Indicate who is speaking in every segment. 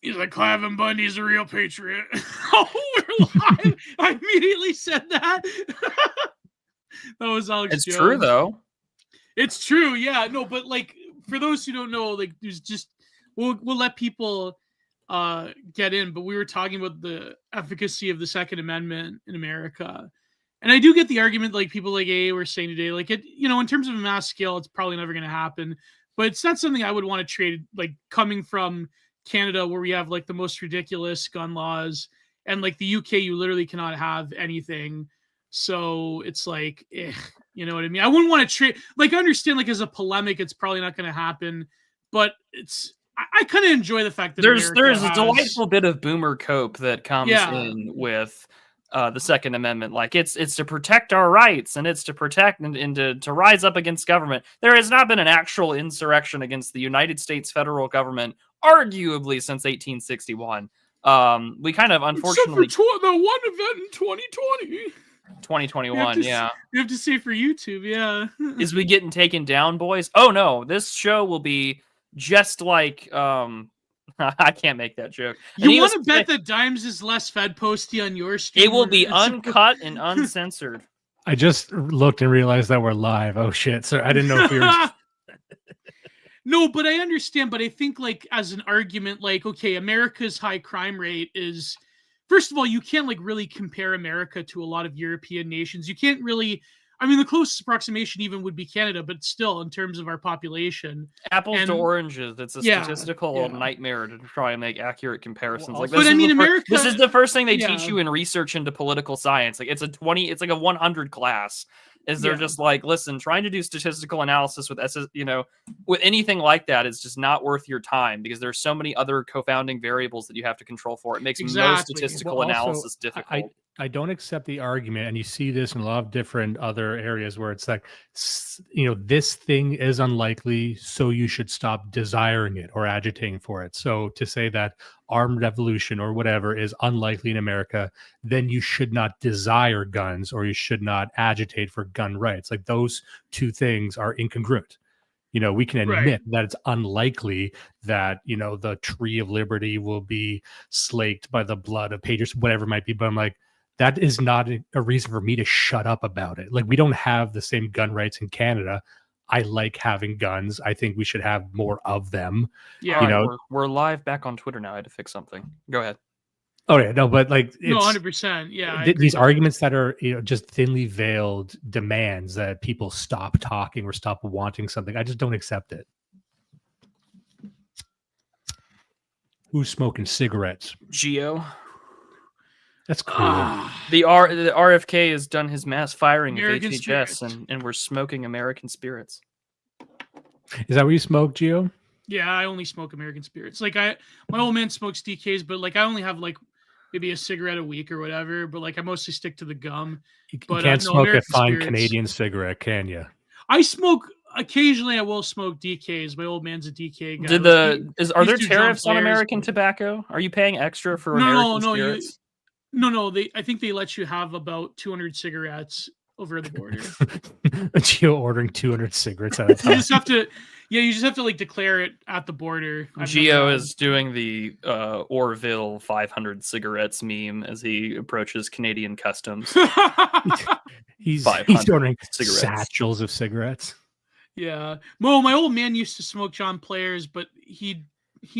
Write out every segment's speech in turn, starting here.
Speaker 1: He's like, Cliven Bundy's a real patriot. Oh, we're live. I immediately said that. That was Alex
Speaker 2: It's
Speaker 1: Jones.
Speaker 2: true, though.
Speaker 1: It's true, yeah. No, but like for those who don't know, like there's just we'll let people get in, but we were talking about the efficacy of the Second Amendment in America. And I do get the argument, like people like AA were saying today, like it, in terms of a mass scale, it's probably never going to happen. But it's not something I would want to trade, like coming from Canada, where we have like the most ridiculous gun laws, and like the UK, you literally cannot have anything. So it's like, you know what I mean? I wouldn't want to trade. Like, I understand, like as a polemic, it's probably not going to happen. But I kind of enjoy the fact that
Speaker 2: there's a delightful bit of boomer cope that comes in with the Second Amendment. Like it's to protect our rights, and it's to protect and to rise up against government. There has not been an actual insurrection against the United States federal government, arguably, since 1861. We kind of, unfortunately,
Speaker 1: except for the one event in 2020.
Speaker 2: 2021, yeah.
Speaker 1: You have to say for YouTube, yeah.
Speaker 2: Is we getting taken down, boys? Oh no, this show will be just like I can't make that joke.
Speaker 1: You want to bet that Dimes is less Fed posty on your stream?
Speaker 2: It will be uncut and uncensored.
Speaker 3: I just looked and realized that we're live. Oh shit! So I didn't know if we were.
Speaker 1: No, but I understand. But I think, like, as an argument, like, okay, America's high crime rate is. First of all, you can't like really compare America to a lot of European nations. You can't really. I mean, the closest approximation even would be Canada, but still, in terms of our population,
Speaker 2: apples to oranges. It's a statistical nightmare to try and make accurate comparisons. Like,
Speaker 1: but I mean, America.
Speaker 2: This is the first thing they teach you in research into political science. Like, it's like a 100 class. They're just like, listen, trying to do statistical analysis with with anything like that is just not worth your time, because there's so many other co-founding variables that you have to control for. It makes most statistical analysis difficult.
Speaker 3: I don't accept the argument, and you see this in a lot of different other areas where it's like, this thing is unlikely, so you should stop desiring it or agitating for it. So to say that armed revolution or whatever is unlikely in America, then you should not desire guns, or you should not agitate for gun rights. Like, those two things are incongruent. We can admit that it's unlikely that, the tree of liberty will be slaked by the blood of patriots, whatever it might be. But I'm like, that is not a reason for me to shut up about it. Like, we don't have the same gun rights in Canada. I like having guns. I think we should have more of them.
Speaker 1: Yeah,
Speaker 2: we're live back on Twitter now. I had to fix something. Go ahead.
Speaker 3: Oh yeah, no, but like, it's
Speaker 1: 100%. Yeah,
Speaker 3: these arguments that are just thinly veiled demands that people stop talking or stop wanting something. I just don't accept it. Who's smoking cigarettes?
Speaker 2: Gio.
Speaker 3: That's cool.
Speaker 2: The RFK has done his mass firing
Speaker 1: American
Speaker 2: of HHS, and we're smoking American spirits.
Speaker 3: Is that what you smoke, Gio?
Speaker 1: Yeah, I only smoke American spirits. Like, my old man smokes DKs, but like I only have like maybe a cigarette a week or whatever. But like I mostly stick to the gum.
Speaker 3: You can't smoke American a fine spirits. Canadian cigarette, can you?
Speaker 1: I smoke. Occasionally, I will smoke DKs. My old man's a DK guy.
Speaker 2: Are there tariffs on American tobacco? Are you paying extra for American spirits?
Speaker 1: No. I think they let you have about 200 cigarettes over the border.
Speaker 3: Gio ordering 200 cigarettes at a time.
Speaker 1: You just have to like declare it at the border.
Speaker 2: Gio is doing the Orville 500 cigarettes meme as he approaches Canadian customs.
Speaker 3: he's ordering satchels of cigarettes.
Speaker 1: Yeah. Well, my old man used to smoke John Players, but he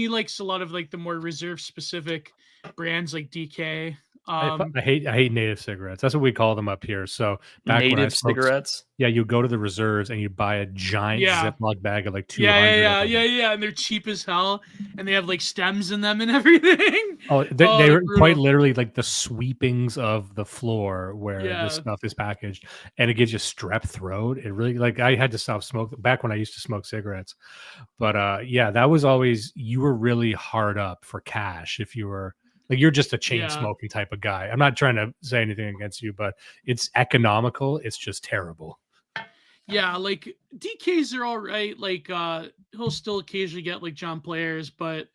Speaker 1: likes a lot of like the more reserve specific brands like DK.
Speaker 3: I hate native cigarettes. That's what we call them up here. So back
Speaker 2: native
Speaker 3: when I smoked,
Speaker 2: cigarettes.
Speaker 3: Yeah, you go to the reserves and you buy a giant Ziploc bag of like 200.
Speaker 1: Yeah, and they're cheap as hell, and they have like stems in them and everything.
Speaker 3: They were quite literally like the sweepings of the floor where this stuff is packaged, and it gives you strep throat. It really, like, I had to stop smoking back when I used to smoke cigarettes, but that was always, you were really hard up for cash if you were. Like, you're just a chain smoking type of guy. I'm not trying to say anything against you, but it's economical. It's just terrible.
Speaker 1: Yeah, like DKs are all right. Like, he'll still occasionally get like John Players, but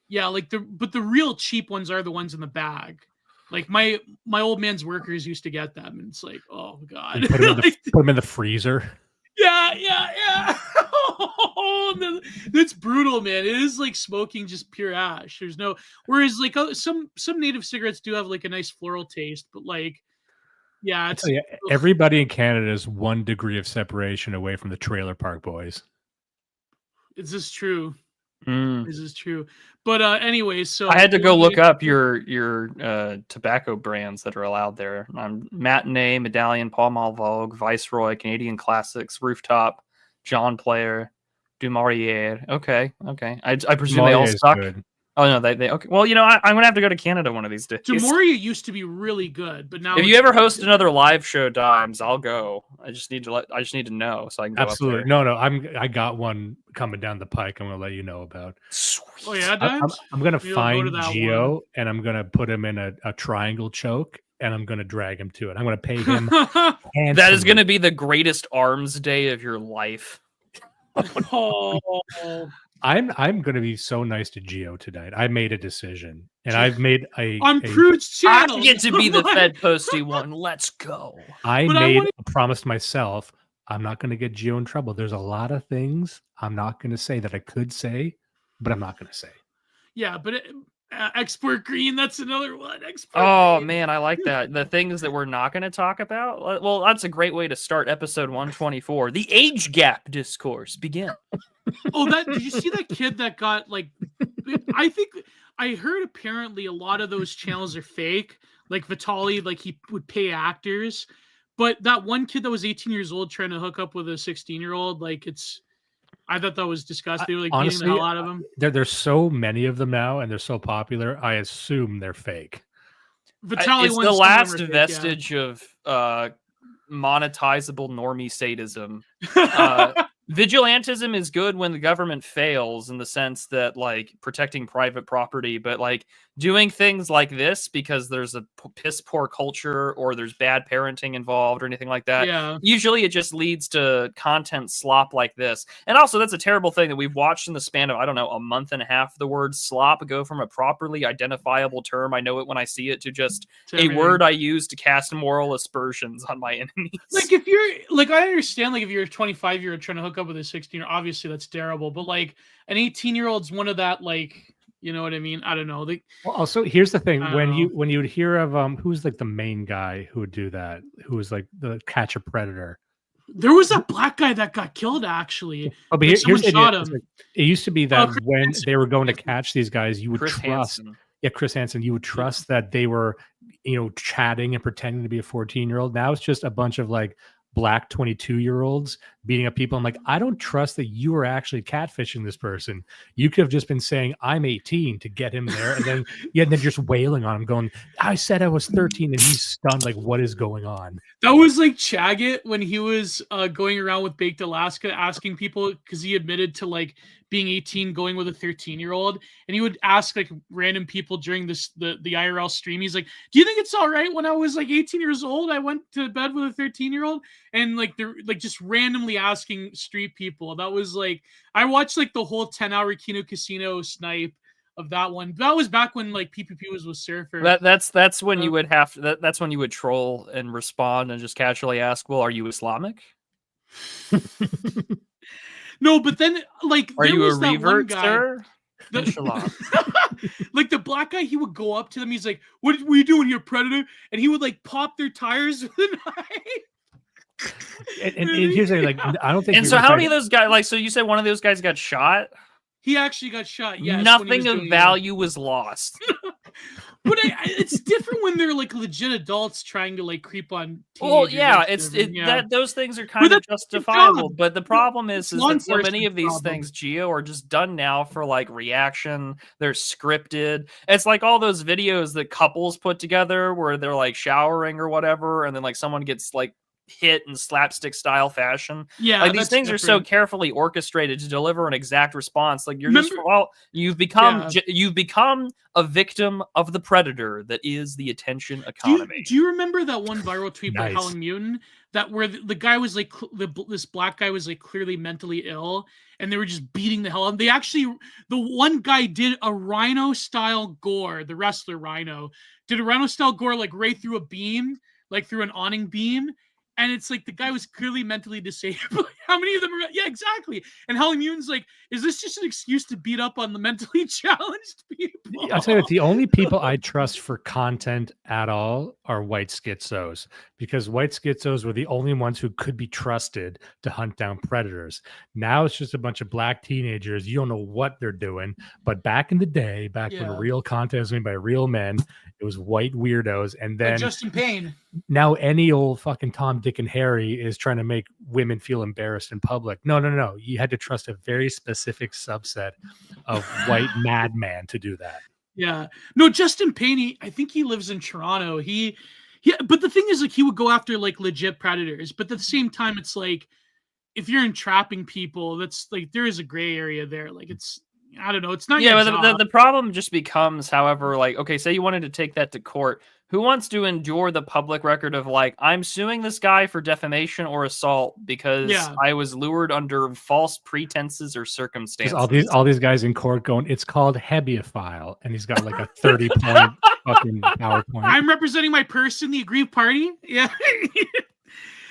Speaker 1: yeah, like the real cheap ones are the ones in the bag. Like my old man's workers used to get them, and it's like, oh god,
Speaker 3: put them in the freezer.
Speaker 1: Yeah. That's brutal, man. It is like smoking just pure ash. There's no, whereas like some native cigarettes do have like a nice floral taste, but like, yeah, it's
Speaker 3: everybody in Canada is 1 degree of separation away from the Trailer Park Boys.
Speaker 1: Is this true?
Speaker 2: Mm.
Speaker 1: This is true. But anyways, so
Speaker 2: I had to go look up your tobacco brands that are allowed there. Matinee, Medallion, Pall Mall Vogue, Viceroy, Canadian Classics, Rooftop, John Player, Du Maurier. Okay. I presume they all suck. Good. Oh no, they okay. Well, you know, I'm gonna have to go to Canada one of these days.
Speaker 1: Du Maurier used to be really good, but now
Speaker 2: if you ever host another live show, Dimes, I'll go. I just need to know so I can go.
Speaker 3: Absolutely.
Speaker 2: Up there.
Speaker 3: No, I got one coming down the pike. I'm gonna let you know about.
Speaker 1: Sweet. Oh yeah, Dimes?
Speaker 3: I'm gonna find Gio and I'm gonna put him in a triangle choke and I'm gonna drag him to it. I'm gonna pay him.
Speaker 2: That is gonna be the greatest arms day of your life.
Speaker 1: Oh.
Speaker 3: I'm going to be so nice to Gio tonight. I made a decision, and I've made
Speaker 1: on Prude's channel.
Speaker 2: I get to be the Fed Posty one. Let's go.
Speaker 3: I made a promise to myself. I'm not going to get Gio in trouble. There's a lot of things I'm not going to say that I could say, but I'm not going to say.
Speaker 1: Yeah, but export green. That's another one.
Speaker 2: Green. Man, I like that. The things that we're not going to talk about. Well, that's a great way to start episode 124. The age gap discourse begin.
Speaker 1: Did you see that kid that got like? I think I heard apparently a lot of those channels are fake. Like Vitali, like he would pay actors, but that one kid that was 18 years old trying to hook up with a 16-year-old, like I thought that was disgusting. They were like honestly, beating the hell out of him.
Speaker 3: There's so many of them now, and they're so popular. I assume they're fake.
Speaker 2: Vitali it's the last vestige of monetizable normie sadism. Vigilantism is good when the government fails in the sense that like protecting private property, but like doing things like this because there's a piss poor culture or there's bad parenting involved or anything like that.
Speaker 1: Yeah.
Speaker 2: Usually it just leads to content slop like this. And also that's a terrible thing that we've watched in the span of, I don't know, a month and a half, the word slop go from a properly identifiable term. I know it when I see it to just a word I use to cast moral aspersions on my enemies.
Speaker 1: Like if you're like, I understand like if you're a 25-year-old trying to hook up with a 16-year-old, obviously that's terrible, but like an 18-year-old's one of that, like, you know what I mean? I don't know.
Speaker 3: Well, also here's the thing: when you would hear of who's like the main guy who would do that, who was like the catch a predator.
Speaker 1: There was that black guy that got killed actually.
Speaker 3: Oh, but here's the idea. Like, it used to be that when they were going to catch these guys, you would trust. Hansen. Yeah, Chris Hansen. You would trust that they were, chatting and pretending to be a 14-year-old. Now it's just a bunch of like black 22-year-olds beating up people. I'm like, I don't trust that you are actually catfishing this person. You could have just been saying I'm 18 to get him there, and then then just wailing on him, going, I said I was 13, and he's stunned. Like, what is going on?
Speaker 1: That was like Chaggett when he was going around with Baked Alaska asking people, because he admitted to like being 18 going with a 13-year-old, and he would ask like random people during the IRL stream. He's like, do you think it's all right when I was like 18 years old I went to bed with a 13-year-old? And like they're like just randomly asking street people. That was like, I watched like the whole 10-hour Kino Casino snipe of that one. That was back when like PPP was with Surfer.
Speaker 2: That's when you would have to, that's when you would troll and respond and just casually ask, well, are you Islamic?
Speaker 1: No, but then like
Speaker 2: are
Speaker 1: there
Speaker 2: you
Speaker 1: was
Speaker 2: a
Speaker 1: that
Speaker 2: revert,
Speaker 1: one guy,
Speaker 2: sir?
Speaker 1: Like the black guy, he would go up to them. He's like, what are you doing here, predator? And he would like pop their tires with a knife.
Speaker 3: And here's the like, I don't think.
Speaker 2: And so, how many of those guys? Like, so you said one of those guys got shot.
Speaker 1: He actually got shot. Yeah,
Speaker 2: nothing of value was lost.
Speaker 1: But it's different when they're like legit adults trying to like creep on.
Speaker 2: Well, yeah, that those things are kind of justifiable. But the problem is that so many of these things, Gio, are just done now for like reaction. They're scripted. It's like all those videos that couples put together where they're like showering or whatever, and then like someone gets like hit in slapstick style fashion.
Speaker 1: Yeah,
Speaker 2: like these things are so carefully orchestrated to deliver an exact response. Like you've become a victim of the predator that is the attention economy.
Speaker 1: Do you remember that one viral tweet by Howling Mutant that where the guy was like this black guy was like clearly mentally ill and they were just beating the hell out of him? They actually, the one guy did a Rhino style gore, the wrestler Rhino did a Rhino style gore like right through a beam, like through an awning beam. And it's like the guy was clearly mentally disabled. How many of them are? Yeah, exactly. And Holly Mutin's like, is this just an excuse to beat up on the mentally challenged people?
Speaker 3: I'll tell you what, the only people I trust for content at all are white schizos, because white schizos were the only ones who could be trusted to hunt down predators. Now it's just a bunch of black teenagers. You don't know what they're doing. But back in the day, when real content was made by real men, it was white weirdos. And then
Speaker 1: like Justin Payne.
Speaker 3: Now any old fucking Tom, Dick, and Harry is trying to make women feel embarrassed in public. No. You had to trust a very specific subset of white madman to do that.
Speaker 1: Yeah. No, Justin Payne, I think he lives in Toronto. But the thing is, like, he would go after like legit predators. But at the same time, it's like, if you're entrapping people, that's like, there is a gray area there. Like, it's, I don't know. It's not.
Speaker 2: Yeah, but the problem just becomes, however, like, okay, say you wanted to take that to court. Who wants to endure the public record of like, I'm suing this guy for defamation or assault because I was lured under false pretenses or circumstances?
Speaker 3: All these guys in court going, it's called Hebiophile, and he's got like a 30-point fucking PowerPoint.
Speaker 1: I'm representing my person, the aggrieved party. Yeah.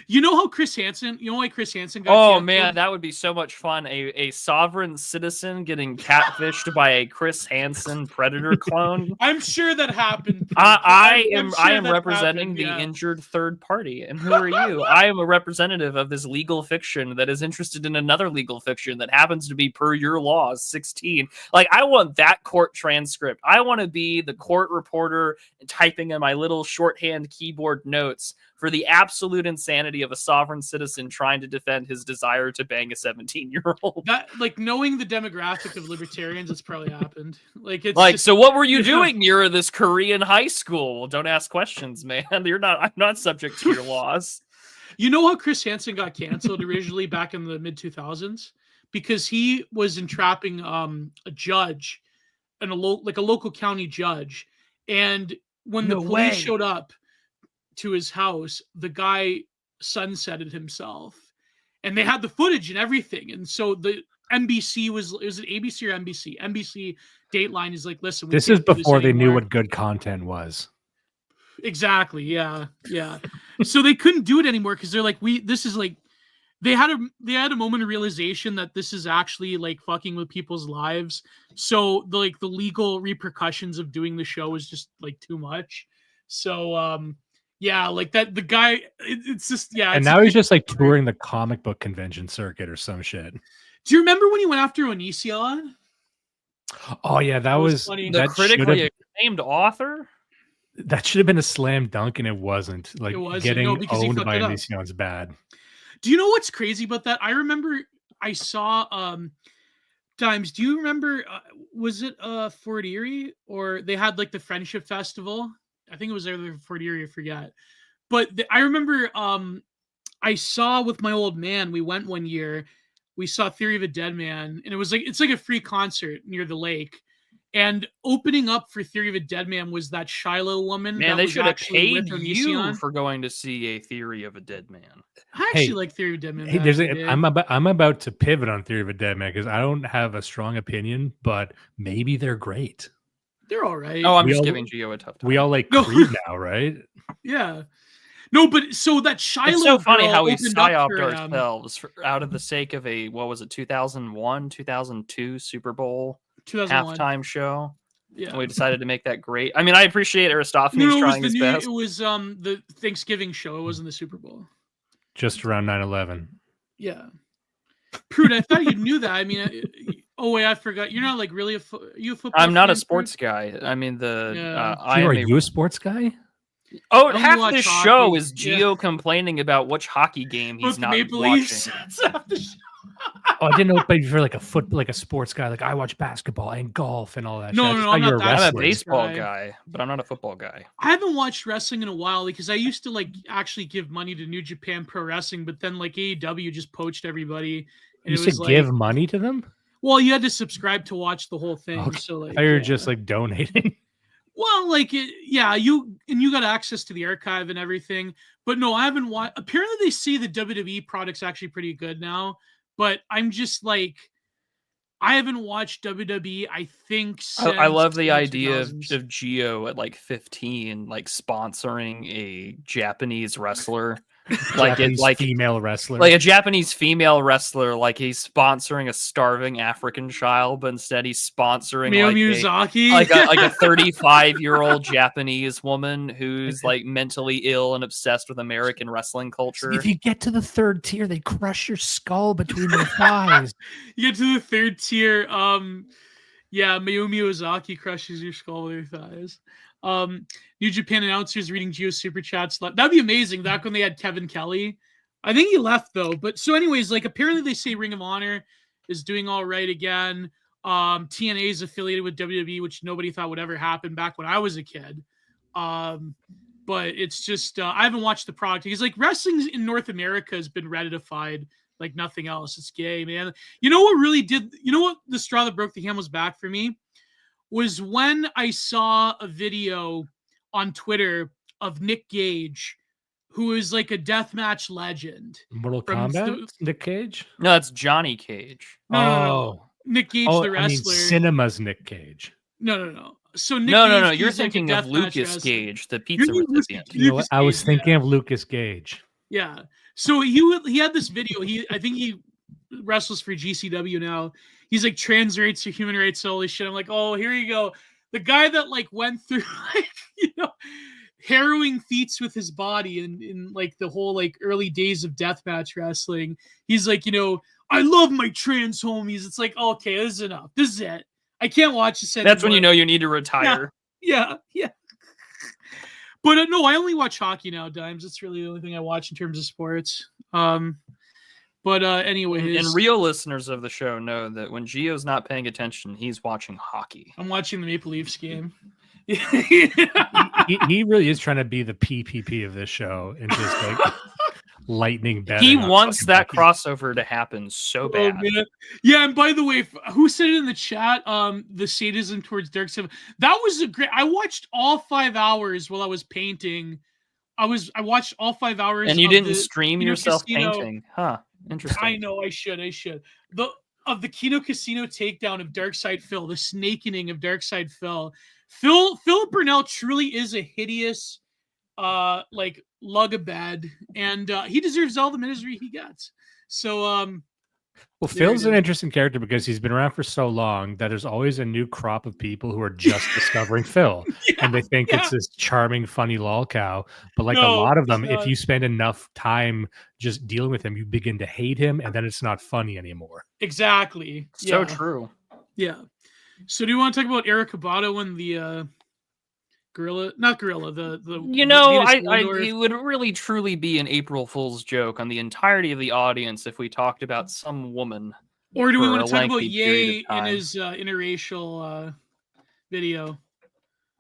Speaker 1: You know how Chris Hansen? You know why Chris Hansen got canceled?
Speaker 2: Man, that would be so much fun. A sovereign citizen getting catfished by a Chris Hansen predator clone.
Speaker 1: I'm sure that happened.
Speaker 2: I am representing the injured third party. And who are you? I am a representative of this legal fiction that is interested in another legal fiction that happens to be per your laws 16. Like, I want that court transcript. I want to be the court reporter typing in my little shorthand keyboard notes for the absolute insanity of a sovereign citizen trying to defend his desire to bang a 17-year-old.
Speaker 1: That, like, knowing the demographic of libertarians, it's probably happened. Like, it's
Speaker 2: like, so what were you doing near this Korean high school? Well, don't ask questions, man. I'm not subject to your laws.
Speaker 1: You know how Chris Hansen got canceled originally back in the mid 2000s? Because he was entrapping a judge and a local county judge. And when the police showed up to his house, the guy sunsetted himself, and they had the footage and everything. And so the NBC was it ABC or NBC? NBC Dateline is like, listen,
Speaker 3: this is before they knew what good content was.
Speaker 1: Exactly. Yeah. So they couldn't do it anymore because they're like, they had a moment of realization that this is actually like fucking with people's lives. So the legal repercussions of doing the show is just like too much. So yeah, like that, the guy, it's just, yeah.
Speaker 3: And now he's just like touring the comic book convention circuit or some shit.
Speaker 1: Do you remember when he went after Onision?
Speaker 3: Oh, yeah, that was
Speaker 1: funny.
Speaker 2: The critically acclaimed author?
Speaker 3: That should have been a slam dunk, and it wasn't. Like, getting owned by Onision's bad.
Speaker 1: Do you know what's crazy about that? I remember I saw Dimes. Do you remember, was it Fort Erie? Or they had like the Friendship Festival? I think it was either Fort Erie, I forget. But I remember I saw with my old man, we went one year, we saw Theory of a Dead Man, and it's like a free concert near the lake. And opening up for Theory of a Dead Man was that Shiloh woman.
Speaker 2: Man, they should have paid you for going to see a Theory of a Dead Man.
Speaker 1: I actually like Theory of a Dead Man.
Speaker 3: Hey, I'm about to pivot on Theory of a Dead Man because I don't have a strong opinion, but maybe they're great.
Speaker 1: They're all right.
Speaker 2: Oh, I'm just giving Gio a tough time.
Speaker 3: We all like Creed now, right?
Speaker 1: Yeah. No, but so that Shiloh.
Speaker 2: It's so funny how we psyoped ourselves out of the sake of a, what was it, 2001, 2002 Super Bowl
Speaker 1: 2001
Speaker 2: halftime show.
Speaker 1: Yeah.
Speaker 2: And we decided to make that great. I mean, I appreciate Aristophanes trying his best.
Speaker 1: It was the Thanksgiving show. It wasn't the Super Bowl.
Speaker 3: Just around 9/11.
Speaker 1: Yeah. Prude, I thought you knew that. I mean, oh wait, I forgot. You're not like really a football.
Speaker 2: I'm not a
Speaker 1: fan,
Speaker 2: sports
Speaker 1: Prude?
Speaker 2: guy. I mean,
Speaker 3: are you a sports guy?
Speaker 2: Oh, half this show is Gio complaining about which hockey game he's not watching.
Speaker 3: Oh, I didn't know, but you're like a sports guy. Like, I watch basketball and golf and all that.
Speaker 1: No,
Speaker 3: shit.
Speaker 1: I'm not that.
Speaker 2: I'm a baseball guy, but I'm not a football guy.
Speaker 1: I haven't watched wrestling in a while because I used to like actually give money to New Japan Pro Wrestling, but then like AEW just poached everybody. And
Speaker 3: you said give money to them?
Speaker 1: Well, you had to subscribe to watch the whole thing.
Speaker 3: Okay.
Speaker 1: So like,
Speaker 3: you're just like donating.
Speaker 1: Well, like, you got access to the archive and everything. But no, I haven't watched. Apparently, they see the WWE product's actually pretty good now. But I'm just like, I haven't watched WWE. I think since
Speaker 2: I love the idea of Gio at like 15, like sponsoring a Japanese wrestler
Speaker 3: female wrestler,
Speaker 2: like a Japanese female wrestler, like he's sponsoring a starving African child, but instead he's sponsoring
Speaker 1: Miyazaki,
Speaker 2: like a 35-year-old Japanese woman who's like mentally ill and obsessed with American wrestling culture.
Speaker 3: If you get to the third tier, they crush your skull between their thighs.
Speaker 1: You get to the third tier, yeah, Mayumi Ozaki crushes your skull with her thighs. New Japan announcers reading Gio super chats. That'd be amazing. Back when they had Kevin Kelly, I think he left though. But so, anyways, like apparently they say Ring of Honor is doing all right again. TNA is affiliated with WWE, which nobody thought would ever happen back when I was a kid. But it's just I haven't watched the product because like wrestling in North America has been Redditified like nothing else. It's gay, man. You know what really did? You know what the straw that broke the camel's back for me was when I saw a video on Twitter of Nick Gage, who is like a deathmatch legend.
Speaker 3: Mortal Kombat? Nick Cage?
Speaker 2: No, that's Johnny Cage.
Speaker 1: No. Nick Gage, the wrestler. I mean,
Speaker 3: Cinema's Nick Cage.
Speaker 1: No. So Nick
Speaker 2: no.
Speaker 1: Gage
Speaker 2: You're thinking
Speaker 1: like
Speaker 2: of Lucas
Speaker 1: wrestler.
Speaker 2: Gage, the pizza recipient.
Speaker 3: You know what? I was thinking of Lucas Gage.
Speaker 1: Yeah. So he had this video. I think he wrestles for GCW now. He's like trans rights or human rights, all this shit. I'm like, oh, here you go. The guy that like went through like, harrowing feats with his body in like the whole like early days of deathmatch wrestling. He's like, I love my trans homies. It's like, okay, this is enough. This is it. I can't watch this anymore.
Speaker 2: That's when you know you need to retire.
Speaker 1: Yeah. But no, I only watch hockey now, Dimes. It's really the only thing I watch in terms of sports. But anyways.
Speaker 2: And real listeners of the show know that when Gio's not paying attention, he's watching hockey.
Speaker 1: I'm watching the Maple Leafs game.
Speaker 3: he really is trying to be the PPP of this show and just like lightning betting.
Speaker 2: He wants that crossover to happen so bad.
Speaker 1: Man. Yeah, and by the way, who said it in the chat? The sadism towards Dark Seven. That was a great. I watched all 5 hours while I was painting. I watched all 5 hours.
Speaker 2: And you didn't stream yourself painting, huh? Interesting.
Speaker 1: I know. I should. Of the Kino Casino takedown of Darkside Phil, the snakening of Darkside Phil. Philip Burnell truly is a hideous, like lug a bed, and he deserves all the misery he gets. So,
Speaker 3: well, Phil's an interesting character because he's been around for so long that there's always a new crop of people who are just discovering Phil, and they think it's this charming, funny lol cow. But like a lot of them, if you spend enough time just dealing with him, you begin to hate him, and then it's not funny anymore.
Speaker 1: Exactly.
Speaker 2: So true.
Speaker 1: Yeah. So do you want to talk about Eric Abato and the not gorilla, the
Speaker 2: it would really truly be an April Fool's joke on the entirety of the audience if we talked about some woman.
Speaker 1: Or do we want to talk about Ye in his interracial video?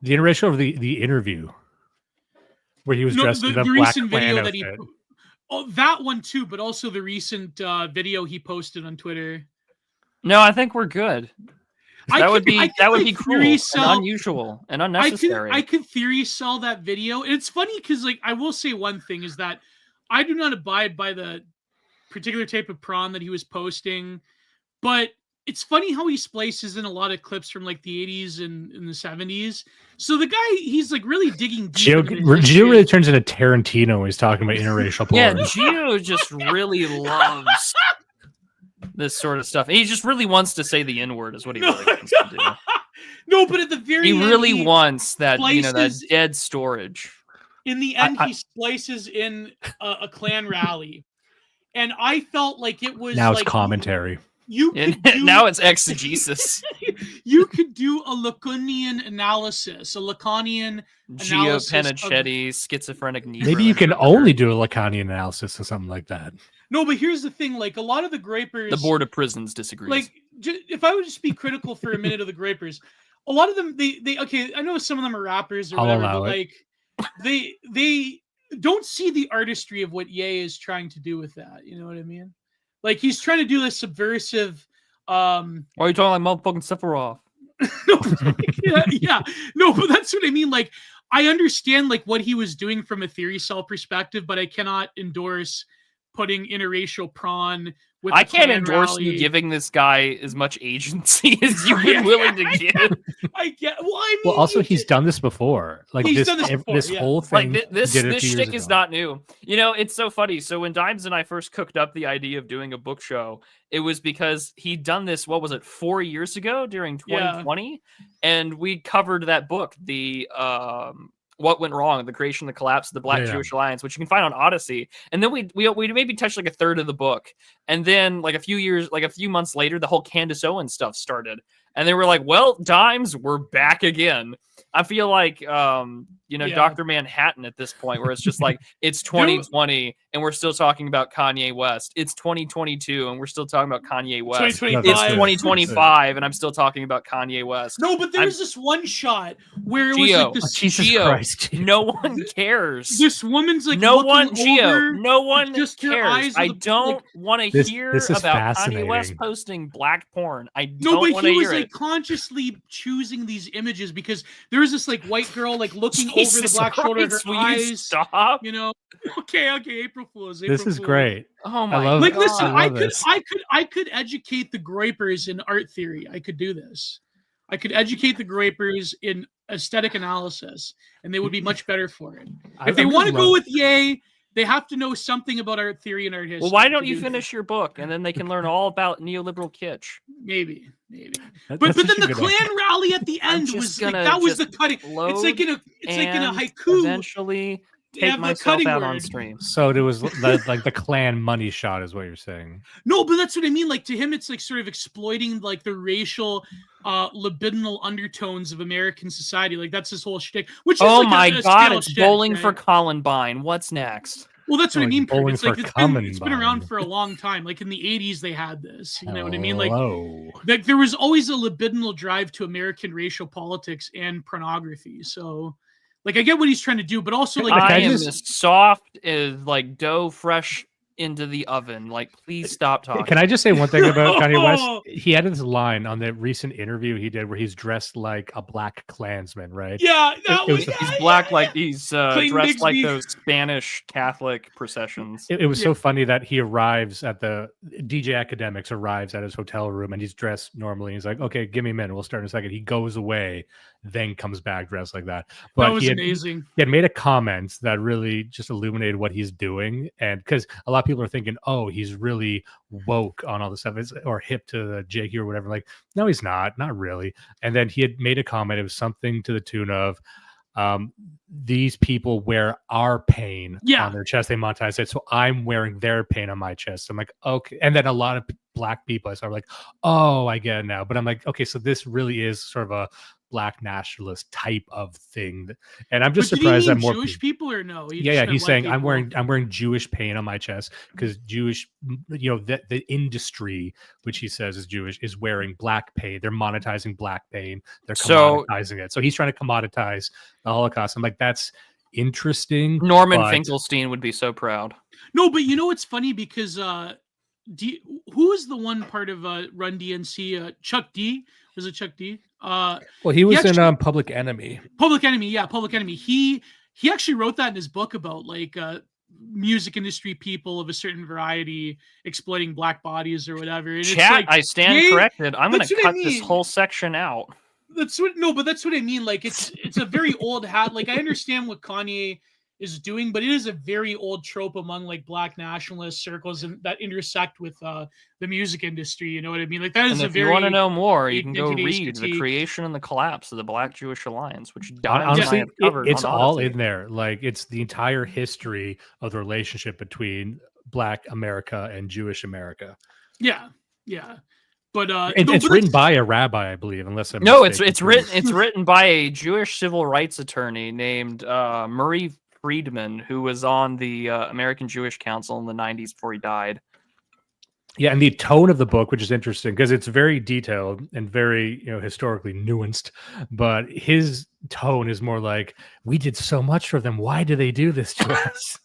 Speaker 3: The interracial of the interview where he was dressed in the black Klan outfit.
Speaker 1: That one too, but also the recent video he posted on Twitter.
Speaker 2: No, I think we're good. That would be cruel and unusual and unnecessary.
Speaker 1: I could theory sell that video. And it's funny because like I will say one thing is that I do not abide by the particular type of prawn that he was posting, but it's funny how he splices in a lot of clips from like the 80s and the 70s. So the guy, he's like really digging deep.
Speaker 3: Gio really turns into Tarantino when he's talking about interracial porn.
Speaker 2: Yeah, Gio just really loves this sort of stuff. He just really wants to say the N-word is what he really wants to do.
Speaker 1: No, but at the very end,
Speaker 2: he really wants that, that dead storage.
Speaker 1: In the end, he splices in a Klan rally. And I felt like it was
Speaker 3: now it's commentary.
Speaker 2: Now it's exegesis.
Speaker 1: You could do a Lacanian analysis, Gio
Speaker 2: Penichetti, schizophrenic Negro.
Speaker 3: Maybe you can only do a Lacanian analysis or something like that.
Speaker 1: No, but here's the thing: like a lot of the grapers,
Speaker 2: the Board of Prisons disagrees.
Speaker 1: Like, if I would just be critical for a minute of the grapers, a lot of them, they okay. I know some of them are rappers or whatever, but like they don't see the artistry of what Ye is trying to do with that. You know what I mean? Like he's trying to do this subversive.
Speaker 2: Why are you talking like motherfucking Sephiroth?
Speaker 1: yeah. No, but that's what I mean. Like I understand like what he was doing from a theory cell perspective, but I cannot endorse putting interracial prawn with
Speaker 2: I
Speaker 1: the
Speaker 2: can't
Speaker 1: fan
Speaker 2: endorse
Speaker 1: rally.
Speaker 2: you giving this guy as much agency as you've been willing to give.
Speaker 1: I get. Well, I mean,
Speaker 3: Well, also he's done this before. Like
Speaker 1: He's done this before,
Speaker 3: this
Speaker 1: yeah.
Speaker 3: whole thing.
Speaker 2: Like this
Speaker 3: did it a few years
Speaker 2: shtick is
Speaker 3: ago.
Speaker 2: not new. You know, it's so funny. So when Dimes and I first cooked up the idea of doing a book show, it was because he'd done this, what was it, 4 years ago during 2020? And we covered that book, the What Went Wrong, the creation, the collapse of the Black Jewish Alliance, which you can find on Odyssey. And then we maybe touched like a third of the book. And then like a few months later, the whole Candace Owens stuff started. And they were like, well, Dimes, we're back again. I feel like, Dr. Manhattan at this point, where it's just like, it's 2020 and we're still talking about Kanye West. It's 2022 and we're still talking about Kanye West.
Speaker 1: 2025.
Speaker 2: It's 2025 and I'm still talking about Kanye West.
Speaker 1: No, but there was this one shot where it was
Speaker 2: Gio,
Speaker 1: like this.
Speaker 3: Jesus
Speaker 2: Gio,
Speaker 3: Christ.
Speaker 2: no one cares.
Speaker 1: This woman's like
Speaker 2: no
Speaker 1: looking
Speaker 2: one,
Speaker 1: over,
Speaker 2: Gio, no one
Speaker 1: just her
Speaker 2: cares.
Speaker 1: eyes
Speaker 2: I
Speaker 1: are the-
Speaker 2: don't
Speaker 1: like-
Speaker 2: want to
Speaker 3: This
Speaker 2: hear
Speaker 3: is
Speaker 2: about Kanye
Speaker 3: fascinating.
Speaker 2: West posting black porn. I
Speaker 1: No,
Speaker 2: don't
Speaker 1: but
Speaker 2: want to
Speaker 1: he was
Speaker 2: hear
Speaker 1: like
Speaker 2: it.
Speaker 1: consciously choosing these images because there was this like white girl like looking over the
Speaker 2: Jesus
Speaker 1: black shoulder of her
Speaker 2: Christ, will you
Speaker 1: eyes.
Speaker 2: stop?
Speaker 1: You know, okay, April Fools.
Speaker 3: This is
Speaker 1: Fools.
Speaker 3: great.
Speaker 2: Oh my
Speaker 3: love
Speaker 1: Like,
Speaker 3: God.
Speaker 1: listen,
Speaker 3: I love
Speaker 1: I could educate the groypers in art theory. I could do this. I could educate the groypers in aesthetic analysis, and they would be much better for it. If they want to go with Ye, they have to know something about art theory and art history.
Speaker 2: Well, why don't
Speaker 1: to
Speaker 2: you
Speaker 1: do
Speaker 2: finish your book and then they can learn all about neoliberal kitsch?
Speaker 1: Maybe.
Speaker 3: That's
Speaker 1: But
Speaker 3: such
Speaker 1: then
Speaker 3: a
Speaker 1: the
Speaker 3: good
Speaker 1: Klan
Speaker 3: idea.
Speaker 1: rally at the
Speaker 2: I'm
Speaker 1: end
Speaker 2: just
Speaker 1: was like
Speaker 2: gonna
Speaker 1: that was the
Speaker 2: just
Speaker 1: cutting. It's like in a
Speaker 2: and
Speaker 1: haiku.
Speaker 2: Eventually,
Speaker 1: They
Speaker 2: take
Speaker 1: have the
Speaker 2: myself
Speaker 1: cutting
Speaker 2: out on
Speaker 1: word.
Speaker 2: stream.
Speaker 3: So it was like the Klan money shot, is what you're saying.
Speaker 1: No, but that's what I mean. Like to him, it's like sort of exploiting like the racial, libidinal undertones of American society. Like that's his whole shtick. Which is
Speaker 2: Oh
Speaker 1: like
Speaker 2: my
Speaker 1: a
Speaker 2: God,
Speaker 1: scale
Speaker 2: it's
Speaker 1: shtick,
Speaker 2: Bowling
Speaker 1: right?
Speaker 2: for Columbine. What's next?
Speaker 1: Well, that's what I
Speaker 3: Like
Speaker 1: mean. Kurt.
Speaker 3: Bowling
Speaker 1: It's like
Speaker 3: for
Speaker 1: it's been around
Speaker 3: Columbine.
Speaker 1: for a long time. Like in the '80s, they had this. You know what I mean? Like
Speaker 3: Hello.
Speaker 1: there was always a libidinal drive to American racial politics and pornography. So, like, I get what he's trying to do, but also like
Speaker 2: I am
Speaker 3: just-
Speaker 2: as soft as like dough fresh into the oven. Like, please stop talking.
Speaker 3: Can I just say one thing about Kanye West? He had this line on the recent interview he did where he's dressed like a black Klansman, right?
Speaker 1: yeah,
Speaker 3: It was-
Speaker 2: He's black, like he's
Speaker 1: Clayton
Speaker 2: dressed like
Speaker 1: Bigsby.
Speaker 2: those Spanish Catholic processions.
Speaker 3: It was so funny that he arrives at the DJ Academics arrives at his hotel room and he's dressed normally. He's like, okay, give me a minute. We'll start in a second. He goes away, then comes back dressed like that. But
Speaker 1: that was
Speaker 3: he had,
Speaker 1: amazing.
Speaker 3: he had made a comment that really just illuminated what he's doing. And because a lot of people are thinking, oh, he's really woke on all this stuff or hip to the JQ or whatever. Like, no, he's not really. And then he had made a comment. It was something to the tune of, these people wear our pain on their chest. They monetize it. So I'm wearing their pain on my chest. I'm like, okay. And then a lot of black people are like, oh, I get it now. But I'm like, okay, so this really is sort of a black nationalist type of thing. And I'm just surprised that more
Speaker 1: Jewish people or no?
Speaker 3: He's saying I'm wearing Jewish paint on my chest because Jewish, the industry, which he says is Jewish, is wearing black paint. They're monetizing black paint. They're commoditizing it. So he's trying to commoditize the Holocaust. I'm like, that's interesting.
Speaker 2: Norman Finkelstein would be so proud.
Speaker 1: No, but you know what's funny because who is the one part of Run DNC? Chuck D. Was it Chuck D?
Speaker 3: Well, he was in Public Enemy.
Speaker 1: Public Enemy. He actually wrote that in his book about like music industry people of a certain variety exploiting black bodies or whatever. And
Speaker 2: Chat,
Speaker 1: it's like,
Speaker 2: I stand corrected. I'm going to cut this
Speaker 1: mean.
Speaker 2: whole section out.
Speaker 1: That's what I mean. Like it's a very old hat. Like I understand what Kanye is doing, but it is a very old trope among like black nationalist circles and that intersect with the music industry. You know what I mean? Like that is
Speaker 2: if you want to know more, you can go read The Creation and the Collapse of the Black Jewish Alliance, which
Speaker 3: honestly, it's all in there. Like it's the entire history of the relationship between Black America and Jewish America.
Speaker 1: Yeah. But
Speaker 3: it's written by a rabbi, I believe, unless I'm
Speaker 2: mistaken. It's written by a Jewish civil rights attorney named Murray Friedman, who was on the American Jewish Council in the 90s before he died.
Speaker 3: Yeah, and the tone of the book, which is interesting because it's very detailed and very, historically nuanced, but his tone is more like, we did so much for them. Why do they do this to us?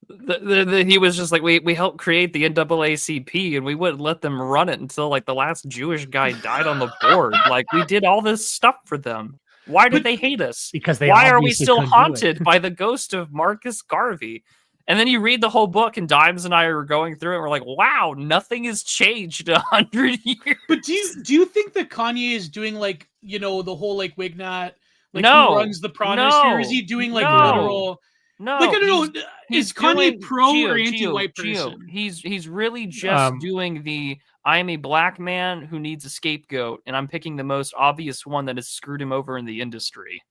Speaker 2: He was just like, we helped create the NAACP and we wouldn't let them run it until like the last Jewish guy died on the board. Like we did all this stuff for them. Why did they hate us?
Speaker 3: Because
Speaker 2: why are we still haunted by the ghost of Marcus Garvey? And then you read the whole book, and Dimes and I were going through it. And we're like, wow, nothing has changed 100 years.
Speaker 1: But do you think that Kanye is doing like, you know, the whole like Wignat, like
Speaker 2: No,
Speaker 1: who runs the protest, or is he doing like literal?
Speaker 2: No,
Speaker 1: Like I don't know. Is Kanye pro or anti-white
Speaker 2: Gio.
Speaker 1: person?
Speaker 2: He's really just doing the I am a black man who needs a scapegoat, and I'm picking the most obvious one that has screwed him over in the industry.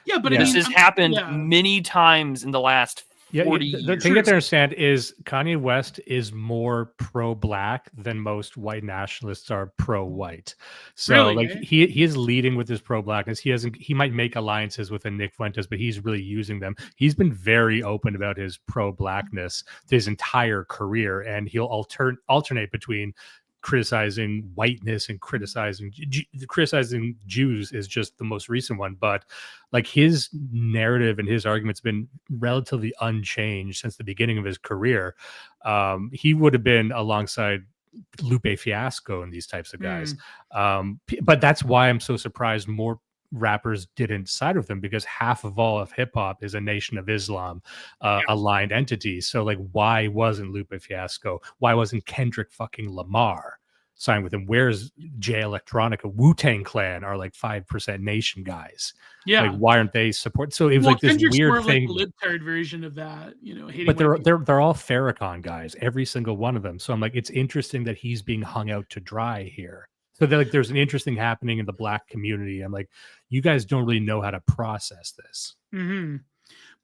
Speaker 1: Yeah, but
Speaker 2: this has happened many times in the last 40 years.
Speaker 3: The thing you have to understand is Kanye West is more pro-black than most white nationalists are pro-white. So
Speaker 1: really,
Speaker 3: like he is leading with his pro-blackness. He might make alliances with a Nick Fuentes, but he's really using them. He's been very open about his pro-blackness his entire career, and he'll alternate between criticizing whiteness and criticizing Jews is just the most recent one. But like his narrative and his argument's been relatively unchanged since the beginning of his career. He would have been alongside Lupe Fiasco and these types of guys. But that's why I'm so surprised more rappers didn't side with him, because half of all of hip hop is a Nation of Islam aligned entity. So like, why wasn't Lupe Fiasco? Why wasn't Kendrick fucking Lamar signed with him? Where's Jay Electronica? Wu-Tang Clan are like 5% Nation guys.
Speaker 1: Yeah,
Speaker 3: like why aren't they support? So it was like this
Speaker 1: Kendrick's
Speaker 3: weird
Speaker 1: more of
Speaker 3: thing.
Speaker 1: like the libtard version of that, you know.
Speaker 3: But they're all Farrakhan guys, every single one of them. So I'm like, it's interesting that he's being hung out to dry here. So like, there's an interesting happening in the black community. I'm like, you guys don't really know how to process this.
Speaker 1: Mm-hmm.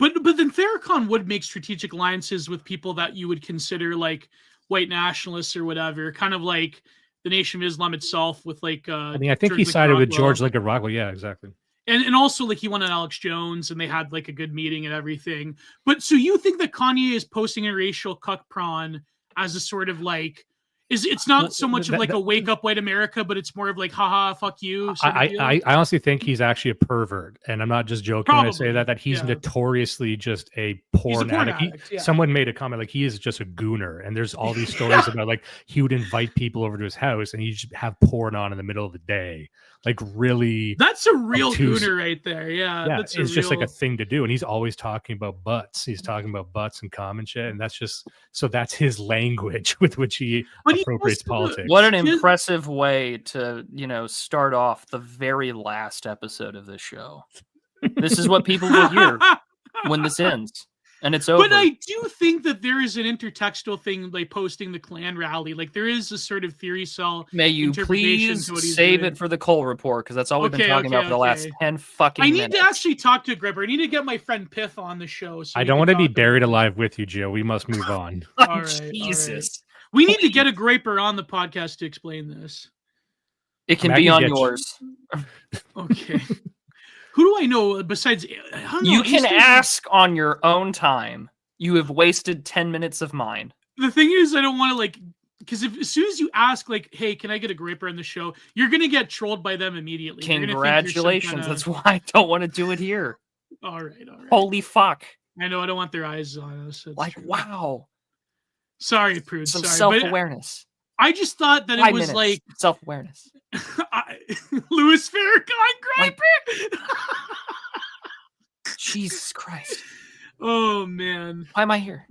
Speaker 1: But then Farrakhan would make strategic alliances with people that you would consider like white nationalists or whatever, kind of like the Nation of Islam itself with like.
Speaker 3: I think he sided with George Lincoln Rockwell. Yeah, exactly.
Speaker 1: And also like he wanted Alex Jones, and they had like a good meeting and everything. But so you think that Kanye is posting a racial cuck prawn as a sort of like. It's not so much of like a wake up white America, but it's more of like, haha, fuck you.
Speaker 3: I honestly think he's actually a pervert, and I'm not just joking when I say that he's notoriously just a porn addict. Someone made a comment like he is just a gooner, and there's all these stories about like he would invite people over to his house and he'd just have porn on in the middle of the day. Like really,
Speaker 1: that's a real gooner right there. Yeah,
Speaker 3: it's just like a thing to do, and he's always talking about butts. He's talking about butts and common shit, and that's his language with which he appropriates politics.
Speaker 2: What an impressive way to start off the very last episode of this show. This is what people will hear when this ends. And it's over.
Speaker 1: But I do think that there is an intertextual thing, like posting the Klan rally. Like there is a sort of theory cell.
Speaker 2: May you please save it for the Cole report, because that's all we've been talking about for the last 10 fucking minutes.
Speaker 1: I need to actually talk to a gripper. I need to get my friend Piff on the show. So
Speaker 3: I don't want to be buried alive with you, Gio. We must move on.
Speaker 1: All right, Jesus. All right. We need to get a griper on the podcast to explain this.
Speaker 2: It can be on yours.
Speaker 1: Okay. Who do I know besides?
Speaker 2: You can ask on your own time. You have wasted 10 minutes of mine.
Speaker 1: The thing is, I don't want to because as soon as you ask, like, hey, can I get a gripper on the show? You're going to get trolled by them immediately.
Speaker 2: Congratulations. That's why I don't want to do it here.
Speaker 1: All right.
Speaker 2: Holy fuck.
Speaker 1: I know. I don't want their eyes on us.
Speaker 2: Wow.
Speaker 1: Sorry, Prude.
Speaker 2: Some self-awareness.
Speaker 1: I just thought that it was like
Speaker 2: self-awareness.
Speaker 1: Louis Farrakhan griper.
Speaker 2: Jesus Christ.
Speaker 1: Oh man.
Speaker 2: Why am I here?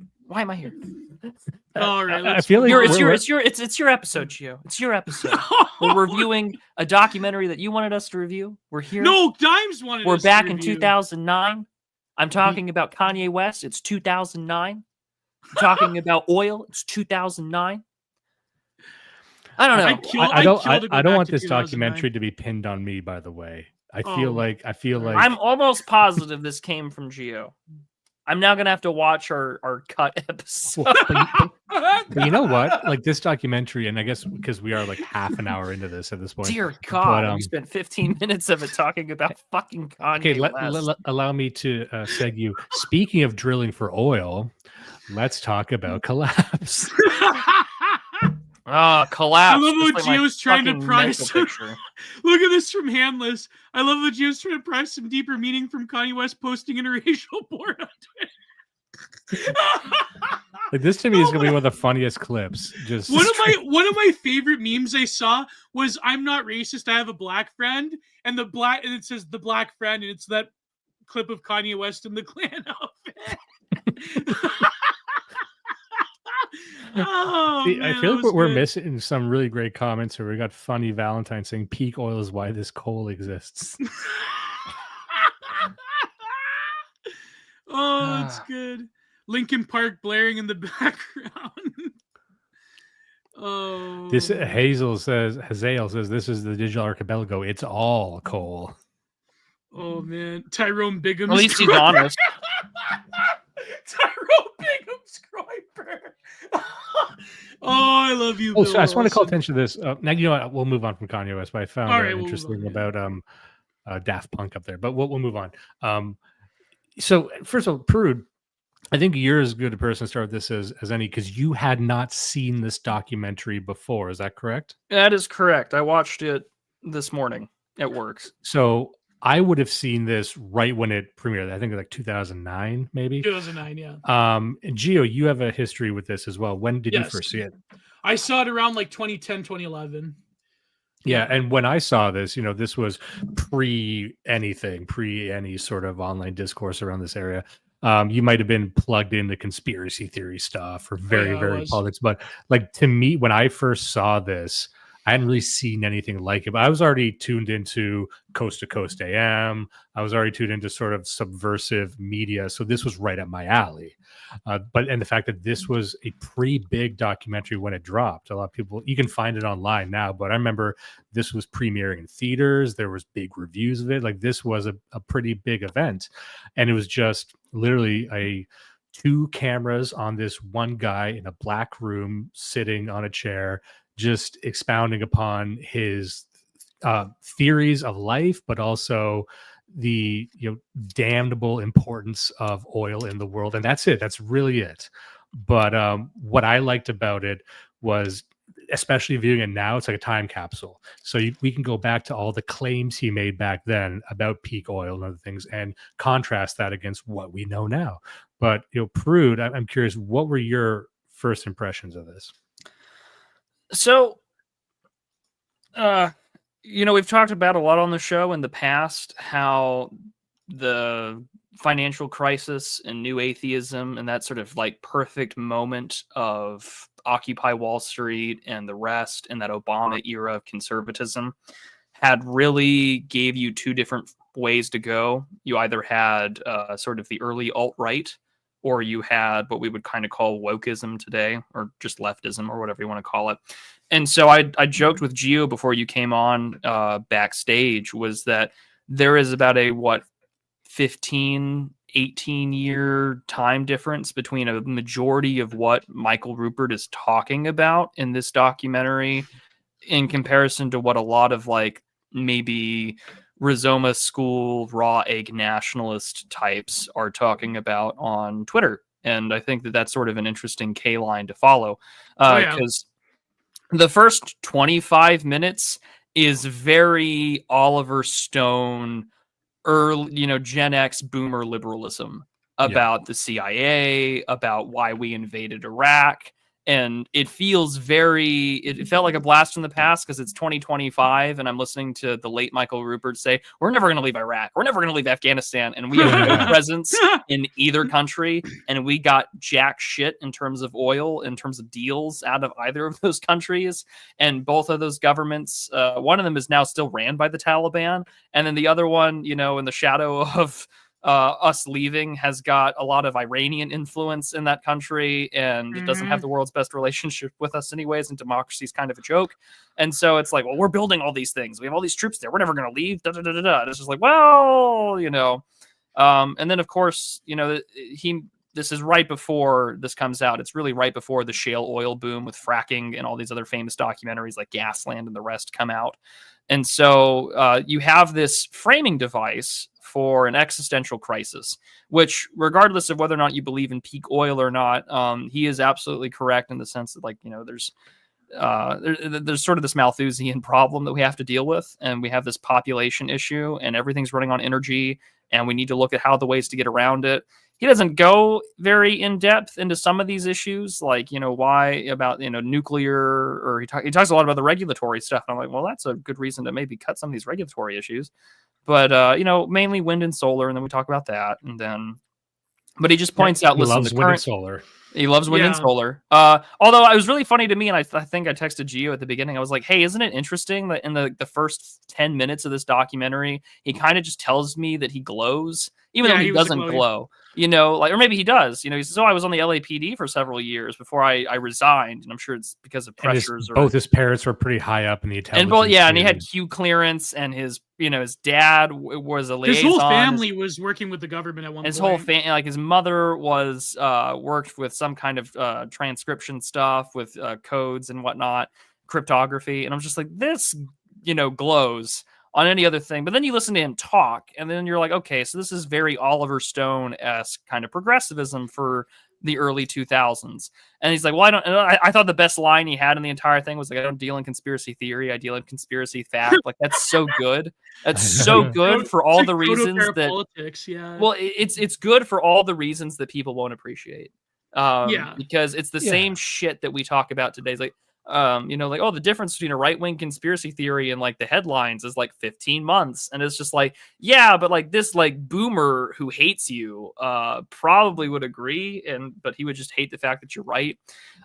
Speaker 1: All right.
Speaker 3: I feel like
Speaker 2: it's your episode, Gio. It's your episode. We're reviewing a documentary that you wanted us to review. We're here.
Speaker 1: No, Dimes wanted
Speaker 2: We're
Speaker 1: us
Speaker 2: back
Speaker 1: to
Speaker 2: in
Speaker 1: review.
Speaker 2: 2009. I'm talking about Kanye West. It's 2009. I'm talking about oil. It's 2009. I don't know.
Speaker 3: I don't want this documentary to be pinned on me, by the way. I feel like
Speaker 2: I'm almost positive this came from Gio. I'm now gonna have to watch our cut episode.
Speaker 3: But you know what? Like this documentary, and I guess because we are like half an hour into this at this point.
Speaker 2: Dear God, we spent 15 minutes of it talking about fucking Kanye.
Speaker 3: Okay, allow me to seg you. Speaking of drilling for oil, let's talk about Collapse.
Speaker 2: Collapse.
Speaker 1: I love what Gio's trying to pry some. Look at this from Handless. I love that Gio's trying to pry some deeper meaning from Kanye West posting interracial porn on Twitter.
Speaker 3: Like this to me is gonna be one of the funniest clips. Just
Speaker 1: one of my favorite memes I saw was "I'm not racist, I have a black friend," and it says the black friend, and it's that clip of Kanye West in the Klan outfit. Oh,
Speaker 3: See, I
Speaker 1: man,
Speaker 3: feel
Speaker 1: that
Speaker 3: like
Speaker 1: was
Speaker 3: we're
Speaker 1: good.
Speaker 3: missing some really great comments here. We got Funny Valentine saying peak oil is why this coal exists.
Speaker 1: Oh, that's good. Lincoln Park blaring in the background.
Speaker 3: This
Speaker 1: Oh,
Speaker 3: Hazel says this is the digital archipelago. It's all coal.
Speaker 1: oh man, Tyrone Bigham's.
Speaker 2: At least he's honest.
Speaker 1: Tyrone Bigham's Groiper. Oh, I love you,
Speaker 3: Oh,
Speaker 1: Bill.
Speaker 3: so I just want to call
Speaker 1: Wilson.
Speaker 3: attention to this. Now you know what? We'll move on from Kanye West, but I found
Speaker 1: All right, we'll move
Speaker 3: interesting
Speaker 1: on, yeah.
Speaker 3: about Daft Punk up there. But we'll move on. So first of all, Prude, I think you're as good a person to start this as any because you had not seen this documentary before. Is that correct?
Speaker 2: That is correct. I watched it this morning at work.
Speaker 3: So I would have seen this right when it premiered. I think like 2009, maybe.
Speaker 1: 2009, yeah.
Speaker 3: Gio, you have a history with this as well. When did you first see it?
Speaker 1: I saw it around like 2010, 2011.
Speaker 3: Yeah, and when I saw this, this was pre any sort of online discourse around this area. You might have been plugged into conspiracy theory stuff or very politics, but like to me, when I first saw this, I hadn't really seen anything like it. But I was already tuned into Coast to Coast AM. I was already tuned into sort of subversive media, so this was right up my alley. And the fact that this was a pretty big documentary when it dropped, a lot of people, you can find it online now, but I remember this was premiering in theaters. There was big reviews of it. Like this was a pretty big event, and it was just literally two cameras on this one guy in a black room sitting on a chair, just expounding upon his theories of life, but also the damnable importance of oil in the world. And that's it. That's really it. But what I liked about it was, especially viewing it now, it's like a time capsule. So we can go back to all the claims he made back then about peak oil and other things and contrast that against what we know now. But Prude, I'm curious, what were your first impressions of this?
Speaker 2: So we've talked about a lot on the show in the past how the financial crisis and new atheism and that sort of like perfect moment of Occupy Wall Street and the rest in that Obama era of conservatism had really gave you two different ways to go. You either had sort of the early alt-right, or you had what we would kind of call wokeism today, or just leftism, or whatever you want to call it. And so I joked with Gio before you came on backstage, was that there is about a 15, 18-year time difference between a majority of what Michael Rupert is talking about in this documentary in comparison to what a lot of like maybe Rizoma School raw egg nationalist types are talking about on Twitter. And I think that that's sort of an interesting K line to follow because the first 25 minutes is very Oliver Stone, early, Gen X boomer liberalism about the CIA, about why we invaded Iraq. And it feels it felt like a blast from the past because it's 2025 and I'm listening to the late Michael Rupert say, we're never going to leave Iraq. We're never going to leave Afghanistan. And we have no presence in either country. And we got jack shit in terms of oil, in terms of deals out of either of those countries. And both of those governments, one of them is now still ran by the Taliban. And then the other one, in the shadow of us leaving, has got a lot of Iranian influence in that country, and it doesn't have the world's best relationship with us anyways, and democracy is kind of a joke. And so it's like, well, we're building all these things. We have all these troops there. We're never going to leave. Da, da, da, da, da. And it's just like, well, and then of course, this is right before this comes out. It's really right before the shale oil boom with fracking and all these other famous documentaries like Gasland and the rest come out. And so you have this framing device for an existential crisis, which regardless of whether or not you believe in peak oil or not, he is absolutely correct in the sense that there's sort of this Malthusian problem that we have to deal with. And we have this population issue and everything's running on energy. And we need to look at how the ways to get around it. He doesn't go very in depth into some of these issues, like, why about, nuclear, or he talks a lot about the regulatory stuff. And I'm like, well, that's a good reason to maybe cut some of these regulatory issues. But, mainly wind and solar. And then we talk about that. And then, but he just points out, listen,
Speaker 3: loves wind and solar.
Speaker 2: He loves wind and solar. Although it was really funny to me, and I think I texted Gio at the beginning. I was like, "Hey, isn't it interesting that in the first 10 minutes of this documentary, he kind of just tells me that he glows, even though he doesn't glow, like, or maybe he does. He says, "Oh, I was on the LAPD for several years before I resigned," and I'm sure it's because of pressures.
Speaker 3: Both his parents were pretty high up in the intelligence.
Speaker 2: And he had Q clearance, and his dad was a liaison.
Speaker 1: His whole family was working with the government at one point.
Speaker 2: His whole family, like his mother was worked with some kind of transcription stuff with codes and whatnot, cryptography. And I'm just like, this, glows on any other thing. But then you listen to him talk, and then you're like, okay, so this is very Oliver Stone-esque kind of progressivism for the early 2000s. And he's like, well, I thought the best line he had in the entire thing was like, I don't deal in conspiracy theory, I deal in conspiracy fact. Like, that's so good. That's so good for all the reasons that
Speaker 1: politics,
Speaker 2: well, it's good for all the reasons that people won't appreciate. Because it's the same shit that we talk about today. It's like, like, oh, the difference between a right-wing conspiracy theory and like the headlines is like 15 months. And it's just like, yeah, but like this like boomer who hates you probably would agree, but he would just hate the fact that you're right.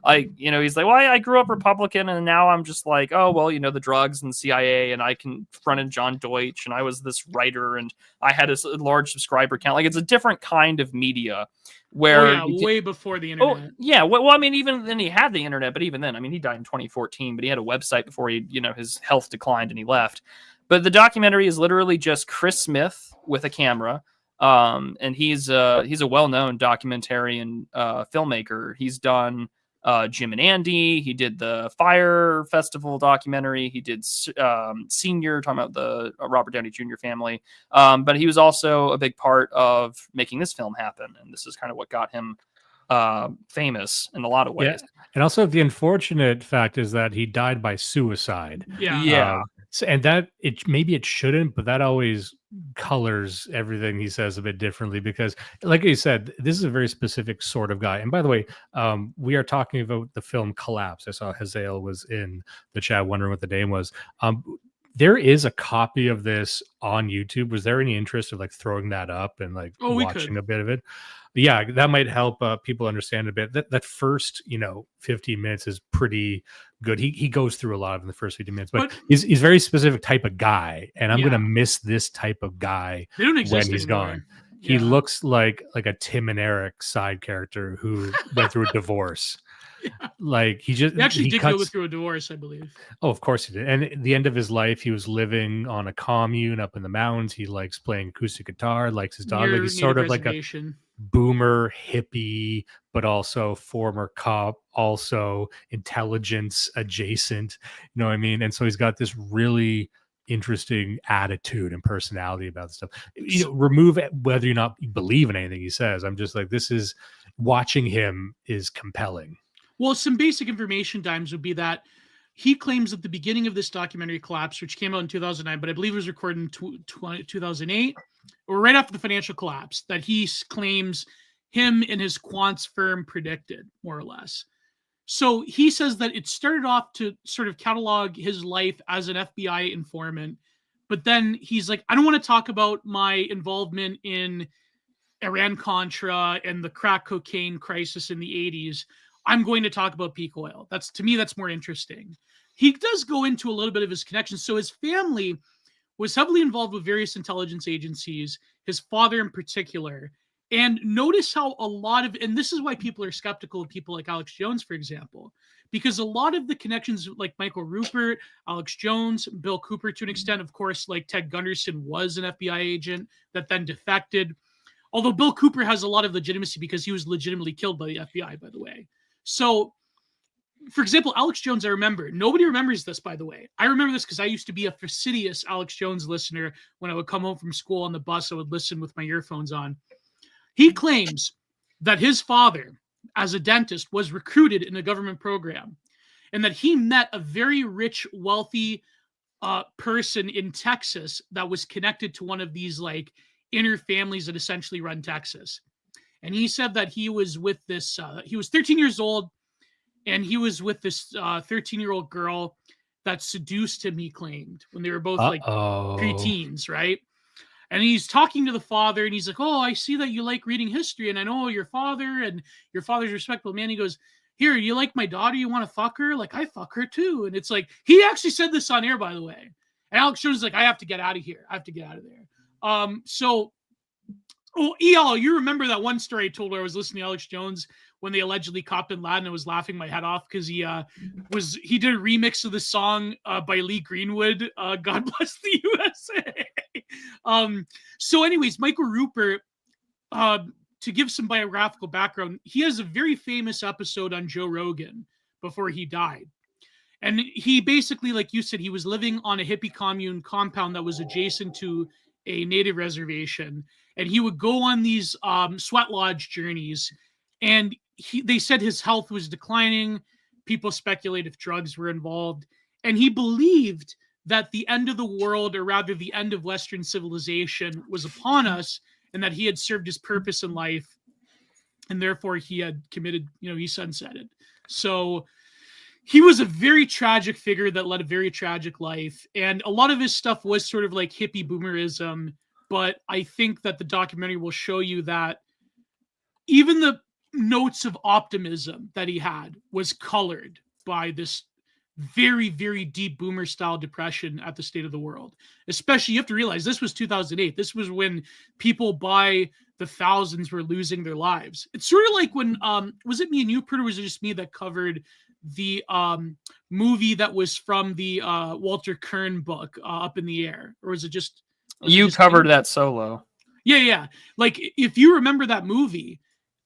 Speaker 2: Like, he's like, well, I grew up Republican, and now I'm just like, oh, well, the drugs and CIA, and I confronted John Deutsch, and I was this writer, and I had a large subscriber count. Like, it's a different kind of media. Where
Speaker 1: way before the internet.
Speaker 2: Oh, yeah. Well, I mean, even then he had the internet, but even then, I mean, he died in 2014, but he had a website before his health declined and he left. But the documentary is literally just Chris Smith with a camera. And he's a well-known documentary and filmmaker. He's done Jim and Andy. He did the Fire Festival documentary. He did Senior, talking about the Robert Downey Jr. family. But he was also a big part of making this film happen. And this is kind of what got him famous in a lot of ways.
Speaker 3: Yeah. And also the unfortunate fact is that he died by suicide.
Speaker 1: Yeah.
Speaker 3: And that maybe it shouldn't, but that always colors everything he says a bit differently, because like you said, this is a very specific sort of guy. And by the way, we are talking about the film Collapse. I saw Hazael was in the chat wondering what the name was. There is a copy of this on YouTube. Was there any interest of like throwing that up and like watching a bit of it? Yeah, that might help people understand a bit. That first 15 minutes is pretty good. He goes through a lot in the first 15 minutes, but he's a very specific type of guy, and I'm gonna miss this type of guy when he's gone. He looks like a Tim and Eric side character who went through a divorce. Like he actually
Speaker 1: did go through a divorce, I believe.
Speaker 3: Oh, of course he did. And at the end of his life, he was living on a commune up in the mountains. He likes playing acoustic guitar, likes his dog. Like he's sort of like a boomer hippie, but also former cop, also intelligence adjacent. You know what I mean? And so he's got this really interesting attitude and personality about this stuff. Remove whether or not you believe in anything he says. I'm just like, watching him is compelling.
Speaker 1: Well, some basic information dimes would be that he claims at the beginning of this documentary Collapse, which came out in 2009, but I believe it was recorded in 2008, or right after the financial collapse, that he claims him and his quants firm predicted, more or less. So he says that it started off to sort of catalog his life as an FBI informant, but then he's like, I don't want to talk about my involvement in Iran-Contra and the crack cocaine crisis in the 80s. I'm going to talk about peak oil. To me, that's more interesting. He does go into a little bit of his connections. So his family was heavily involved with various intelligence agencies, his father in particular. And notice how and this is why people are skeptical of people like Alex Jones, for example, because a lot of the connections like Michael Rupert, Alex Jones, Bill Cooper to an extent, of course, like Ted Gunderson was an FBI agent that then defected. Although Bill Cooper has a lot of legitimacy because he was legitimately killed by the FBI, by the way. So, for example, Alex Jones, I remember. Nobody remembers this, by the way. I remember this because I used to be a fastidious Alex Jones listener. When I would come home from school on the bus, I would listen with my earphones on. He claims that his father, as a dentist, was recruited in a government program, and that he met a very rich, wealthy person in Texas that was connected to one of these like inner families that essentially run Texas. And he said that he was with this, he was 13 years old, and he was with this 13-year-old girl that seduced him, he claimed, when they were both like preteens, right? And he's talking to the father, and he's like, "Oh, I see that you like reading history, and I know your father, and your father's a respectable man." He goes, "Here, you like my daughter? You want to fuck her? Like, I fuck her too." And it's like, he actually said this on air, by the way. And Alex Jones is like, "I have to get out of here. I have to get out of there." EL, you remember that one story I told where I was listening to Alex Jones when they allegedly caught Bin Laden? I was laughing my head off because he did a remix of the song by Lee Greenwood, "God Bless the USA." So anyways, Michael Rupert, to give some biographical background, he has a very famous episode on Joe Rogan before he died. And he basically, like you said, he was living on a hippie commune compound that was adjacent to a native reservation. And he would go on these sweat lodge journeys. And they said his health was declining. People speculate if drugs were involved. And he believed that the end of the world, or rather the end of Western civilization, was upon us, and that he had served his purpose in life. And therefore he had committed, he sunsetted. So he was a very tragic figure that led a very tragic life. And a lot of his stuff was sort of like hippie boomerism. But I think that the documentary will show you that even the notes of optimism that he had was colored by this very, very deep boomer style depression at the state of the world. Especially, you have to realize this was 2008. This was when people by the thousands were losing their lives. It's sort of like when, was it me and you, Pruitt, or was it just me that covered the movie that was from the Walter Kern book, Up in the Air? Or was it just...
Speaker 2: You covered that solo.
Speaker 1: Yeah. Like, if you remember that movie,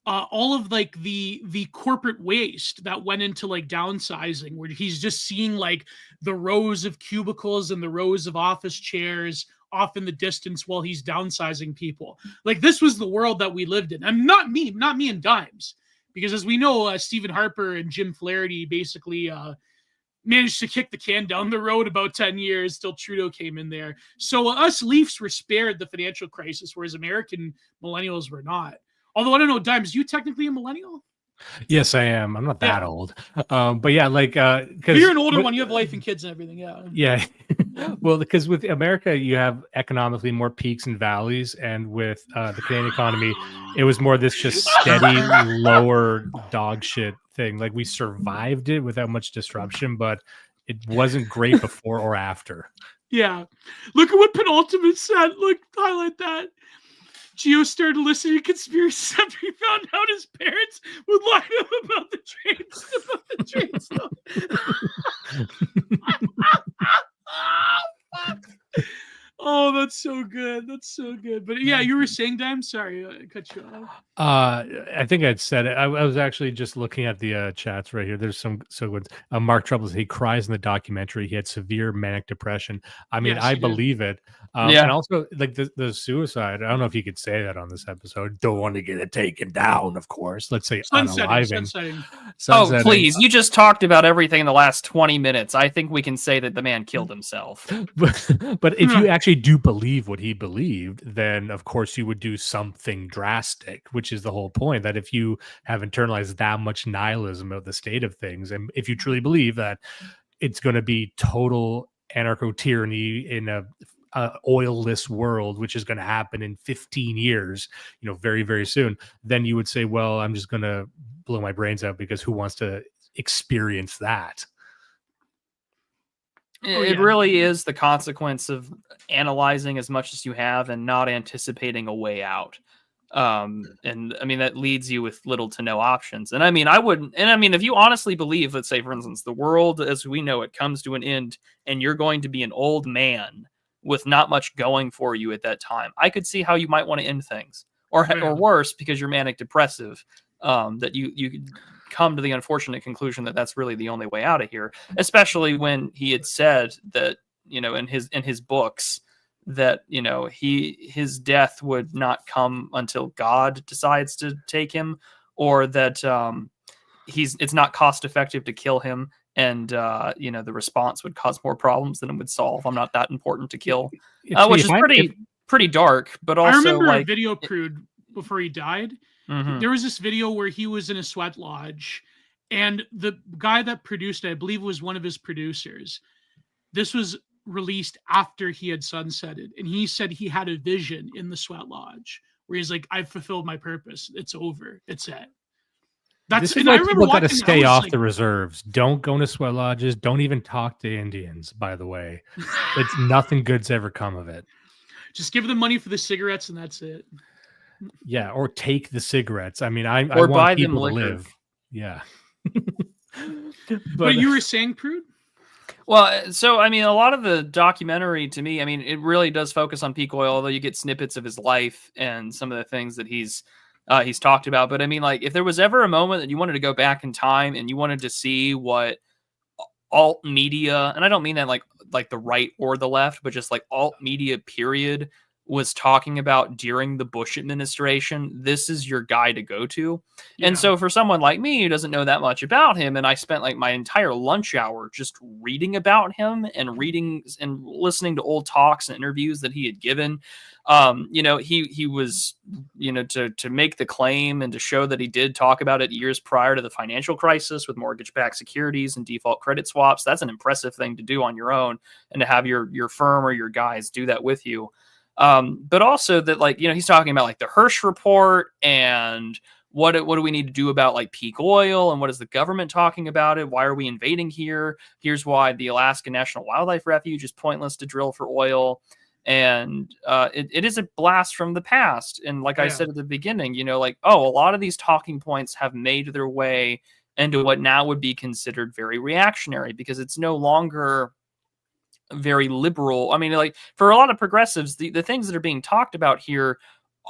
Speaker 1: all of like the corporate waste that went into like downsizing, where he's just seeing like the rows of cubicles and the rows of office chairs off in the distance while he's downsizing people. Like, this was the world that we lived in. And not me and Dimes, because as we know, Stephen Harper and Jim Flaherty basically managed to kick the can down the road about 10 years till Trudeau came in there. So us Leafs were spared the financial crisis, whereas American millennials were not. Although, I don't know, Dimes, you technically a millennial?
Speaker 3: Yes, I am. I'm not that old. But yeah, like,
Speaker 1: because you're an older one, you have life and kids and everything.
Speaker 3: Yeah. Well, because with America, you have economically more peaks and valleys, and with the Canadian economy, it was more this just steady lower dog shit thing. Like, we survived it without much disruption, but it wasn't great before or after.
Speaker 1: Yeah. Look at what Penultimate said. Look, highlight that. Gio started listening to conspiracies after he found out his parents would lie to him about the train stuff. Oh, that's so good. That's so good. But yeah, you were saying, Dime? Sorry, I cut you off.
Speaker 3: I think I'd said it. I was actually just looking at the chats right here. There's some so good. Mark Troubles, he cries in the documentary. He had severe manic depression. I mean, yes, I believe it. And also, like, the suicide. I don't know if you could say that on this episode. Don't want to get it taken down, of course. Let's say
Speaker 1: sunsetting.
Speaker 2: Oh, please. You just talked about everything in the last 20 minutes. I think we can say that the man killed himself.
Speaker 3: But if you actually do believe what he believed, then of course you would do something drastic, which is the whole point, that if you have internalized that much nihilism of the state of things, and if you truly believe that it's going to be total anarcho-tyranny in a oilless world, which is going to happen in 15 years, very, very soon, then you would say, well, I'm just going to blow my brains out, because who wants to experience that?
Speaker 2: It really is the consequence of analyzing as much as you have and not anticipating a way out. And I mean, that leads you with little to no options. And I mean, if you honestly believe, let's say, for instance, the world as we know it comes to an end, and you're going to be an old man with not much going for you at that time, I could see how you might want to end things, or worse, because you're manic depressive, that you come to the unfortunate conclusion that that's really the only way out of here, especially when he had said that, in his books, that, his death would not come until God decides to take him, or that it's not cost effective to kill him, and the response would cause more problems than it would solve. I'm not that important to kill, which is pretty dark. But also, I
Speaker 1: remember a video Prude before he died. Mm-hmm. There was this video where he was in a sweat lodge, and the guy that produced it, I believe, was one of his producers. This was released after he had sunsetted, and he said he had a vision in the Sweat Lodge where he's like, "I've fulfilled my purpose. It's over. It's it."
Speaker 3: This is why people got to stay off the reserves. Don't go to sweat lodges. Don't even talk to Indians, by the way. It's nothing good's ever come of it.
Speaker 1: Just give them money for the cigarettes and that's it.
Speaker 3: Yeah, or take the cigarettes. I mean, I
Speaker 2: buy
Speaker 3: want
Speaker 2: them
Speaker 3: people to
Speaker 2: liquor.
Speaker 3: live. Yeah.
Speaker 1: But you were saying, Prude?
Speaker 2: Well, so I mean, a lot of the documentary to me, I mean, it really does focus on peak oil, although you get snippets of his life and some of the things that he's talked about. But I mean, like, if there was ever a moment that you wanted to go back in time and you wanted to see what alt media, and I don't mean that like the right or the left, but just like alt media period was talking about during the Bush administration, this is your guy to go to. Yeah. And so for someone like me who doesn't know that much about him, and I spent like my entire lunch hour just reading about him and reading and listening to old talks and interviews that he had given, you know, he was, you know, to make the claim and to show that he did talk about it years prior to the financial crisis with mortgage-backed securities and default credit swaps. That's an impressive thing to do on your own, and to have your firm or your guys do that with you. But also that, like, you know, he's talking about like the Hirsch report and what do we need to do about like peak oil, and what is the government talking about it? Why are we invading here? Here's why the Alaska National Wildlife Refuge is pointless to drill for oil. And it is a blast from the past. And like I said at the beginning, you know, like, oh, a lot of these talking points have made their way into what now would be considered very reactionary, because it's no longer very liberal. I mean, like, for a lot of progressives, the things that are being talked about here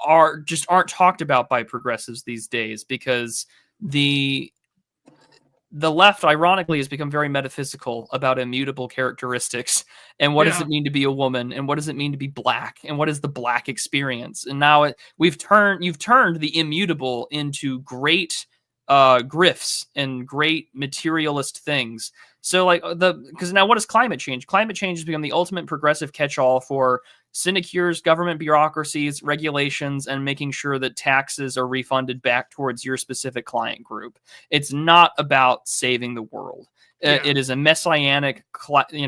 Speaker 2: aren't talked about by progressives these days, because the left, ironically, has become very metaphysical about immutable characteristics and what does it mean to be a woman, and what does it mean to be black, and what is the black experience. And now you've turned the immutable into great grifts and great materialist things. So like because now what is climate change? Climate change has become the ultimate progressive catch-all for sinecures, government bureaucracies, regulations, and making sure that taxes are refunded back towards your specific client group. It's not about saving the world. Yeah. It is a messianic,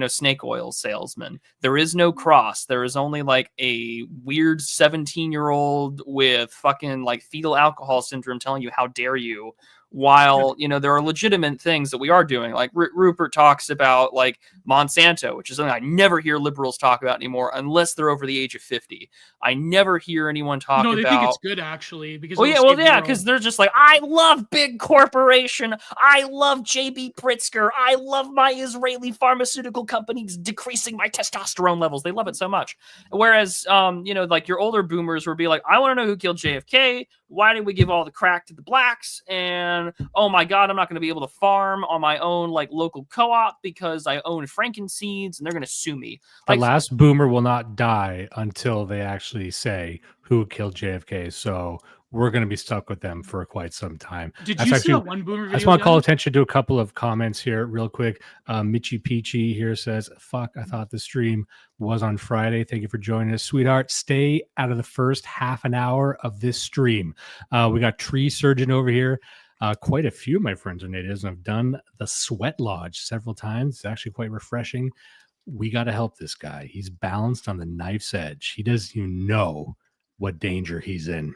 Speaker 2: snake oil salesman. There is no cross. There is only like a weird 17-year-old with fucking like fetal alcohol syndrome telling you, how dare you? While, you know, there are legitimate things that we are doing. Like Rupert talks about like Monsanto, which is something I never hear liberals talk about anymore unless they're over the age of 50. I never hear anyone talk about...
Speaker 1: No, they think it's good, actually. Because
Speaker 2: because they're just like, I love big corporation. I love J.B. Pritzker. I love my Israeli pharmaceutical companies decreasing my testosterone levels. They love it so much. Whereas, like your older boomers would be like, I want to know who killed JFK. Why did we give all the crack to the blacks? And oh my God, I'm not going to be able to farm on my own like local co-op because I own Frankenseeds, and they're going to sue me.
Speaker 3: The last boomer will not die until they actually say who killed JFK. So we're going to be stuck with them for quite some time.
Speaker 1: Did you see that one boomer video?
Speaker 3: I just want to call attention to a couple of comments here real quick. Michi Peachy here says, fuck, I thought the stream was on Friday. Thank you for joining us, sweetheart. Stay out of the first half an hour of this stream. We got Tree Surgeon over here. Quite a few of my friends are natives and have done the Sweat Lodge several times. It's actually quite refreshing. We got to help this guy. He's balanced on the knife's edge. He doesn't even know what danger he's in.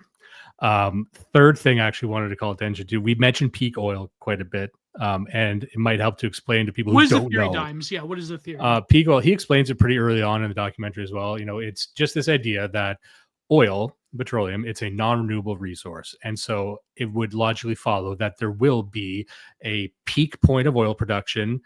Speaker 3: Third thing I actually wanted to call attention to, we mentioned peak oil quite a bit, and it might help to explain to people who don't know.
Speaker 1: Dimes? Yeah, what is the theory?
Speaker 3: Peak oil, he explains it pretty early on in the documentary as well. You know, it's just this idea that oil, petroleum, it's a non-renewable resource. And so it would logically follow that there will be a peak point of oil production,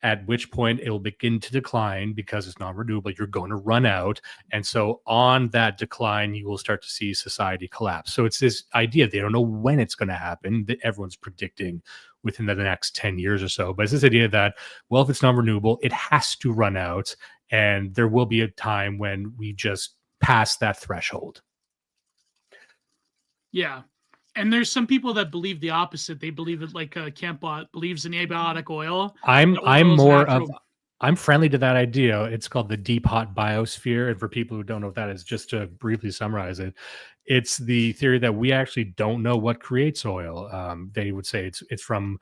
Speaker 3: at which point it will begin to decline because it's non-renewable. You're going to run out. And so on that decline, you will start to see society collapse. So it's this idea, they don't know when it's going to happen, that everyone's predicting within the next 10 years or so. But it's this idea that, well, if it's non-renewable, it has to run out. And there will be a time when we just pass that threshold.
Speaker 1: Yeah. And there's some people that believe the opposite. They believe that, like Campbell believes in abiotic oil.
Speaker 3: I'm more of I'm friendly to that idea. It's called the deep hot biosphere. And for people who don't know what that is, just to briefly summarize it, it's the theory that we actually don't know what creates oil. They would say it's from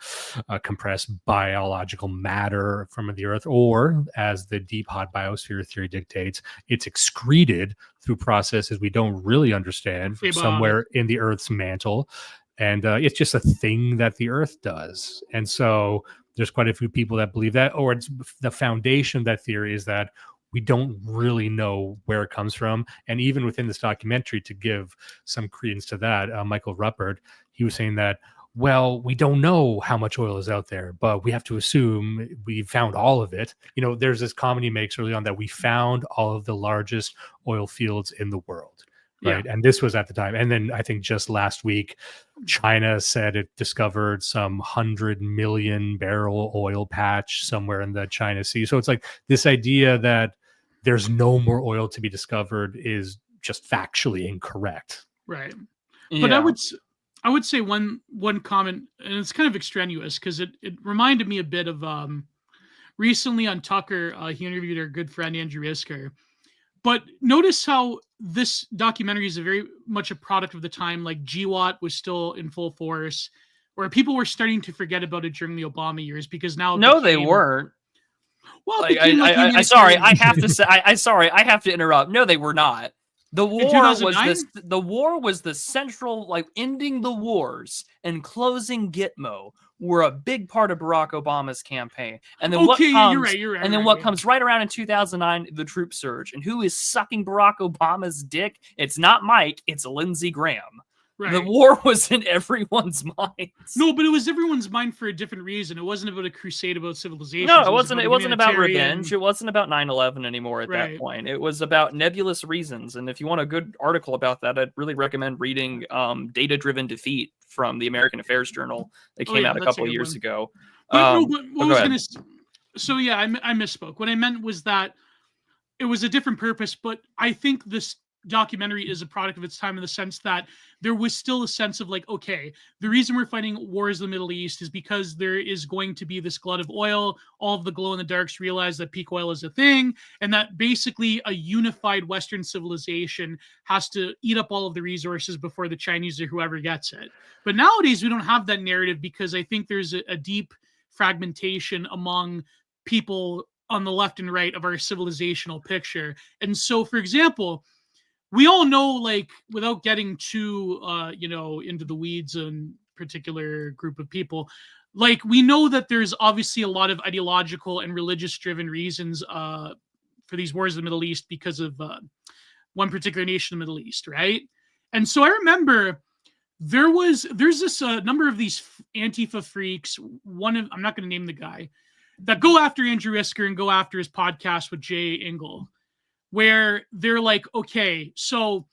Speaker 3: compressed biological matter from the earth, or as the deep hot biosphere theory dictates, it's excreted through processes we don't really understand from somewhere in the earth's mantle. And it's just a thing that the earth does. And so there's quite a few people that believe that, or it's the foundation of that theory is that we don't really know where it comes from. And even within this documentary, to give some credence to that, Michael Ruppert, he was saying that, well, we don't know how much oil is out there, but we have to assume we found all of it. There's this comment he makes early on that we found all of the largest oil fields in the world. Right. Yeah. And this was at the time. And then I think just last week, China said it discovered some 100 million barrel oil patch somewhere in the China Sea. So it's like this idea that there's no more oil to be discovered is just factually incorrect.
Speaker 1: Right. Yeah. But I would say one comment, and it's kind of extraneous because it reminded me a bit of recently on Tucker, he interviewed our good friend Andrew Isker. But notice how this documentary is very much a product of the time. Like GWAT was still in full force, where people were starting to forget about it during the Obama years because now
Speaker 2: they weren't.
Speaker 1: Well,
Speaker 2: I have to interrupt. No, they were not. The war was the central, like ending the wars and closing Gitmo were a big part of Barack Obama's campaign. And then you're right. And then what comes right around in 2009, the troop surge. And who is sucking Barack Obama's dick? It's not Mike, it's Lindsey Graham. Right. The war was in everyone's minds.
Speaker 1: No, but it was everyone's mind for a different reason. It wasn't about a crusade about civilization.
Speaker 2: No, it wasn't about revenge. It wasn't about 9/11 anymore at that point. It was about nebulous reasons. And if you want a good article about that, I'd really recommend reading Data-Driven Defeat from the American Affairs Journal that came out a couple of years ago.
Speaker 1: I misspoke. What I meant was that it was a different purpose, but I think this documentary is a product of its time in the sense that there was still a sense of like, okay, the reason we're fighting wars in the Middle East is because there is going to be this glut of oil. All of the glow in the darks realize that peak oil is a thing, and that basically a unified Western civilization has to eat up all of the resources before the Chinese or whoever gets it. But nowadays we don't have that narrative because I think there's a deep fragmentation among people on the left and right of our civilizational picture. And so, for example, we all know, like, without getting too, into the weeds on particular group of people, like, we know that there's obviously a lot of ideological and religious-driven reasons for these wars in the Middle East because of one particular nation in the Middle East, right? And so I remember there's this number of these Antifa freaks. I'm not going to name the guy, that go after Andrew Isker and go after his podcast with Jay Engel, where they're like, okay, so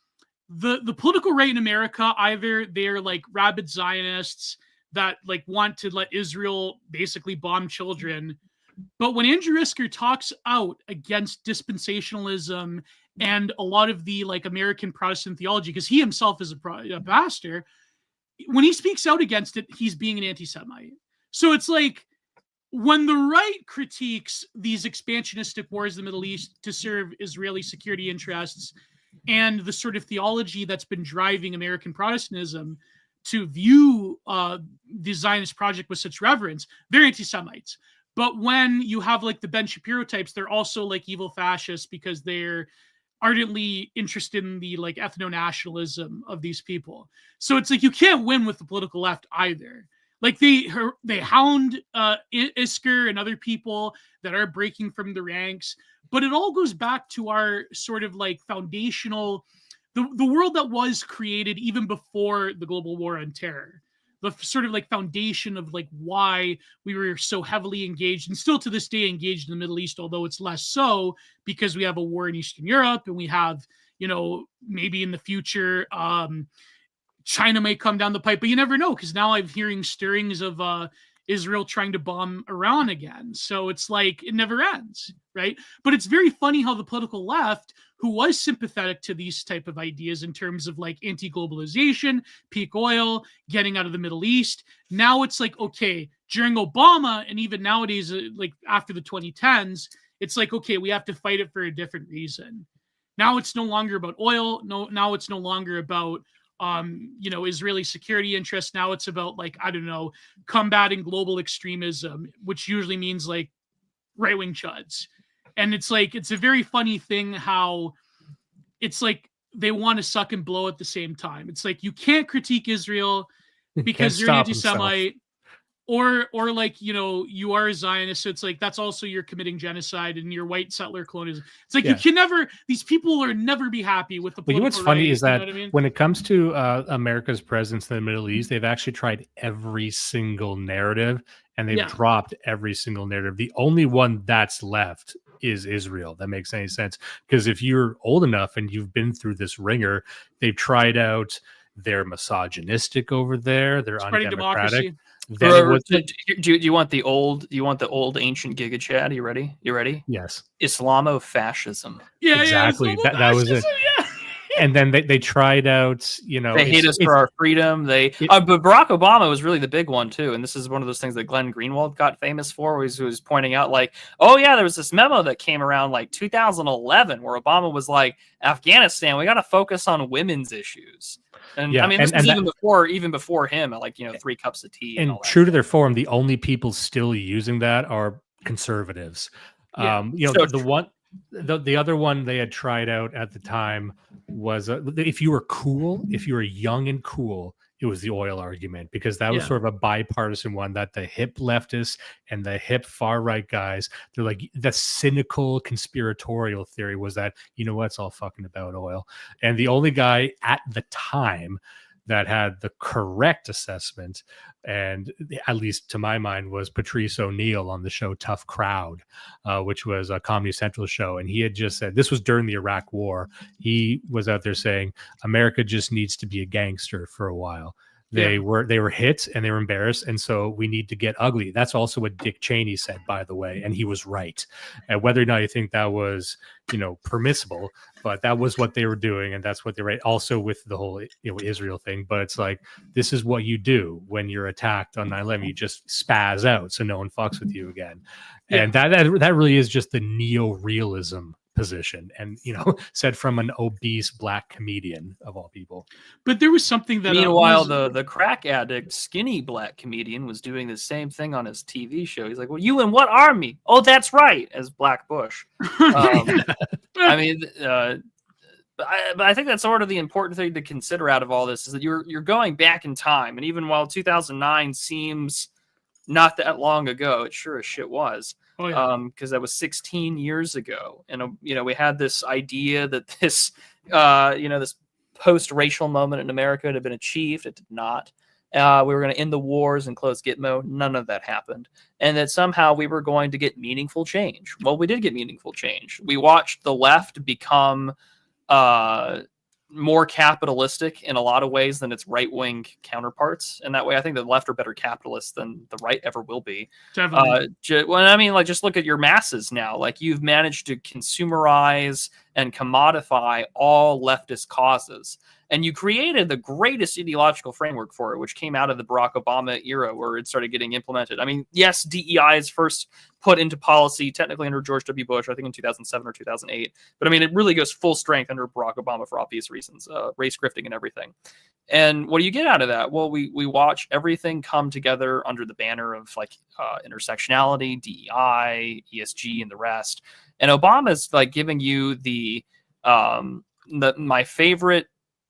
Speaker 1: the political right in America, either they're like rabid Zionists that like want to let Israel basically bomb children. But when Andrew Isker talks out against dispensationalism and a lot of the like American Protestant theology, because he himself is a pastor, when he speaks out against it, he's being an anti-Semite. So it's like, when the right critiques these expansionistic wars in the Middle East to serve Israeli security interests and the sort of theology that's been driving American Protestantism to view the Zionist project with such reverence, they're anti-Semites. But when you have like the Ben Shapiro types, they're also like evil fascists because they're ardently interested in the like ethno-nationalism of these people. So it's like you can't win with the political left either. Like they hound Isker and other people that are breaking from the ranks, but it all goes back to our sort of like foundational, the world that was created even before the global war on terror, the sort of like foundation of like why we were so heavily engaged and still to this day engaged in the Middle East, although it's less so because we have a war in Eastern Europe and we have, maybe in the future, China may come down the pipe, but you never know because now I'm hearing stirrings of Israel trying to bomb Iran again. So it's like it never ends, right? But it's very funny how the political left, who was sympathetic to these type of ideas in terms of like anti-globalization, peak oil, getting out of the Middle East, now it's like, okay, During Obama, and even nowadays, like after the 2010s, it's like, okay, we have to fight it for a different reason. Now it's no longer about oil. Now it's no longer about Israeli security interests. Now it's about, like, I don't know, combating global extremism, which usually means like right-wing chuds. And it's like, it's a very funny thing how it's like they want to suck and blow at the same time. It's like, you can't critique Israel because you're an anti-Semite. Or like, you are a Zionist, so it's like that's also you're committing genocide and you're white settler colonialism. It's like you can never, these people will never be happy with the political
Speaker 3: what's funny is that
Speaker 1: when
Speaker 3: it comes to America's presence in the Middle East, they've actually tried every single narrative and they've dropped every single narrative. The only one that's left is Israel. That makes any sense, because if you're old enough and you've been through this ringer, they've tried out, they're misogynistic over there, they're undemocratic.
Speaker 2: Do you want the old ancient Giga Chad? You ready?
Speaker 3: Yes.
Speaker 2: Islamofascism.
Speaker 1: Yeah,
Speaker 3: exactly. That was it. Yeah. And then they tried out,
Speaker 2: they hate us for our freedom. But Barack Obama was really the big one too. And this is one of those things that Glenn Greenwald got famous for, where he was pointing out, like, oh yeah, there was this memo that came around like 2011 where Obama was like, Afghanistan, we got to focus on women's issues. And I mean, this was even before him, like, 3 cups of tea.
Speaker 3: And true to their form, the only people still using that are conservatives.
Speaker 2: Yeah.
Speaker 3: The other one they had tried out at the time was if you were cool, if you were young and cool, it was the oil argument, because that was sort of a bipartisan one that the hip leftists and the hip far right guys, they're like, the cynical conspiratorial theory was that, it's all fucking about oil. And the only guy at the time that had the correct assessment, and at least to my mind, was Patrice O'Neill on the show Tough Crowd, which was a Comedy Central show. And he had just said, this was during the Iraq War, he was out there saying, America just needs to be a gangster for a while. They were hit and they were embarrassed, and so we need to get ugly. That's also what Dick Cheney said, by the way, and he was right. And whether or not you think that was, permissible, but that was what they were doing, and that's what they were. Also with the whole Israel thing, but it's like, this is what you do when you're attacked on 9/11. You just spaz out so no one fucks with you again, and that really is just the neo-realism position, and said from an obese black comedian of all people.
Speaker 1: But there was something that
Speaker 2: meanwhile the crack addict skinny black comedian was doing the same thing on his TV show. He's like, well, you in what army? Oh, that's right, as Black Bush. I mean, but I think that's sort of the important thing to consider out of all this, is that you're going back in time, and even while 2009 seems not that long ago, it sure as shit was.
Speaker 1: Oh, yeah.
Speaker 2: Because that was 16 years ago, and we had this idea that this this post-racial moment in America had been achieved. It did not. We were going to end the wars and close Gitmo. None of that happened, and that somehow we were going to get meaningful change. Well, we did get meaningful change. We watched the left become more capitalistic in a lot of ways than its right-wing counterparts. And that way, I think the left are better capitalists than the right ever will be.
Speaker 1: Definitely.
Speaker 2: Just look at your masses now. Like, you've managed to consumerize and commodify all leftist causes. And you created the greatest ideological framework for it, which came out of the Barack Obama era, where it started getting implemented. I mean, yes, DEI is first put into policy, technically under George W. Bush, I think in 2007 or 2008. But I mean, it really goes full strength under Barack Obama for obvious reasons, race grifting and everything. And what do you get out of that? Well, we watch everything come together under the banner of like intersectionality, DEI, ESG, and the rest. And Obama's like giving you my favorite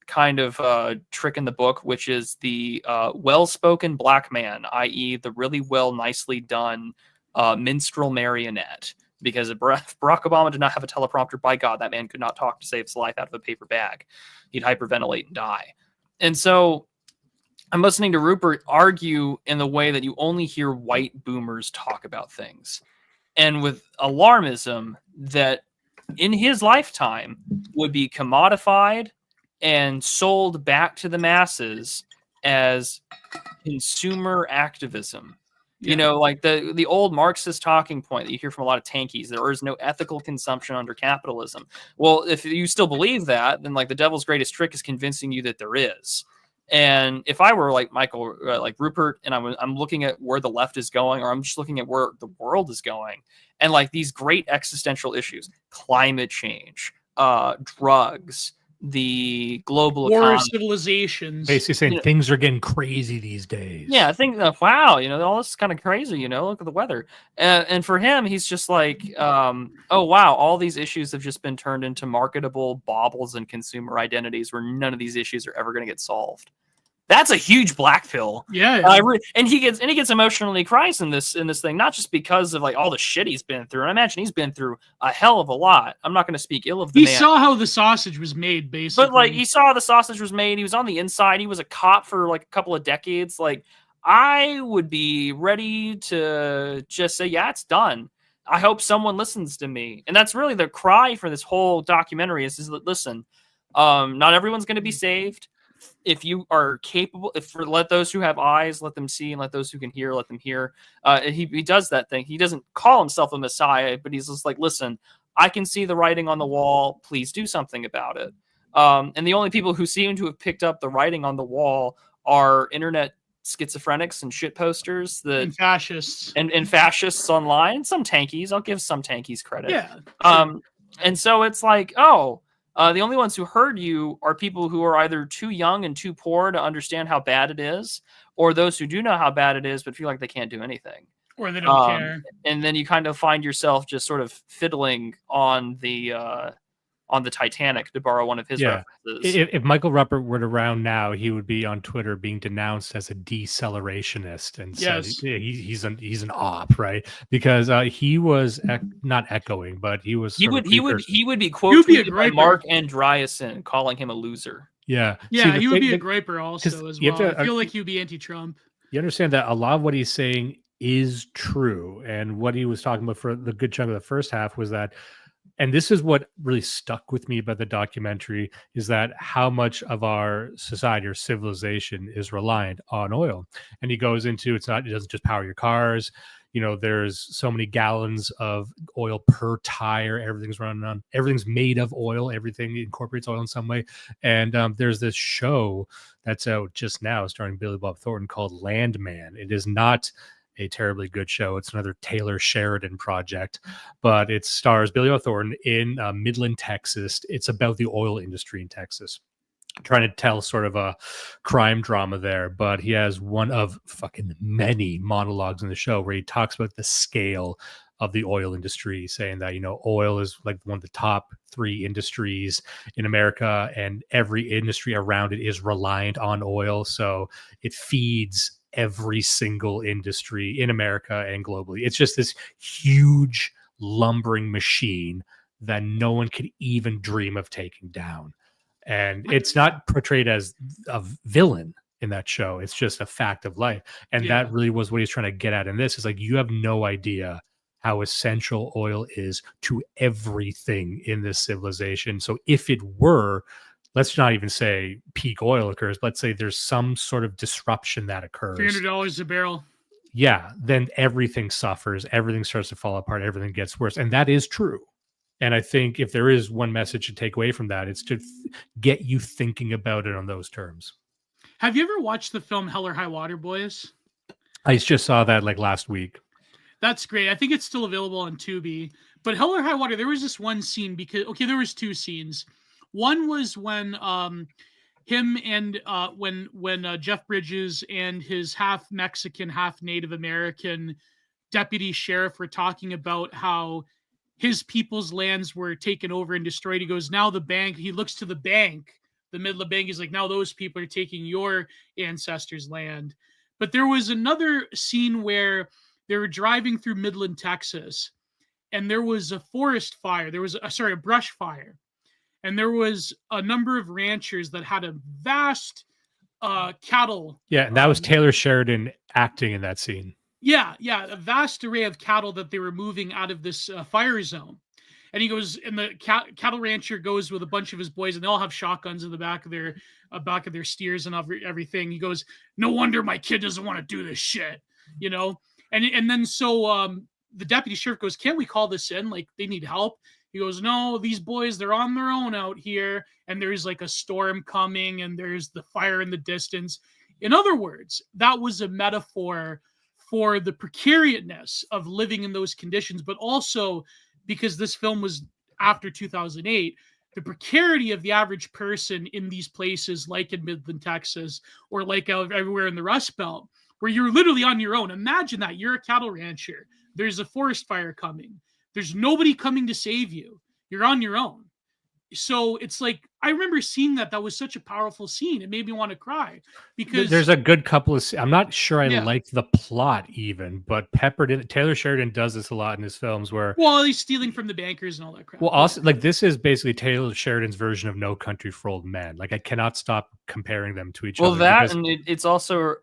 Speaker 2: kind of trick in the book, which is the well-spoken black man, i.e. the really nicely done minstrel marionette. Because if Barack Obama did not have a teleprompter, by God, that man could not talk to save his life out of a paper bag. He'd hyperventilate and die. And so I'm listening to Rupert argue in the way that you only hear white boomers talk about things. And with alarmism that in his lifetime would be commodified and sold back to the masses as consumer activism.
Speaker 1: Yeah.
Speaker 2: Like the old Marxist talking point that you hear from a lot of tankies, there is no ethical consumption under capitalism. Well, if you still believe that, then like the devil's greatest trick is convincing you that there is. And if I were like Michael, like Rupert, and I'm looking at where the left is going, or I'm just looking at where the world is going, and like these great existential issues, climate change, drugs, the global
Speaker 1: War
Speaker 2: economy,
Speaker 1: of civilizations.
Speaker 3: Basically saying things are getting crazy these days.
Speaker 2: Yeah, I think wow, all this is kind of crazy. Look at the weather, and for him, he's just like, oh wow, all these issues have just been turned into marketable baubles and consumer identities, where none of these issues are ever going to get solved. That's a huge black pill.
Speaker 1: Yeah.
Speaker 2: And he gets emotionally cries in this thing, not just because of like all the shit he's been through. And I imagine he's been through a hell of a lot. I'm not going to speak ill of the man.
Speaker 1: He saw how the sausage was made, basically.
Speaker 2: But like he saw the sausage was made. He was on the inside. He was a cop for like a couple of decades. Like I would be ready to just say, yeah, it's done. I hope someone listens to me. And that's really the cry for this whole documentary is that, listen, not everyone's going to be saved. If you are capable, let those who have eyes, let them see, and let those who can hear, let them hear. He does that thing. He doesn't call himself a messiah, but he's just like, listen, I can see the writing on the wall. Please do something about it. And the only people who seem to have picked up the writing on the wall are internet schizophrenics and shit posters
Speaker 1: and fascists
Speaker 2: and fascists online. Some tankies. I'll give some tankies credit.
Speaker 1: Yeah.
Speaker 2: And so it's like, the only ones who heard you are people who are either too young and too poor to understand how bad it is, or those who do know how bad it is but feel like they can't do anything.
Speaker 1: Or they don't care.
Speaker 2: And then you kind of find yourself just sort of fiddling on the Titanic, to borrow one of his references.
Speaker 3: If Michael Rupert were around now, he would be on Twitter being denounced as a decelerationist and said he's an op, right? Because he was not echoing, but he was
Speaker 2: he would be quoted by Mark Andreessen calling him a loser.
Speaker 3: Yeah.
Speaker 1: Yeah, he would be a griper also as well. I feel like he would be anti-Trump.
Speaker 3: You understand that a lot of what he's saying is true, and what he was talking about for the good chunk of the first half was that. And this is what really stuck with me about the documentary is that how much of our society or civilization is reliant on oil. And he goes into it doesn't just power your cars. There's so many gallons of oil per tire. Everything's made of oil. Everything incorporates oil in some way. And there's this show that's out just now starring Billy Bob Thornton called Landman. It is not a terribly good show. It's another Taylor Sheridan project, but it stars Billy Bob Thornton in Midland, Texas. It's about the oil industry in Texas, trying to tell sort of a crime drama there. But he has one of fucking many monologues in the show where he talks about the scale of the oil industry, saying that, oil is like one of the top 3 industries in America, and every industry around it is reliant on oil. So it feeds every single industry in America and globally. It's just this huge lumbering machine that no one could even dream of taking down. And it's not portrayed as a villain in that show. It's just a fact of life. And that really was what he's trying to get at in this. Is like, you have no idea how essential oil is to everything in this civilization. So if it were, let's not even say peak oil occurs. Let's say there's some sort of disruption that occurs.
Speaker 1: $300 a barrel.
Speaker 3: Yeah, then everything suffers. Everything starts to fall apart. Everything gets worse. And that is true. And I think if there is one message to take away from that, it's to get you thinking about it on those terms.
Speaker 1: Have you ever watched the film Hell or High Water, boys?
Speaker 3: I just saw that like last week.
Speaker 1: That's great. I think it's still available on Tubi. But Hell or High Water, there was this one scene there was 2 scenes. One was when him and when Jeff Bridges and his half Mexican, half Native American deputy sheriff were talking about how his people's lands were taken over and destroyed. He goes, now the bank, he looks to the bank, the Midland Bank. He's like, now those people are taking your ancestors' land. But there was another scene where they were driving through Midland, Texas, and there was a forest fire. There was a brush fire. And there was a number of ranchers that had a vast cattle. Yeah,
Speaker 3: and that was Taylor Sheridan acting in that scene.
Speaker 1: Yeah, a vast array of cattle that they were moving out of this fire zone. And he goes, and the cattle rancher goes with a bunch of his boys, and they all have shotguns in the back of their steers and everything. He goes, no wonder my kid doesn't want to do this shit, And then so the deputy sheriff goes, can't we call this in? Like, they need help. He goes, no, these boys, they're on their own out here, and there's like a storm coming, and there's the fire in the distance. In other words, that was a metaphor for the precariousness of living in those conditions, but also because this film was after 2008, the precarity of the average person in these places, like in Midland, Texas, or like everywhere in the Rust Belt, where you're literally on your own. Imagine that. You're a cattle rancher. There's a forest fire coming. There's nobody coming to save you. You're on your own. So it's like, I remember seeing that. That was such a powerful scene. It made me want to cry because
Speaker 3: there's a good couple of. I'm not sure I
Speaker 1: Yeah.
Speaker 3: like the plot even, but peppered in. Taylor Sheridan does this a lot in his films where.
Speaker 1: well, he's stealing from the bankers and all that crap.
Speaker 3: Well, also like this is basically Taylor Sheridan's version of No Country for Old Men. Like I cannot stop comparing them to each other.
Speaker 2: Well, that
Speaker 3: because-
Speaker 2: and it's also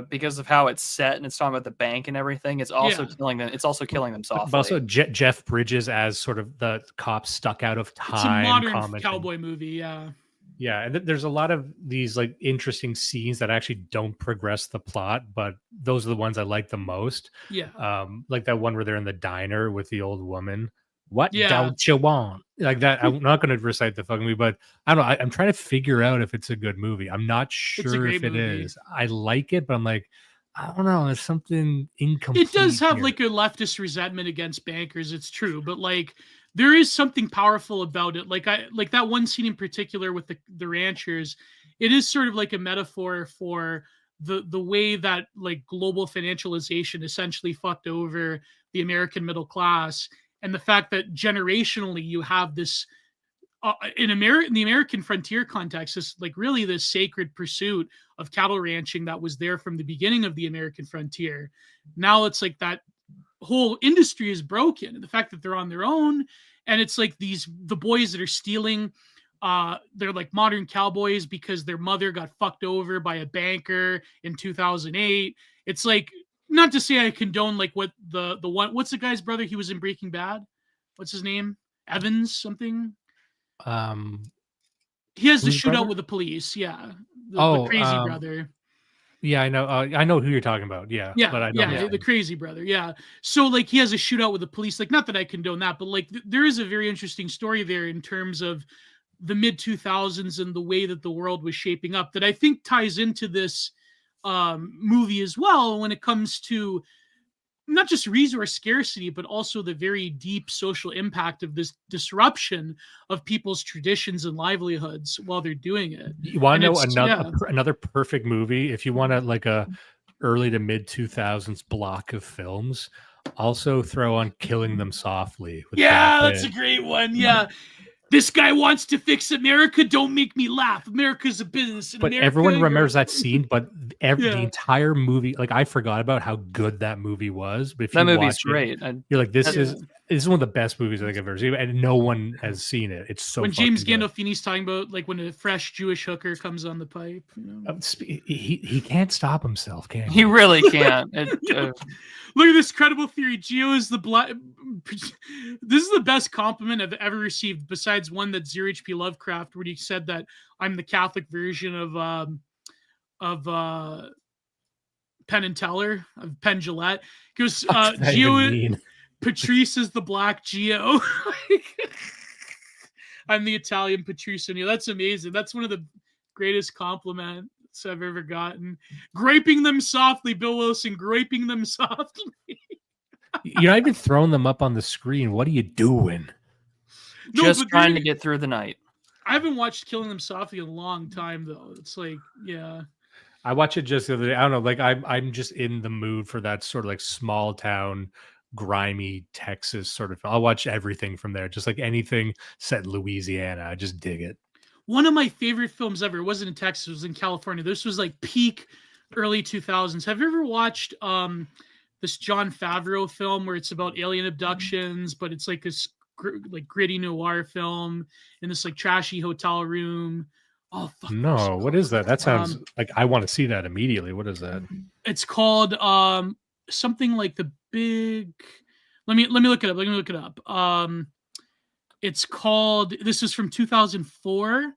Speaker 2: because of how it's set and it's talking about the bank and everything. It's also
Speaker 1: Yeah.
Speaker 2: killing them. It's also killing them softly.
Speaker 3: But also Jeff Bridges as sort of the cop stuck out of time.
Speaker 1: It's a modern
Speaker 3: commenting.
Speaker 1: cowboy movie. Yeah.
Speaker 3: Yeah, and there's a lot of these like interesting scenes that actually don't progress the plot, but those are the ones I like the most.
Speaker 1: Yeah.
Speaker 3: Like that one where they're in the diner with the old woman. What
Speaker 1: Yeah.
Speaker 3: don't you want? Like that. I'm not going to recite the fucking movie, but I don't know. I'm trying to figure out if it's a good movie. I'm not sure
Speaker 1: great
Speaker 3: if it
Speaker 1: movie.
Speaker 3: is. I like it, but I'm like, I don't know. There's something incomplete.
Speaker 1: It does have
Speaker 3: here.
Speaker 1: like a leftist resentment against bankers. It's true, but like there is something powerful about it. Like that one scene in particular with the ranchers. It is sort of like a metaphor for the way that like global financialization essentially fucked over the American middle class, and the fact that generationally you have this in the American frontier context, is like really this sacred pursuit of cattle ranching that was there from the beginning of the American frontier. Now it's like that whole industry is broken, and the fact that they're on their own, and it's like the boys that are stealing, they're like modern cowboys because their mother got fucked over by a banker in 2008. It's like, not to say I condone like what the one, what's the guy's brother? He was in Breaking Bad. What's his name? Evans something. He has the
Speaker 3: whose
Speaker 1: shootout
Speaker 3: brother?
Speaker 1: with the police. Yeah, the crazy brother.
Speaker 3: Yeah, I know. I know who you're talking about. Yeah,
Speaker 1: Yeah,
Speaker 3: but I don't.
Speaker 1: yeah,
Speaker 3: know.
Speaker 1: the crazy brother. Yeah. So like he has a shootout with the police. Like, not that I condone that, but like there is a very interesting story there in terms of the mid 2000s and the way that the world was shaping up that I think ties into this movie as well when it comes to not just resource scarcity, but also the very deep social impact of this disruption of people's traditions and livelihoods while they're doing it.
Speaker 3: You want to know
Speaker 1: it's-
Speaker 3: another perfect movie if you want to like a early to mid 2000s block of films? Also throw on Killing Them Softly. With
Speaker 1: Yeah,
Speaker 3: Brad
Speaker 1: that's a
Speaker 3: Pitt.
Speaker 1: great one. Yeah. This guy wants to fix America. Don't make me laugh. America's a business.
Speaker 3: But everyone remembers that scene. But the
Speaker 1: Yeah.
Speaker 3: entire movie, like I forgot about how good that movie was. But if
Speaker 2: that
Speaker 3: you
Speaker 2: movie's
Speaker 3: watch it,
Speaker 2: great.
Speaker 3: you're like, this
Speaker 1: Yeah.
Speaker 3: is one of the best movies I think I've ever seen, and no one has seen it. It's so
Speaker 1: when James
Speaker 3: fucking good.
Speaker 1: Gandolfini's talking about like when a fresh Jewish hooker comes on the pipe. You know?
Speaker 3: He can't stop himself, can
Speaker 2: He really can't.
Speaker 1: Look at this credible theory. Gio is the black. This is the best compliment I've ever received, besides one that Zero H.P. Lovecraft, where he said that I'm the Catholic version of Penn and Teller, of Penn Jillette. He goes,
Speaker 3: What's that even
Speaker 1: Gio,
Speaker 3: mean?
Speaker 1: Patrice is the black Gio. I'm the Italian Patrice O'Neill. That's amazing. That's one of the greatest compliments I've ever gotten. Graping them softly, Bill Wilson, graping them softly.
Speaker 3: You're not even throwing them up on the screen. What are you doing?
Speaker 2: Just
Speaker 1: but
Speaker 2: trying to get through the night.
Speaker 1: I haven't watched Killing Them Softly in a long time, though. It's like, yeah.
Speaker 3: I watched it just the other day. I don't know. Like I'm just in the mood for that sort of like small town, grimy Texas sort of. I'll watch everything from there. Just like anything set in Louisiana. I just dig it.
Speaker 1: One of my favorite films ever, it wasn't in Texas, it was in California. This was like peak early 2000s. Have you ever watched this Jon Favreau film where it's about alien abductions, but it's like this like gritty noir film in this like trashy hotel room? Oh, fuck.
Speaker 3: No, what is that? That sounds like I want to see that immediately. What is that?
Speaker 1: It's called something like the big. Let me look it up. Let me look it up. It's called. This is from 2004.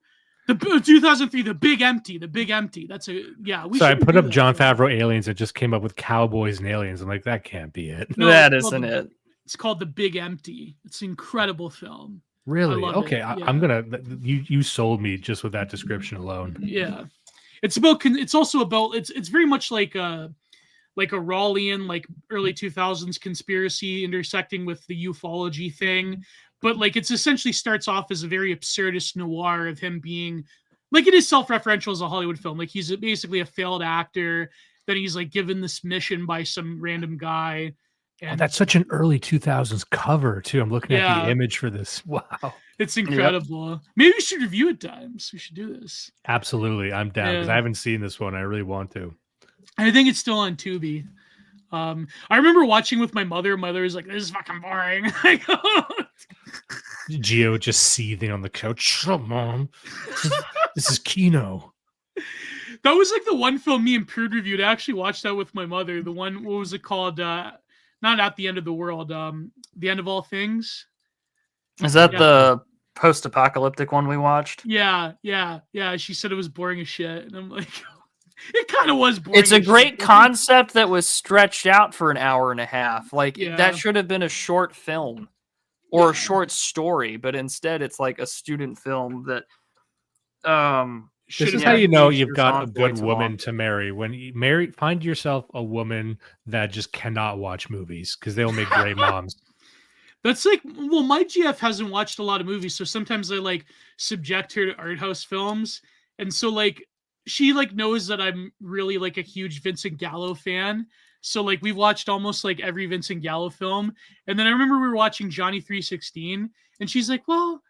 Speaker 1: The 2003. The Big Empty. The Big Empty. That's a yeah.
Speaker 3: So I put
Speaker 1: do
Speaker 3: up
Speaker 1: that.
Speaker 3: Jon Favreau aliens. It just came up with cowboys and aliens. I'm like, that can't be it.
Speaker 1: No,
Speaker 2: That
Speaker 1: it's called
Speaker 2: isn't it.
Speaker 1: It's called The Big Empty. It's an incredible film.
Speaker 3: Really?
Speaker 1: love
Speaker 3: Okay,
Speaker 1: it, yeah.
Speaker 3: I'm gonna. You sold me just with that description alone.
Speaker 1: Yeah, it's about. It's also about. It's very much like a Rawlian, like early 2000s conspiracy intersecting with the ufology thing, but like it's essentially starts off as a very absurdist noir of him being like, it is self-referential as a Hollywood film. Like he's basically a failed actor. Then he's like given this mission by some random guy. And
Speaker 3: that's such an early 2000s cover too. I'm looking at the image for this. Wow.
Speaker 1: It's incredible. Yep. Maybe we should review it times. We should do this.
Speaker 3: Absolutely. I'm down because I haven't seen this one. I really want to.
Speaker 1: I think it's still on Tubi. I remember watching with my mother. My mother was like, "This is fucking boring."
Speaker 3: Gio just seething on the couch. Shut up, Mom. This is Kino.
Speaker 1: That was like the one film me and Prude reviewed. I actually watched that with my mother. The one, what was it called? Not At the End of the World. The End of All Things.
Speaker 2: Is that the post-apocalyptic one we watched?
Speaker 1: Yeah. She said it was boring as shit, and I'm like, it kind of was boring.
Speaker 2: It's a great concept that was stretched out for an hour and a half. Like that should have been a short film or a short story, but instead it's like a student film that.
Speaker 3: This is how you know you've got a good woman to marry. When you find yourself a woman that just cannot watch movies because they will make great moms.
Speaker 1: That's like, well, my GF hasn't watched a lot of movies, so sometimes I like subject her to art house films, and so like she like knows that I'm really like a huge Vincent Gallo fan. So like we've watched almost like every Vincent Gallo film, and then I remember we were watching Johnny 316, and she's like, "Well,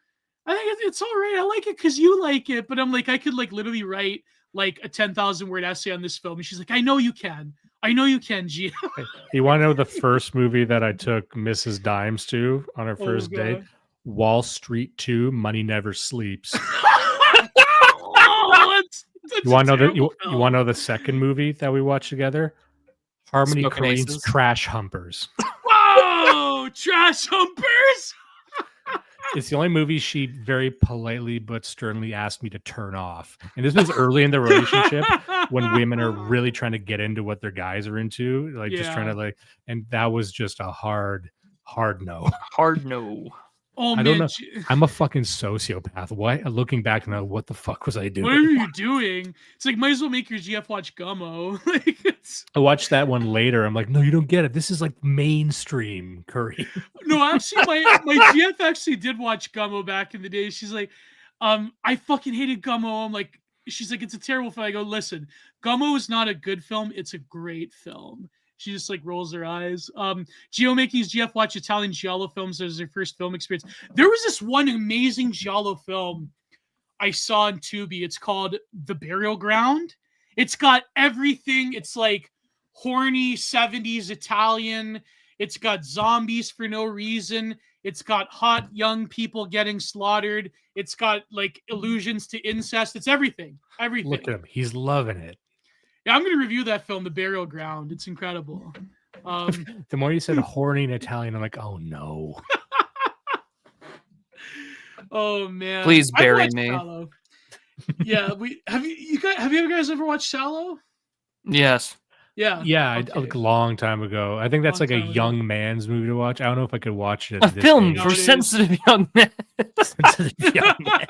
Speaker 1: I think it's all right. I like it because you like it." But I'm like, I could like literally write like a 10,000 word essay on this film. And she's like, I know you can, Gio.
Speaker 3: You want to know the first movie that I took Mrs. Dimes to on our first date? Wall Street 2, Money Never Sleeps. You want to know you want to know the second movie that we watched together? Harmony Korine's Trash Humpers.
Speaker 1: Whoa, Trash Humpers!
Speaker 3: It's the only movie she very politely but sternly asked me to turn off. And this was early in the relationship when women are really trying to get into what their guys are into, like just trying to like, and that was just a hard no.
Speaker 2: Hard no.
Speaker 1: Oh,
Speaker 3: I don't know. I'm a fucking sociopath. Why? Looking back now, what the fuck was I doing?
Speaker 1: What are you doing? It's like, might as well make your GF watch Gummo.
Speaker 3: I watched that one later. I'm like, no, you don't get it. This is like mainstream curry.
Speaker 1: No, actually, my GF actually did watch Gummo back in the day. She's like, I fucking hated Gummo. I'm like, she's like, it's a terrible film. I go, listen, Gummo is not a good film. It's a great film. She just like rolls her eyes. Gio making his GF watch Italian giallo films as their first film experience. There was this one amazing giallo film I saw on Tubi. It's called The Burial Ground. It's got everything. It's like horny 70s Italian. It's got zombies for no reason. It's got hot young people getting slaughtered. It's got like allusions to incest. It's everything. Everything.
Speaker 3: Look at him. He's loving it.
Speaker 1: Yeah, I'm going to review that film, The Burial Ground. It's incredible.
Speaker 3: The more you said horny in Italian, I'm like, oh no.
Speaker 1: Oh man!
Speaker 2: Please bury me.
Speaker 1: Sallow. Yeah, have you guys ever watched Sallow?
Speaker 2: Yes.
Speaker 1: Yeah.
Speaker 3: Yeah, okay. A long time ago. I think that's like a young man's movie to watch. I don't know if I could watch it.
Speaker 2: A film for sensitive young men.
Speaker 3: Sensitive young men.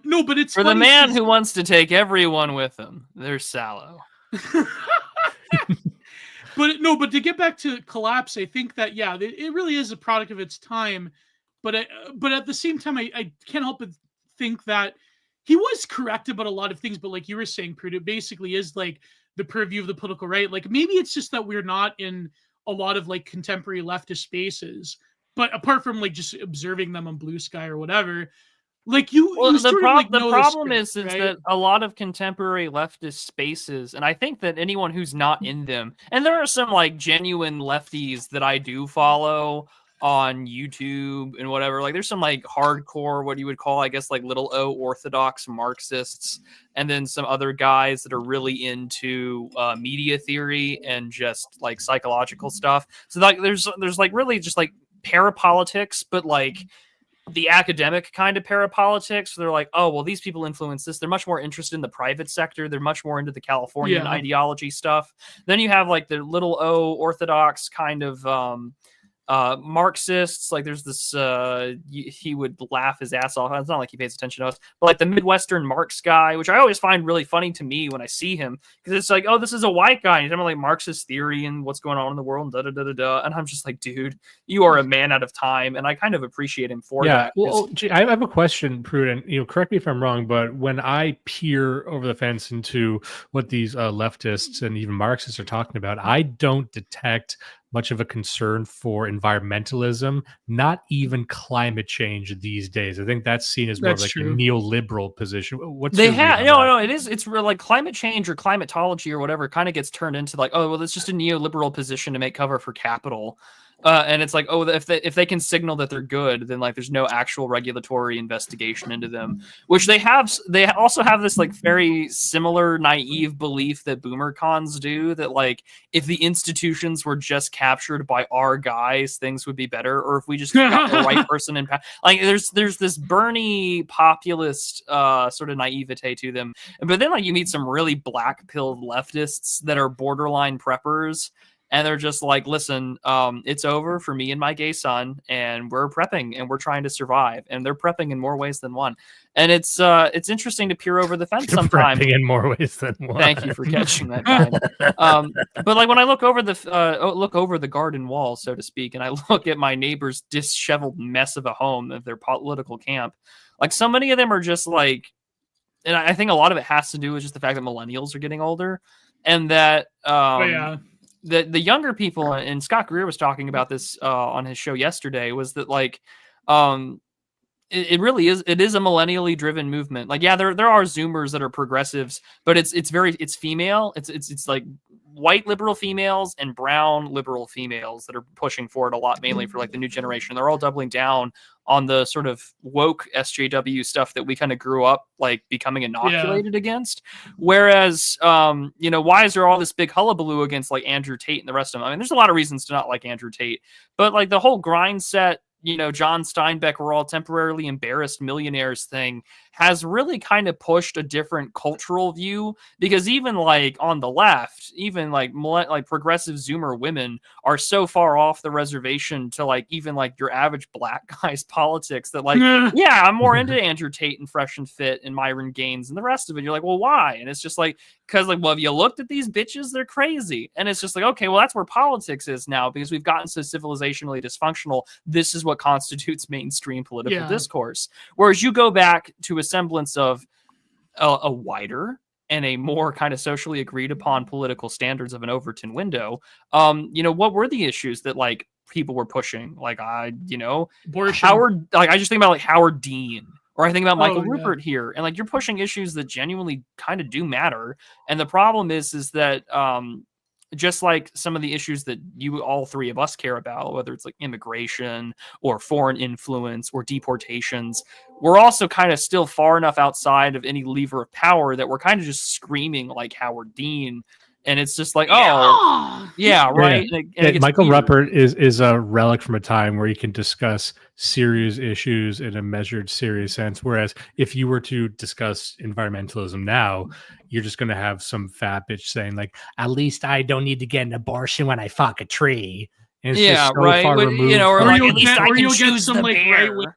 Speaker 1: No, but it's
Speaker 2: for the man who wants to take everyone with him. There's Sallow.
Speaker 1: But to get back to Collapse, I think that it really is a product of its time. But at the same time, I can't help but think that he was correct about a lot of things. But like you were saying, Prude, it basically is like the purview of the political right. Like maybe it's just that we're not in a lot of like contemporary leftist spaces. But apart from like just observing them on Blue Sky or whatever. Like the
Speaker 2: problem is that a lot of contemporary leftist spaces, and I think that anyone who's not in them, and there are some like genuine lefties that I do follow on YouTube and whatever, like there's some like hardcore, what you would call, I guess, like little O orthodox Marxists, and then some other guys that are really into media theory and just like psychological stuff. So like there's like really just like parapolitics, but like the academic kind of parapolitics. They're like, oh, well, these people influence this. They're much more interested in the private sector. They're much more into the Californian ideology stuff. Then you have like the little O orthodox kind of Marxists. Like there's this, he would laugh his ass off. It's not like he pays attention to us, but like the Midwestern Marx guy, which I always find really funny to me when I see him, because it's like, oh, this is a white guy. And he's talking about like Marxist theory and what's going on in the world, and And I'm just like, dude, you are a man out of time. And I kind of appreciate him for that.
Speaker 3: Well, I have a question, Prudent. Correct me if I'm wrong, but when I peer over the fence into what these leftists and even Marxists are talking about, I don't detect much of a concern for environmentalism, not even climate change these days. I think that's seen as more of like a neoliberal position. What's
Speaker 2: they have no, it is. It's real, like climate change or climatology or whatever kind of gets turned into like, oh, well, it's just a neoliberal position to make cover for capital. And it's like, oh, if they can signal that they're good, then like there's no actual regulatory investigation into them, which they have. They also have this like very similar naive belief that boomer cons do, that like if the institutions were just captured by our guys, things would be better, or if we just got the right person in power. Like there's this Bernie populist sort of naivete to them, but then like you meet some really black pilled leftists that are borderline preppers. And they're just like, listen, it's over for me and my gay son, and we're prepping and we're trying to survive. And they're prepping in more ways than one. And it's interesting to peer over the fence sometimes.
Speaker 3: Prepping in more ways than one.
Speaker 2: Thank you for catching that, guy. But like when I look over the garden wall, so to speak, and I look at my neighbor's disheveled mess of a home of their political camp, like so many of them are just like, and I think a lot of it has to do with just the fact that millennials are getting older, and that the younger people, and Scott Greer was talking about this on his show yesterday, was that like it really is, it is a millennially driven movement. Like, yeah, there are Zoomers that are progressives, but it's female. It's like white liberal females and brown liberal females that are pushing for it a lot, mainly for like the new generation. They're all doubling down on the sort of woke SJW stuff that we kind of grew up like becoming inoculated against. Whereas, why is there all this big hullabaloo against like Andrew Tate and the rest of them? I mean, there's a lot of reasons to not like Andrew Tate, but like the whole grind set, John Steinbeck, we're all temporarily embarrassed millionaires thing has really kind of pushed a different cultural view, because even like on the left, even like progressive Zoomer women are so far off the reservation to like even like your average black guy's politics that like, yeah, I'm more into Andrew Tate and Fresh and Fit and Myron Gaines and the rest of it. You're like, well, why? And it's just like, because like, well, have you looked at these bitches? They're crazy. And it's just like, okay, well, that's where politics is now, because we've gotten so civilizationally dysfunctional. This is what constitutes mainstream political discourse. Whereas you go back to a semblance of a wider and a more kind of socially agreed upon political standards of an Overton window. What were the issues that like people were pushing? Like
Speaker 1: abortion.
Speaker 2: Howard, like I just think about like Howard Dean, or I think about Michael Rupert here, and like you're pushing issues that genuinely kind of do matter. And the problem is that just like some of the issues that all three of us care about, whether it's like immigration or foreign influence or deportations, we're also kind of still far enough outside of any lever of power that we're kind of just screaming like Howard Dean. And it's just like, right.
Speaker 3: Yeah.
Speaker 2: And
Speaker 3: Michael Rupert is a relic from a time where you can discuss serious issues in a measured, serious sense. Whereas if you were to discuss environmentalism now, you're just going to have some fat bitch saying like, at least I don't need to get an abortion when I fuck a tree. And it's just so far removed.
Speaker 2: Or
Speaker 1: like,
Speaker 2: at least I can
Speaker 1: you'll
Speaker 2: choose
Speaker 1: get some
Speaker 2: the
Speaker 1: like
Speaker 2: bear.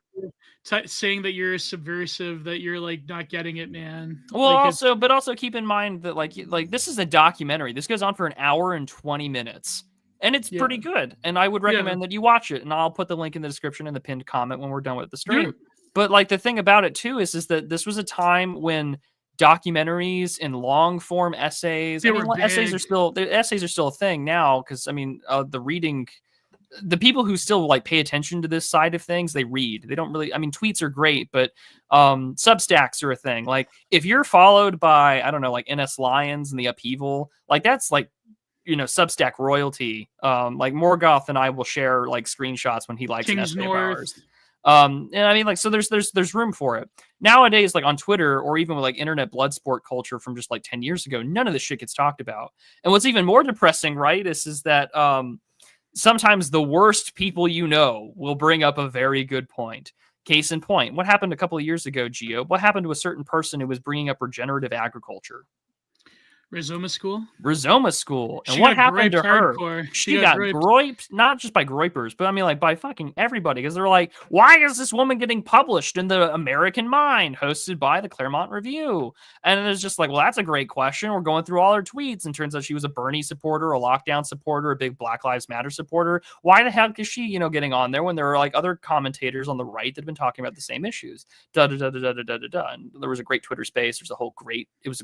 Speaker 1: Saying that you're subversive, that you're like not getting it, man.
Speaker 2: Well,
Speaker 1: like
Speaker 2: but also keep in mind that like this is a documentary. This goes on for an hour and 20 minutes, and it's pretty good. And I would recommend that you watch it. And I'll put the link in the description and the pinned comment when we're done with the stream. But like the thing about it too is that this was a time when documentaries and long form essays. Essays are still a thing now, because the reading. The people who still like pay attention to this side of things, they read. They don't really, tweets are great, but Substacks are a thing. Like if you're followed by, I don't know, like NS Lions and the Upheaval, like that's like, Substack royalty. Like Morgoth and I will share like screenshots when he likes an essay of ours. And so there's room for it. Nowadays, like on Twitter or even with like internet blood sport culture from just like 10 years ago, none of this shit gets talked about. And what's even more depressing, right, is that, sometimes the worst people will bring up a very good point. Case in point, what happened a couple of years ago, Gio? What happened to a certain person who was bringing up regenerative agriculture?
Speaker 1: Rizoma School.
Speaker 2: And what happened to her?
Speaker 1: Hardcore.
Speaker 2: She got groiped, not just by groipers, but I mean, like, by fucking everybody, because they're like, why is this woman getting published in the American Mind, hosted by the Claremont Review? And it's just like, well, that's a great question. We're going through all her tweets, and turns out she was a Bernie supporter, a lockdown supporter, a big Black Lives Matter supporter. Why the heck is she, getting on there when there are like other commentators on the right that have been talking about the same issues? And there was a great Twitter space. There's a whole it was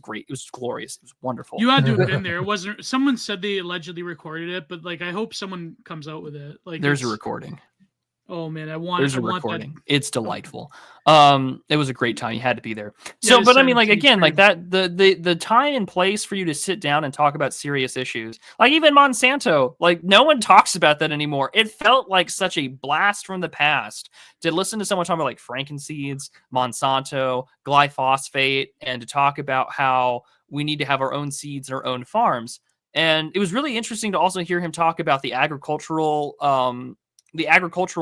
Speaker 2: glorious. It was wonderful.
Speaker 1: You had to have been there. It wasn't. Someone said they allegedly recorded it, but like, I hope someone comes out with it. Like,
Speaker 2: there's a recording.
Speaker 1: Oh man,
Speaker 2: there's a recording. It's delightful. It was a great time. You had to be there. So, but I mean, like, again, like that, the time and place for you to sit down and talk about serious issues, like even Monsanto, like no one talks about that anymore. It felt like such a blast from the past to listen to someone talk about like frankenseeds, Monsanto, glyphosate, and to talk about how we need to have our own seeds and our own farms. And it was really interesting to also hear him talk about the agricultural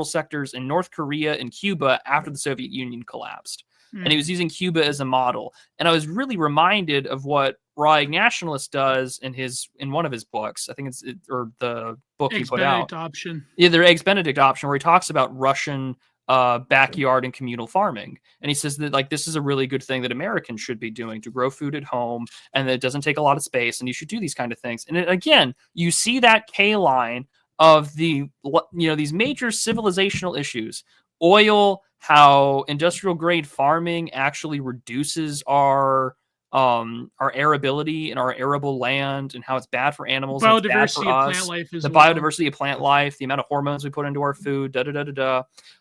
Speaker 2: sectors in North Korea and Cuba after the Soviet Union collapsed. And he was using Cuba as a model. And I was really reminded of what Rawhide Nationalist does in one of his books. I think or the book he put out.
Speaker 1: Option.
Speaker 2: Yeah, their Eggs Benedict option, where he talks about Russian backyard and communal farming. And he says that like this is a really good thing that Americans should be doing, to grow food at home, and that it doesn't take a lot of space, and you should do these kind of things. And again, you see that K line of these major civilizational issues: oil, how industrial grade farming actually reduces our arability and our arable land, and how it's bad for animals,
Speaker 1: biodiversity
Speaker 2: of
Speaker 1: plant life,
Speaker 2: biodiversity of plant life, the amount of hormones we put into our food,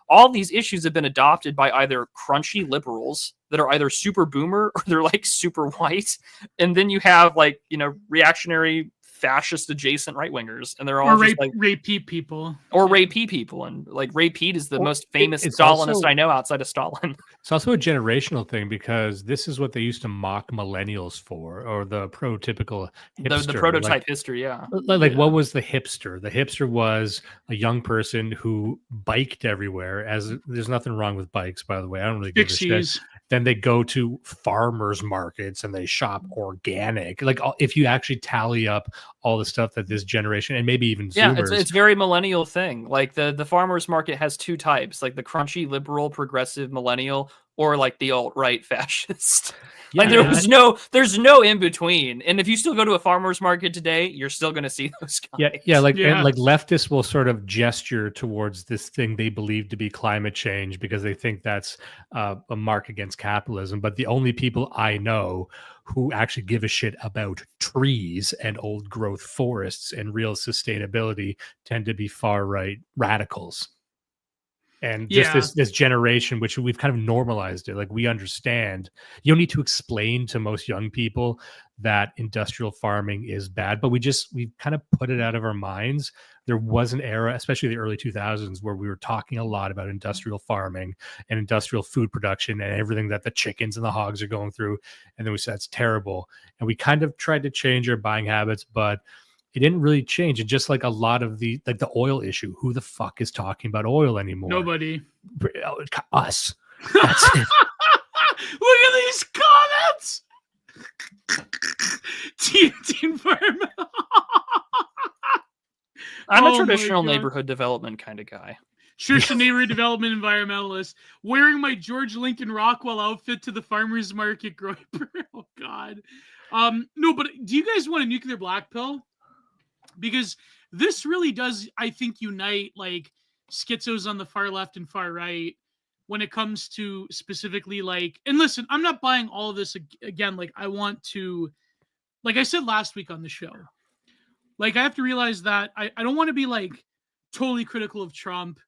Speaker 2: all these issues have been adopted by either crunchy liberals that are either super boomer or they're like super white, and then you have like reactionary fascist adjacent right wingers, and they're all just like
Speaker 1: Ray Peat people,
Speaker 2: and like Ray Peat is the most famous Stalinist I know outside of Stalin.
Speaker 3: It's also a generational thing, because this is what they used to mock millennials for, or the prototypical hipster.
Speaker 2: The prototype history,
Speaker 3: What was the hipster? The hipster was a young person who biked everywhere. As there's nothing wrong with bikes, by the way. I don't really give a shit. Then they go to farmers markets and they shop organic. Like, if you actually tally up all the stuff that this generation, and maybe even Zoomers,
Speaker 2: it's very millennial thing. Like the farmers market has two types, like the crunchy liberal progressive millennial, or like the alt-right fascist. Like there's no in between. And if you still go to a farmer's market today, you're still going to see those guys.
Speaker 3: And like leftists will sort of gesture towards this thing they believe to be climate change, because they think that's a mark against capitalism. But the only people I know who actually give a shit about trees and old growth forests and real sustainability tend to be far right radicals. And just this generation, which we've kind of normalized it. Like, we understand. You don't need to explain to most young people that industrial farming is bad, but we've kind of put it out of our minds. There was an era, especially the early 2000s, where we were talking a lot about industrial farming and industrial food production and everything that the chickens and the hogs are going through. And then we said, it's terrible. And we kind of tried to change our buying habits, but it didn't really change. And just like a lot of the oil issue, who the fuck is talking about oil anymore?
Speaker 1: Nobody.
Speaker 3: Us.
Speaker 1: That's it. Look at these comments. TNT environment.
Speaker 2: I'm a traditional neighborhood development kind of guy.
Speaker 1: Traditional neighborhood development environmentalist, wearing my George Lincoln Rockwell outfit to the farmer's market groiper. Oh God. No, but do you guys want a nuclear black pill? Because this really does, I think, unite like schizos on the far left and far right when it comes to specifically like, and listen, I'm not buying all of this again. Like, I want to, like I said last week on the show, like I have to realize that I don't want to be like totally critical of Trump.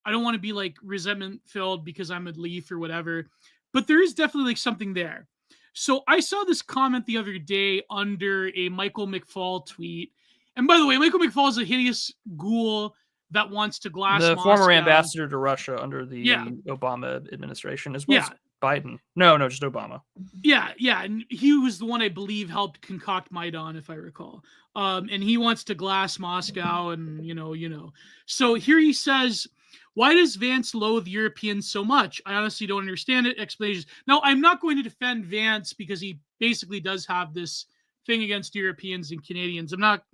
Speaker 1: I don't want to be like resentment filled because I'm a Leaf or whatever, but there is definitely like something there. So I saw this comment the other day under a Michael McFaul tweet. And by the way, Michael McFaul is a hideous ghoul that wants to glass
Speaker 2: the
Speaker 1: Moscow.
Speaker 2: Former ambassador to Russia under the Obama administration, as well as Biden. No, just Obama.
Speaker 1: Yeah. And he was the one I believe helped concoct Maidan, if I recall. And he wants to glass Moscow and, you know. So here he says, why does Vance loathe Europeans so much? I honestly don't understand it. Explanations. Now, I'm not going to defend Vance because he basically does have this thing against Europeans and Canadians. I'm not,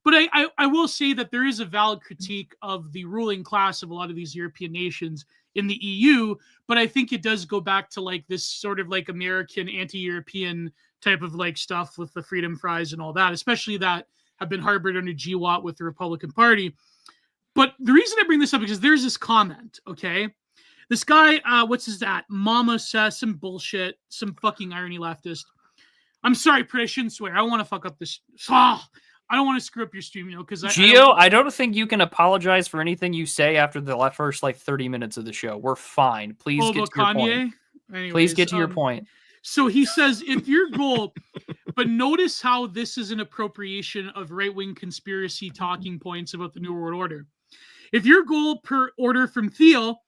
Speaker 1: but I will say that there is a valid critique of the ruling class of a lot of these European nations in the EU, but I think it does go back to like this sort of like American anti-European type of like stuff with the freedom fries and all that, especially that have been harbored under GWAT with the Republican Party. But the reason I bring this up is because there's this comment, okay? This guy, what's his that? Mama says some bullshit, some fucking irony leftist. I'm sorry, Prit, I shouldn't swear. I don't want to fuck up this. I don't want to screw up your stream, because
Speaker 2: Gio, I don't think you can apologize for anything you say after the first like 30 minutes of the show. We're fine. Please get to your point.
Speaker 1: Anyways,
Speaker 2: please get to your point.
Speaker 1: So he says, if your goal, but notice how this is an appropriation of right-wing conspiracy talking points about the New World Order. If your goal per order from Thiel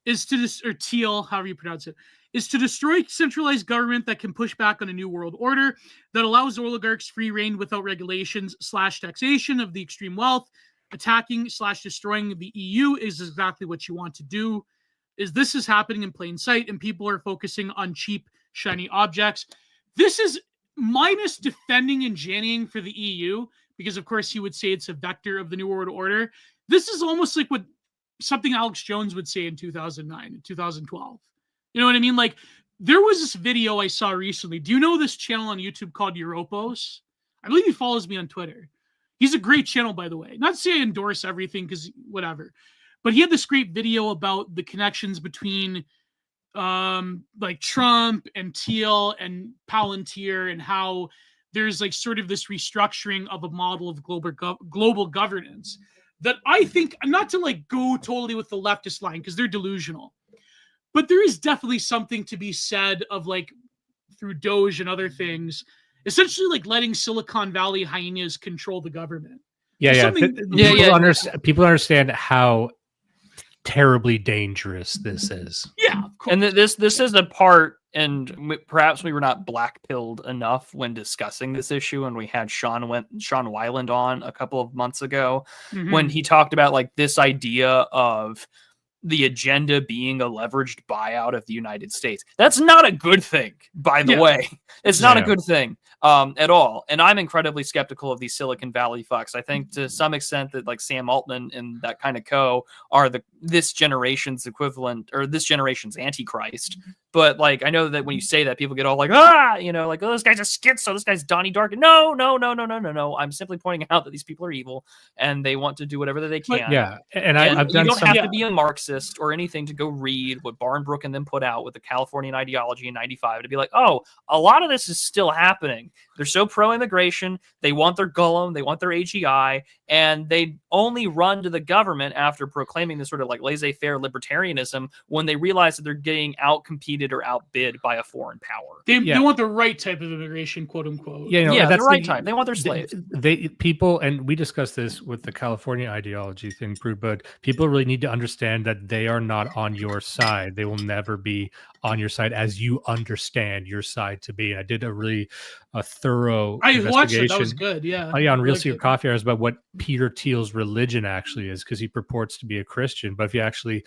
Speaker 1: is to, or Thiel, however you pronounce it, is to destroy centralized government that can push back on a new world order that allows oligarchs free reign without regulations / taxation of the extreme wealth, attacking / destroying the EU is exactly what you want to do. This is happening in plain sight, and people are focusing on cheap, shiny objects. This is minus defending and jannying for the EU, because of course he would say it's a vector of the New World Order. This is almost like what something Alex Jones would say in 2009 and 2012. You know what I mean? Like, there was this video I saw recently. Do you know this channel on YouTube called Europos? I believe he follows me on Twitter. He's a great channel, by the way. Not to say I endorse everything, because whatever. But he had this great video about the connections between like Trump and Thiel and Palantir, and how there's like sort of this restructuring of a model of global governance that I think, not to like go totally with the leftist line because they're delusional, but there is definitely something to be said of like through Doge and other things, essentially like letting Silicon Valley hyenas control the government.
Speaker 3: People understand how terribly dangerous this is.
Speaker 1: Yeah, of course.
Speaker 2: And this is a part, and perhaps we were not black-pilled enough when discussing this issue, and we had Sean Weiland on a couple of months ago when he talked about like this idea of the agenda being a leveraged buyout of the United States. That's not a good thing, by the way. It's not a good thing at all. And I'm incredibly skeptical of these Silicon Valley fucks. I think to some extent that like Sam Altman and that kind of co are this generation's equivalent, or this generation's Antichrist. But like, I know that when you say that, people get all like, like, oh, this guy's a schizo, this guy's Donnie Darko. No. I'm simply pointing out that these people are evil and they want to do whatever that they can.
Speaker 3: Yeah. And I've done
Speaker 2: you don't have to be a Marxist or anything to go read what Barnbrook and them put out with the Californian ideology in 95 to be like, oh, a lot of this is still happening. They're so pro-immigration. They want their Gollum. They want their AGI. And they only run to the government after proclaiming this sort of like laissez-faire libertarianism when they realize that they're getting out-competed or outbid by a foreign power.
Speaker 1: They want the right type of immigration, quote unquote.
Speaker 2: That's the right type. They want their slaves.
Speaker 3: People, and we discussed this with the California ideology thing, but people really need to understand that they are not on your side. They will never be on your side as you understand your side to be. I did a really thorough investigation.
Speaker 1: Watched it. That was good. Yeah.
Speaker 3: On Real Secret Coffee Hours about what Peter Thiel's religion actually is, because he purports to be a Christian. But if you actually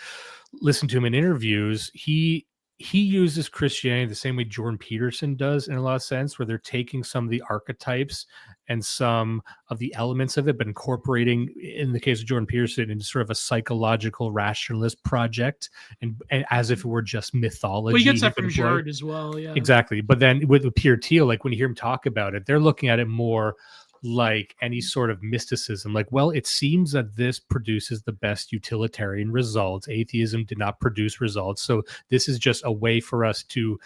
Speaker 3: listen to him in interviews, he uses Christianity the same way Jordan Peterson does in a lot of sense, where they're taking some of the archetypes and some of the elements of it, but incorporating, in the case of Jordan Peterson, into sort of a psychological rationalist project, and as if it were just mythology.
Speaker 1: Well, he gets that from Jared as well, yeah.
Speaker 3: Exactly. But then with Peter Thiel, like when you hear him talk about it, they're looking at it more like any sort of mysticism. Like, well, it seems that this produces the best utilitarian results. Atheism did not produce results. So this is just a way for us to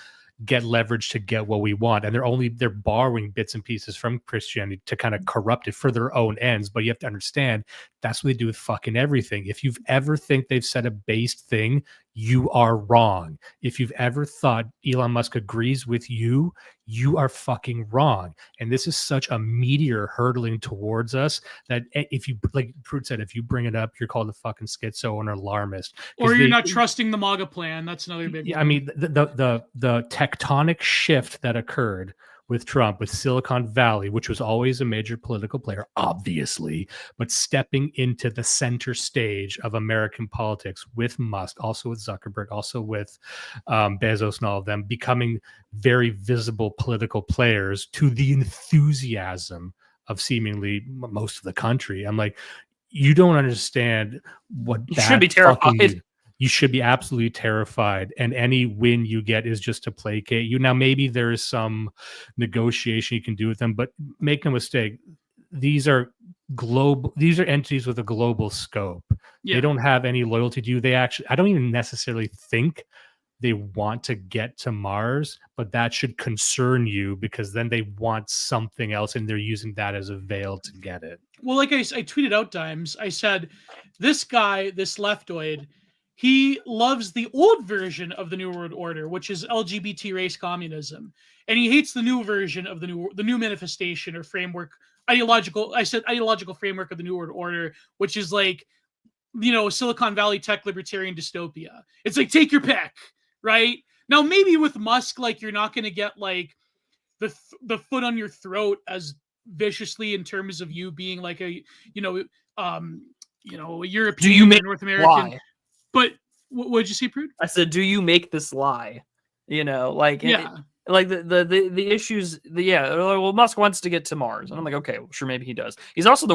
Speaker 3: get leverage to get what we want. And they're borrowing bits and pieces from Christianity to kind of corrupt it for their own ends. But you have to understand that's what they do with fucking everything. If you've ever think they've said a based thing, you are wrong. If you've ever thought Elon Musk agrees with you, you are fucking wrong. And this is such a meteor hurtling towards us that if you, like Pruitt said, if you bring it up, you're called a fucking schizo and alarmist.
Speaker 1: Or you're not trusting the MAGA plan. That's another big one.
Speaker 3: I mean, the tectonic shift that occurred with Trump, with Silicon Valley, which was always a major political player, obviously, but stepping into the center stage of American politics with Musk, also with Zuckerberg, also with Bezos and all of them, becoming very visible political players to the enthusiasm of seemingly most of the country. I'm like, you don't understand what
Speaker 2: you should be terrified.
Speaker 3: You should be absolutely terrified, and any win you get is just to placate you. Now, maybe there is some negotiation you can do with them, but make no mistake, these are entities with a global scope. They don't have any loyalty to you. I don't even necessarily think they want to get to Mars, but that should concern you, because then they want something else and they're using that as a veil to get it.
Speaker 1: Well, like I tweeted out times, I said, this guy, this leftoid, he loves the old version of the New World Order, which is LGBT race communism, and he hates the new version of the new manifestation or framework, ideological framework of the New World Order, which is like, Silicon Valley tech libertarian dystopia. It's like, take your pick, right? Now, maybe with Musk, like, you're not going to get like the foot on your throat as viciously in terms of you being like a European or North American.
Speaker 2: Lie?
Speaker 1: But what did you say, Prude?
Speaker 2: I said, do you make this lie? The issues. Well, Musk wants to get to Mars, and I'm like, okay, well, sure, maybe he does. He's also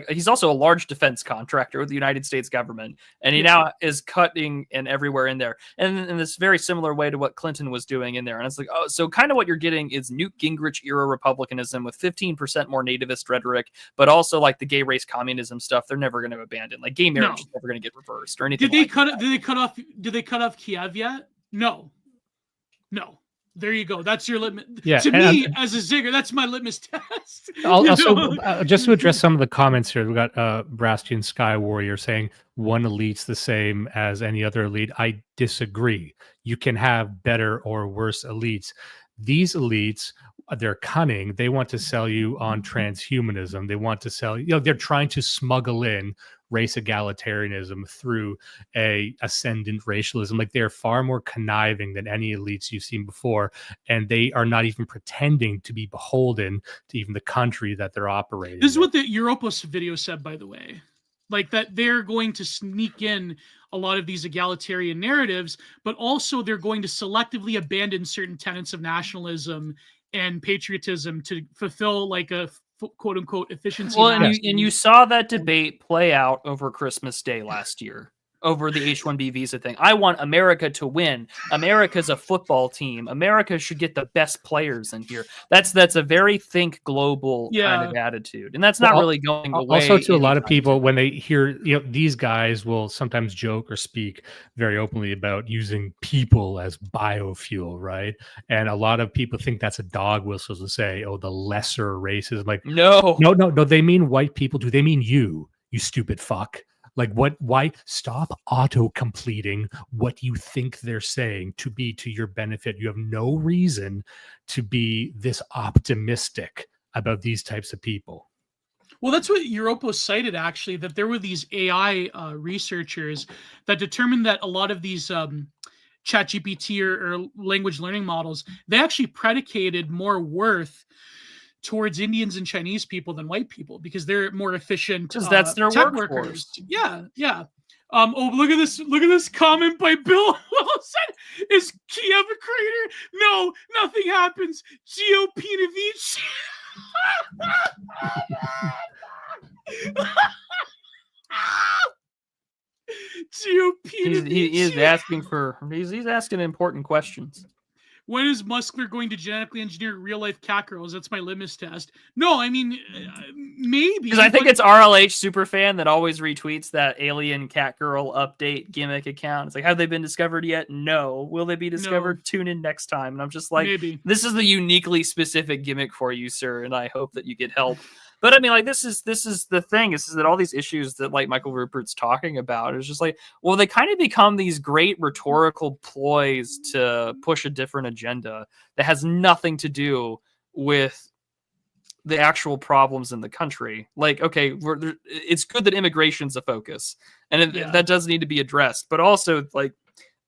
Speaker 2: he's also a large defense contractor with the United States government, and he now is cutting and everywhere in there, and in this very similar way to what Clinton was doing in there. And it's like, oh, so kind of what you're getting is Newt Gingrich era Republicanism with 15% more nativist rhetoric, but also like the gay race communism stuff. They're never going to abandon. Like gay marriage is never going to get reversed or anything. Did
Speaker 1: they cut off Kiev yet? No. There you go. That's your litmus. Yeah, to me, as a zigger, that's my litmus test.
Speaker 3: Also, just to address some of the comments here, we got Brastian Sky Warrior saying one elite's the same as any other elite. I disagree. You can have better or worse elites. These elites, they're cunning. They want to sell you on transhumanism. They want to sell you. They're trying to smuggle in race egalitarianism through a ascendant racialism. Like, they're far more conniving than any elites you've seen before, and they are not even pretending to be beholden to even the country that they're operating.
Speaker 1: This is what the Europos video said, by the way, like that they're going to sneak in a lot of these egalitarian narratives, but also they're going to selectively abandon certain tenets of nationalism and patriotism to fulfill like a quote unquote efficiency.
Speaker 2: Well, and you saw that debate play out over Christmas Day last year over the H-1B visa thing. I want America to win. America's a football team. America should get the best players in here. That's a very think global kind of attitude, and that's not really going away.
Speaker 3: Also, to a lot of people, when they hear, these guys will sometimes joke or speak very openly about using people as biofuel, right? And a lot of people think that's a dog whistle to say, oh, the lesser races. Like, no, they mean white people. Do they mean you stupid fuck? Like, why stop auto-completing what you think they're saying to be to your benefit? You have no reason to be this optimistic about these types of people.
Speaker 1: Well, that's what Europos cited, actually, that there were these AI researchers that determined that a lot of these ChatGPT or language learning models, they actually predicated more worth towards Indians and Chinese people than white people because they're more efficient.
Speaker 2: Because that's their workforce.
Speaker 1: Yeah. Look at this comment by Bill Wilson. Is Kiev a crater? No, nothing happens. Gio Pinovich. Gio Pinovich.
Speaker 2: He's asking important questions.
Speaker 1: When is Muskler going to genetically engineer real-life cat girls? That's my litmus test. No, I mean, maybe.
Speaker 2: Because I think it's RLH Superfan that always retweets that alien cat girl update gimmick account. It's like, have they been discovered yet? No. Will they be discovered? No. Tune in next time. And I'm just like, maybe. This is the uniquely specific gimmick for you, sir, and I hope that you get help. But I mean, like, this is the thing is that all these issues that like Michael Rupert's talking about is just like, well, they kind of become these great rhetorical ploys to push a different agenda that has nothing to do with the actual problems in the country. Like, okay, it's good that immigration's a focus, and that does need to be addressed. But also, like,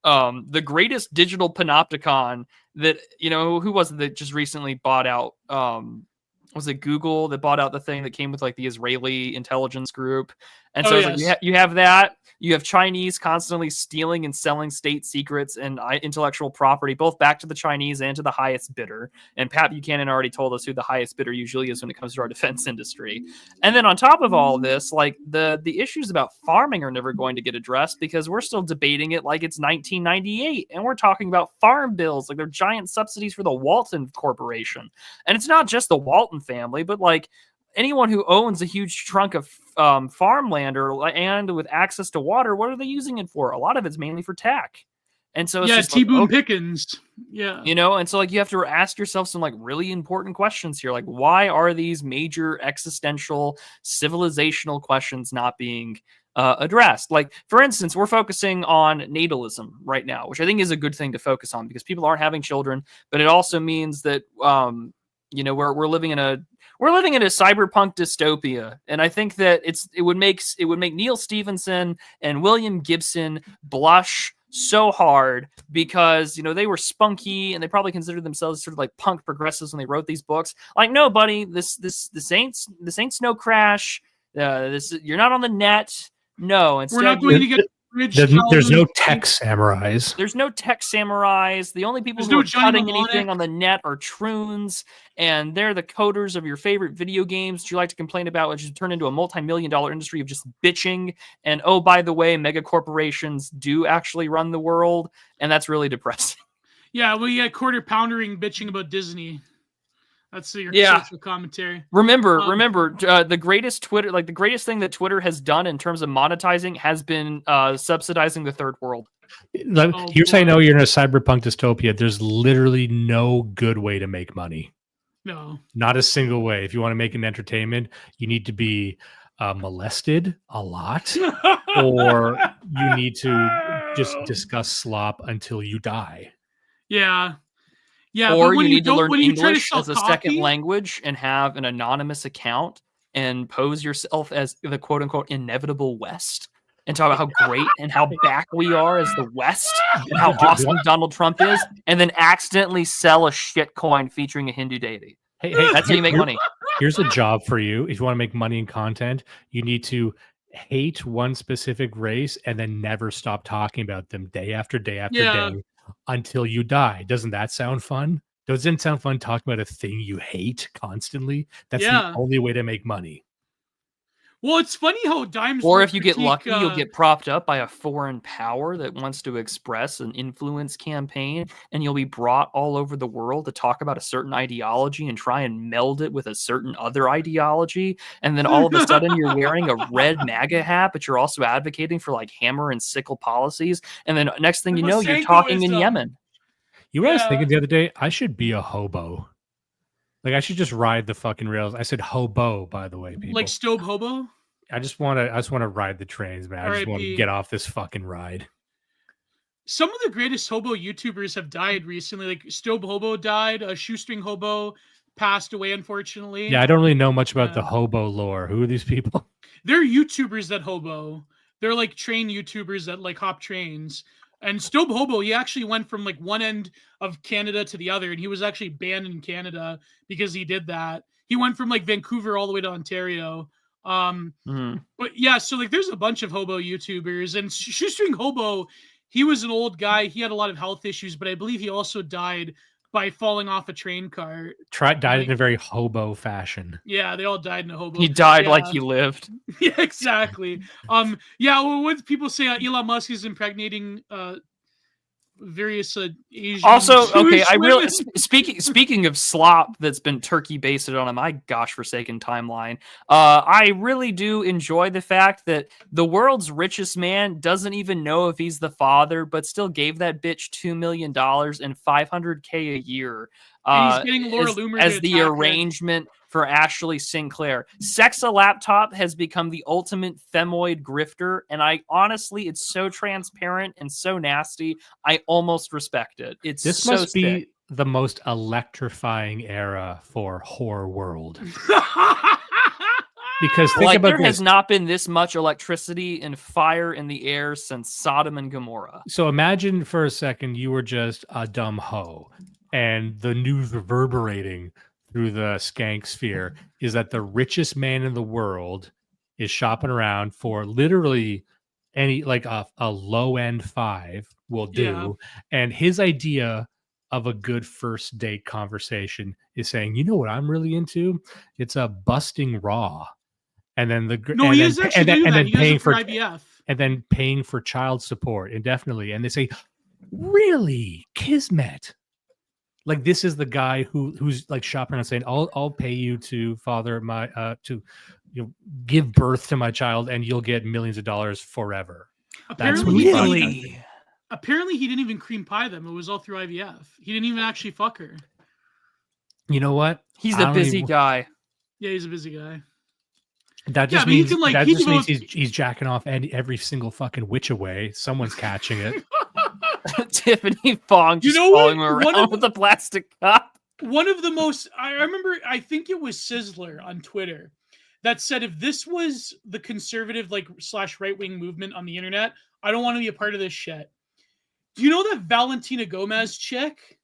Speaker 2: the greatest digital panopticon that, who was it that just recently bought out, was it Google that bought out the thing that came with like the Israeli intelligence group? And so it's like you have that. You have Chinese constantly stealing and selling state secrets and intellectual property, both back to the Chinese and to the highest bidder. And Pat Buchanan already told us who the highest bidder usually is when it comes to our defense industry. And then on top of all this, like the issues about farming are never going to get addressed because we're still debating it like it's 1998. And we're talking about farm bills, like they're giant subsidies for the Walton Corporation. And it's not just the Walton family, but like anyone who owns a huge trunk of farmland and with access to water, what are they using it for? A lot of it's mainly for tech. And so it's just
Speaker 1: T-Boone Pickens. Yeah.
Speaker 2: And so like you have to ask yourself some like really important questions here. Like, why are these major existential civilizational questions not being addressed? Like, for instance, we're focusing on natalism right now, which I think is a good thing to focus on because people aren't having children, but it also means that we're living in a cyberpunk dystopia, and I think that it would make Neil Stephenson and William Gibson blush so hard because they were spunky and they probably considered themselves sort of like punk progressives when they wrote these books. Like, no, buddy, this ain't Snow Crash. You're not on the net. No, instead,
Speaker 1: we're not going to get.
Speaker 3: There's no tech samurais.
Speaker 2: There's no tech samurais. The only people who are cutting anything on the net are troons, and they're the coders of your favorite video games that you like to complain about, which has turned into a multi-million-dollar industry of just bitching. And oh, by the way, mega corporations do actually run the world, and that's really depressing.
Speaker 1: Yeah, we get quarter poundering bitching about Disney. That's your social commentary.
Speaker 2: Remember, the greatest thing that Twitter has done in terms of monetizing has been subsidizing the third world.
Speaker 3: You're saying, no, you're in a cyberpunk dystopia. There's literally no good way to make money.
Speaker 1: No.
Speaker 3: Not a single way. If you want to make an entertainment, you need to be molested a lot, or you need to just discuss slop until you die.
Speaker 1: Yeah. Yeah,
Speaker 2: or you need to learn English as a second language and have an anonymous account and pose yourself as the quote-unquote inevitable West and talk about how great and how back we are as the West and how awesome Donald Trump is, and then accidentally sell a shit coin featuring a Hindu deity.
Speaker 3: Hey,
Speaker 2: that's how you make money.
Speaker 3: Here's a job for you. If you want to make money in content, you need to hate one specific race and then never stop talking about them day after day after day until you die. Doesn't that sound fun? Doesn't it sound fun talking about a thing you hate constantly? That's the only way to make money.
Speaker 1: Well, it's funny how Dimes.
Speaker 2: Or if you get lucky, you'll get propped up by a foreign power that wants to express an influence campaign, and you'll be brought all over the world to talk about a certain ideology and try and meld it with a certain other ideology. And then all of a sudden, you're wearing a red MAGA hat, but you're also advocating for like hammer and sickle policies. And then next thing you know, you're talking in Yemen.
Speaker 3: You know what I was thinking the other day? I should be a hobo. Like, I should just ride the fucking rails. I said hobo, by the way, people.
Speaker 1: Like Stobe Hobo?
Speaker 3: I just want to ride the trains, man. I just want to get off this fucking ride.
Speaker 1: Some of the greatest hobo YouTubers have died recently. Like Stobe Hobo died. Shoestring Hobo passed away, unfortunately.
Speaker 3: Yeah, I don't really know much about the hobo lore. Who are these people?
Speaker 1: They're YouTubers that hobo. They're like train YouTubers that like hop trains. And Stobe Hobo, he actually went from like one end of Canada to the other, and he was actually banned in Canada because he did that. He went from like Vancouver all the way to Ontario. But yeah, so like there's a bunch of hobo YouTubers, and Shoestring Hobo, he was an old guy. He had a lot of health issues, but I believe he also died by falling off a train car.
Speaker 3: Died in a very hobo fashion.
Speaker 1: Yeah, they all died in a hobo.
Speaker 2: He died like he lived.
Speaker 1: Yeah, exactly. Well, what people say, Elon Musk is impregnating various Asian.
Speaker 2: Also,
Speaker 1: Jewish
Speaker 2: okay,
Speaker 1: women.
Speaker 2: speaking of slop that's been turkey basted on my gosh-forsaken timeline, I really do enjoy the fact that the world's richest man doesn't even know if he's the father, but still gave that bitch $2 million and $500K a year.
Speaker 1: And he's getting Laura Loomer
Speaker 2: as the arrangement for Ashley Sinclair. Sexa Laptop has become the ultimate femoid grifter, and it's so transparent and so nasty. I almost respect it.
Speaker 3: This must be the most electrifying era for horror world. Because think
Speaker 2: Like
Speaker 3: about
Speaker 2: there
Speaker 3: this.
Speaker 2: has not been this much electricity and fire in the air since Sodom and Gomorrah.
Speaker 3: So imagine for a second you were just a dumb hoe, and the news reverberating through the skank sphere is that the richest man in the world is shopping around for literally any like a low end 5 will do, and his idea of a good first date conversation is saying, you know what I'm really into? It's a busting raw, and then
Speaker 1: No, he is actually doing that. He does
Speaker 3: paying
Speaker 1: it for
Speaker 3: for
Speaker 1: IVF.
Speaker 3: and then paying for child support indefinitely. And they say, really, Kismet? Like this is the guy who's like shopping and saying, I'll pay you to father my to give birth to my child, and you'll get millions of dollars forever.
Speaker 1: Apparently,
Speaker 3: That's what
Speaker 1: apparently he didn't even cream pie them. It was all through IVF. He didn't even actually fuck her.
Speaker 3: You know what?
Speaker 2: He's a busy guy.
Speaker 1: Yeah, he's a busy guy.
Speaker 3: That just means he's jacking off every single fucking which away. Someone's catching it.
Speaker 2: Tiffany Fong just following around with a plastic cup.
Speaker 1: One of the most, I remember, I think it was Sizzler on Twitter that said, if this was the conservative / right-wing movement on the internet, I don't want to be a part of this shit. Do you know that Valentina Gomez chick?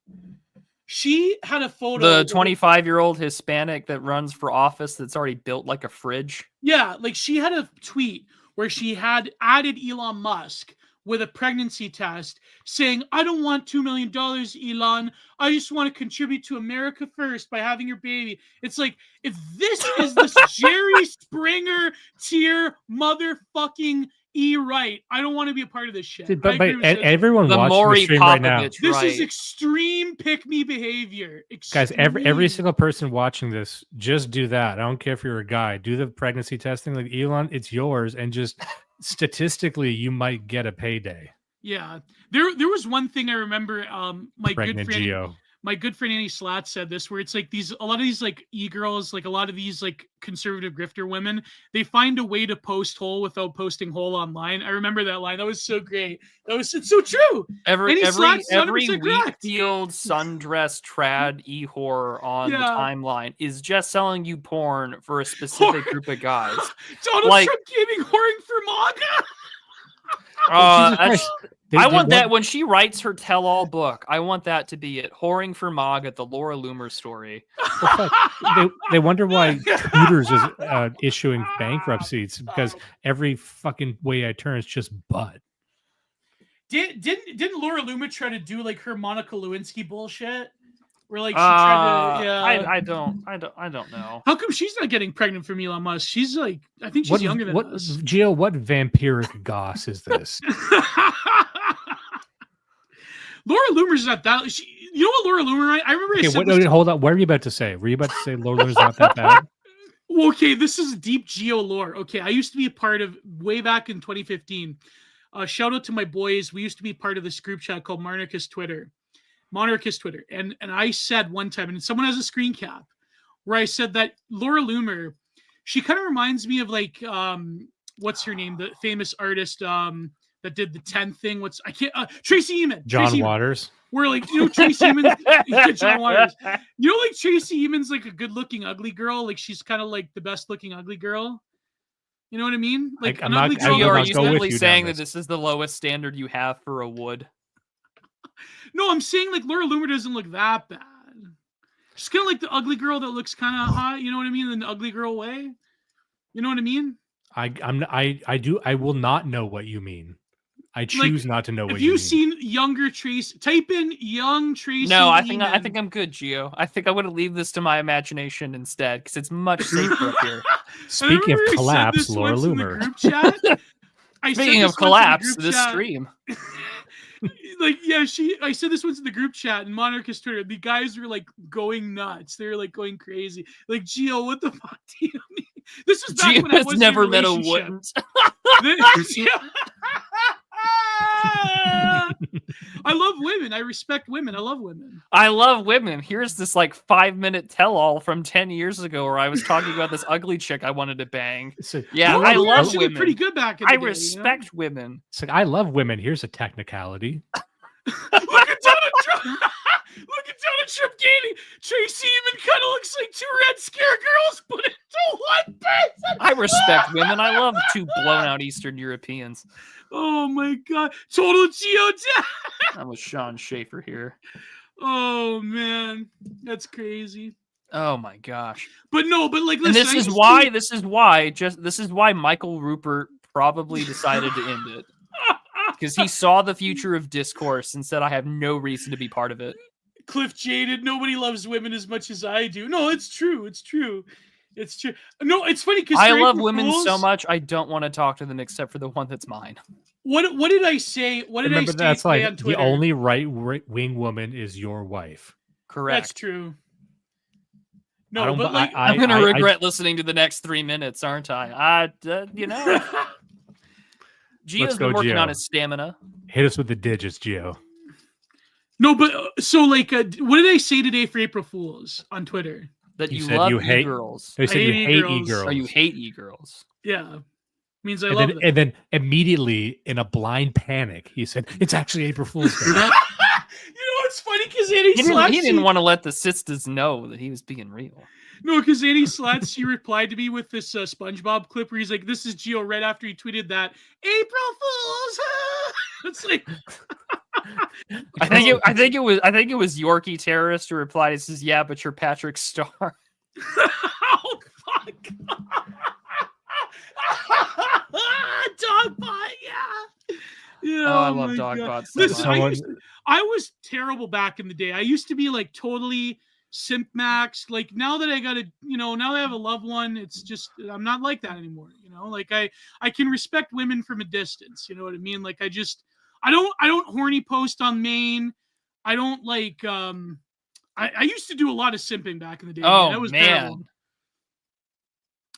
Speaker 1: She had a photo.
Speaker 2: The 25-year-old Hispanic that runs for office that's already built like a fridge.
Speaker 1: Yeah, like she had a tweet where she had added Elon Musk with a pregnancy test saying, I don't want $2 million, Elon. I just want to contribute to America first by having your baby. It's like, if this is this Jerry Springer tier motherfucking right, I don't want to be a part of this shit.
Speaker 3: But everyone watching the stream right now,
Speaker 1: this is extreme pick-me behavior.
Speaker 3: Guys, every single person watching this, just do that. I don't care if you're a guy. Do the pregnancy testing. Like Elon, it's yours, and just statistically, you might get a payday.
Speaker 1: Yeah, there was one thing I remember. My good friend
Speaker 3: Gio.
Speaker 1: My good friend Annie Slat said this, where it's like a lot of these like e-girls, like a lot of these like conservative grifter women, they find a way to post hole without posting hole online. I remember that line. That was so great. It's so true.
Speaker 2: Every wheat-field sundress trad e-whore on the timeline is just selling you porn for a specific group of guys.
Speaker 1: Donald Trump gaming whoring for MAGA.
Speaker 2: I want that when she writes her tell-all book. I want that to be it. Whoring for MAGA, the Laura Loomer story.
Speaker 3: They wonder why Hooters is issuing bankruptcies, because every fucking way I turn, it's just butt.
Speaker 1: Didn't Laura Loomer try to do like her Monica Lewinsky bullshit? Where like she tried to,
Speaker 2: I don't know.
Speaker 1: How come she's not getting pregnant from Elon Musk? She's like, I think she's younger than us.
Speaker 3: Gio, what vampiric goss is this?
Speaker 1: Laura Loomer's not that. You know what Laura Loomer? I remember.
Speaker 3: Hold on. What were you about to say? Were you about to say Laura Loomer's not that bad?
Speaker 1: Okay, this is deep Gio lore. Okay, I used to be a part of way back in 2015. Shout out to my boys. We used to be part of this group chat called Monarchist Twitter. And I said one time, and someone has a screen cap, where I said that Laura Loomer, she kind of reminds me of like what's her name, the famous artist that did the 10 thing. Tracy Emin.
Speaker 3: John Waters.
Speaker 1: We're like, Tracy Emin. John Waters. Like Tracy Emin's like a good-looking ugly girl. Like she's kind of like the best-looking ugly girl. You know what I mean? Like
Speaker 2: an ugly girl. Are you simply saying that this is the lowest standard you have for a wood?
Speaker 1: No, I'm saying like Laura Loomer doesn't look that bad. She's kind of like the ugly girl that looks kind of hot. You know what I mean? In the ugly girl way. You know what I mean?
Speaker 3: I will not know what you mean. I choose not to know what you mean.
Speaker 1: Have you seen younger Tracy? Type in young Tracy.
Speaker 2: No, I think I'm good, Gio. I think I want to leave this to my imagination instead, because it's much safer up here.
Speaker 3: Speaking of collapse, Laura Loomer.
Speaker 2: Speaking of collapse, this stream.
Speaker 1: I said this once in the group chat in Monarchist Twitter. The guys were like going nuts. They were like going crazy. Like, Gio, what the fuck do you mean? This was back when I was
Speaker 2: never met a wouldn't.
Speaker 1: I love women. I respect women. I love women.
Speaker 2: I love women. Here's this like 5-minute tell-all from 10 years ago where I was talking about this ugly chick I wanted to bang. I love women.
Speaker 1: Pretty good back in the day,
Speaker 2: respect women.
Speaker 3: It's like, I love women. Here's a technicality.
Speaker 1: Look at Donald Trump. Look at Donald Trump gaining. Tracy even kind of looks like two red scare girls put it one person.
Speaker 2: I respect women. I love 2 blown out Eastern Europeans.
Speaker 1: Oh my god. Total Gio.
Speaker 2: That was Sean Schaefer here.
Speaker 1: Oh man. That's crazy.
Speaker 2: Oh my gosh.
Speaker 1: But like listen,
Speaker 2: and this is why Michael Rupert probably decided to end it. Because he saw the future of discourse and said, I have no reason to be part of it.
Speaker 1: Cliff Jaded, nobody loves women as much as I do. No, it's true. It's true. It's true. No, it's funny because
Speaker 2: I love women so much, I don't want to talk to them except for the one that's mine.
Speaker 1: What did I say? What did I say?
Speaker 3: That's like
Speaker 1: on Twitter?
Speaker 3: The only right-wing woman is your wife.
Speaker 2: Correct.
Speaker 1: That's true. No, but like
Speaker 2: I'm going to regret listening to the next 3 minutes, aren't I? Gio's been working on his stamina.
Speaker 3: Hit us with the digits, Gio.
Speaker 1: No, but so like, what did I say today for April Fools on Twitter?
Speaker 2: That you love e-girls.
Speaker 3: They said you hate e-girls.
Speaker 2: Or you hate e-girls.
Speaker 1: Yeah. Means I love them.
Speaker 3: And then immediately, in a blind panic, he said, it's actually April Fool's Day.
Speaker 1: You know, it's funny because he
Speaker 2: didn't want to let the sisters know that he was being real.
Speaker 1: No, because Annie Slats, she replied to me with this SpongeBob clip where he's like, this is Gio right after he tweeted that, April Fools! It's like...
Speaker 2: I think it was Yorkie Terrorist who replied. It says, "Yeah, but you're Patrick Star."
Speaker 1: Oh fuck! Dogbot, yeah.
Speaker 2: Oh, I love Dogbot. So
Speaker 1: Listen, I was terrible back in the day. I used to be like totally simp max. Like now that I got now that I have a loved one, it's just I'm not like that anymore. Like I can respect women from a distance. You know what I mean? Like I don't horny post on Maine. I don't like I used to do a lot of simping back in the day.
Speaker 2: Oh,
Speaker 1: that was
Speaker 2: man.
Speaker 1: terrible.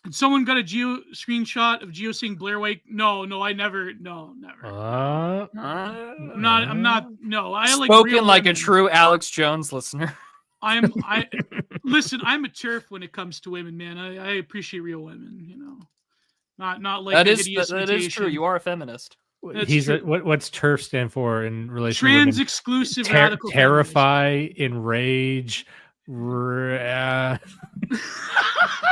Speaker 1: And someone got a Gio screenshot of Gio saying Blair White. No, I never. No, never. I'm not. No, I like
Speaker 2: spoken like a true Alex Jones listener.
Speaker 1: Listen. I'm a turf when it comes to women, man. I appreciate real women. Not like
Speaker 2: that is true. You are a feminist.
Speaker 3: What's TERF stand for in relation to
Speaker 1: trans exclusive radical
Speaker 3: terrify, enrage,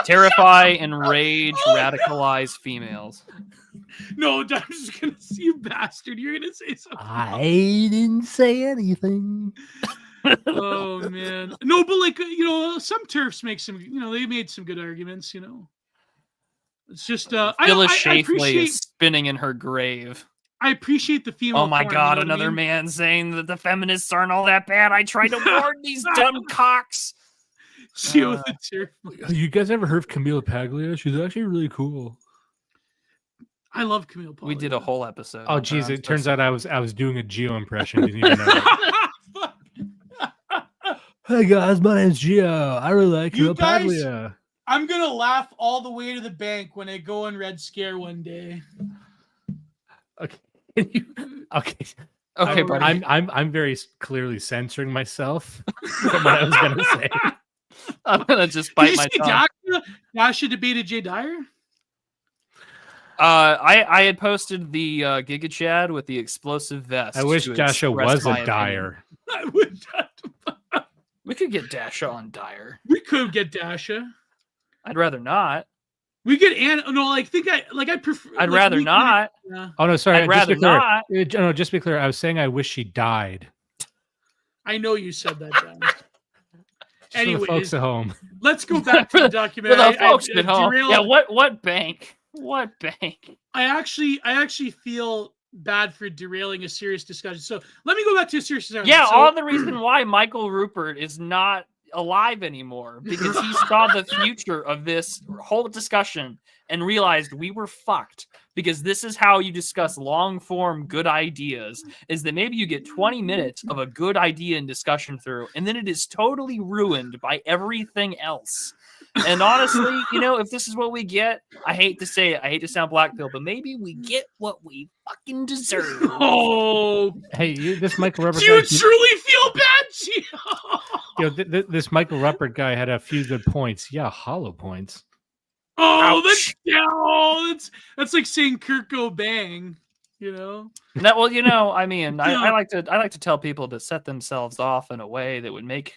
Speaker 2: terrify, enrage, radicalize females.
Speaker 1: No, I'm just gonna see you bastard. You're gonna say something.
Speaker 3: I didn't say anything.
Speaker 1: Oh man, no, but like some TERFs make some. They made some good arguments. It's just
Speaker 2: Phyllis Schlafly is spinning in her grave.
Speaker 1: I appreciate the female.
Speaker 2: Oh my god, another man saying that the feminists aren't all that bad. I tried to warn these dumb cocks.
Speaker 1: Gio the TERF.
Speaker 3: You guys ever heard of Camila Paglia? She's actually really cool.
Speaker 1: I love Camila Paglia.
Speaker 2: We did a whole episode.
Speaker 3: Oh geez, it turns out I was doing a Gio impression. Didn't even know. Hey guys, my name's Gio. I really like Camila Paglia.
Speaker 1: I'm gonna laugh all the way to the bank when I go on Red Scare one day.
Speaker 3: Okay. Okay, buddy. I'm very clearly censoring myself from what I was gonna say.
Speaker 2: I'm gonna just bite my tongue.
Speaker 1: Dasha debated Jay Dyer.
Speaker 2: I had posted the Giga Chad with the explosive vest.
Speaker 3: I wish Dasha was a Dyer.
Speaker 2: We could get Dasha on Dyer.
Speaker 1: We could get Dasha.
Speaker 2: I'd rather not.
Speaker 1: We get I prefer.
Speaker 2: I'd rather not.
Speaker 1: Yeah.
Speaker 3: Oh no, sorry.
Speaker 2: I'd rather not.
Speaker 3: No, just to be clear. I was saying I wish she died.
Speaker 1: I know you said that, John.
Speaker 3: Anyways, for the folks at home.
Speaker 1: Let's go back to the documentary.
Speaker 2: For the folks at home. Yeah. What bank? What bank?
Speaker 1: I actually feel bad for derailing a serious discussion. So let me go back to a serious discussion.
Speaker 2: Yeah, all the reason why Michael Rupert is not alive anymore because he saw the future of this whole discussion and realized we were fucked, because this is how you discuss long form good ideas, is that maybe you get 20 minutes of a good idea and discussion through and then it is totally ruined by everything else. And honestly, if this is what we get, I hate to say it, I hate to sound black pill, but maybe we get what we fucking deserve.
Speaker 1: Oh,
Speaker 3: hey, this Michael Rupert.
Speaker 1: Do you truly feel bad,
Speaker 3: Gio? This Michael Rupert guy had a few good points. Yeah, hollow points.
Speaker 1: Oh, that's like saying Kurt Cobain. you know?
Speaker 2: No, well, I mean, I like to tell people to set themselves off in a way that would make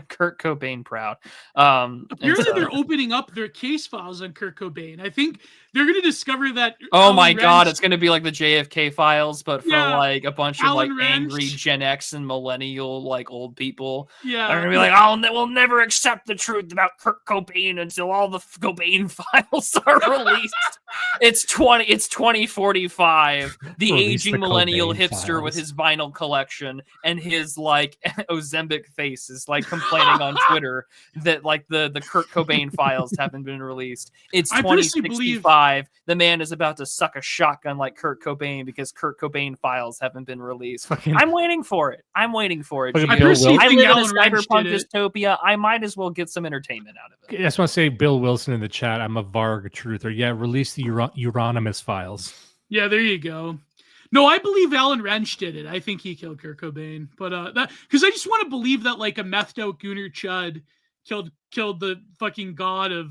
Speaker 2: Kurt Cobain proud.
Speaker 1: Apparently, they're opening up their case files on Kurt Cobain. I think they're going to discover that.
Speaker 2: Oh my God, it's going to be like the JFK files, but for like a bunch of like
Speaker 1: Alan
Speaker 2: angry
Speaker 1: Wrench.
Speaker 2: Gen X and millennial like old people.
Speaker 1: Yeah,
Speaker 2: They're going to be like, we'll never accept the truth about Kurt Cobain until all the Cobain files are released. It's 2045. The aging millennial hipster with his vinyl collection and his like Ozempic face is like complaining on Twitter that like the Kurt Cobain files haven't been released. It's 2065. The man is about to suck a shotgun like Kurt Cobain because Kurt Cobain files haven't been released. I'm waiting for it. I live in a cyberpunk dystopia. I might as well get some entertainment out of it.
Speaker 3: I just want to say, Bill Wilson in the chat, I'm a Varg truther. Yeah, release the Euronymous files.
Speaker 1: Yeah, there you go. No, I believe Alan Wrench did it. I think he killed Kurt Cobain. But that because I just want to believe that like a methed out Gooner Chud killed the fucking god of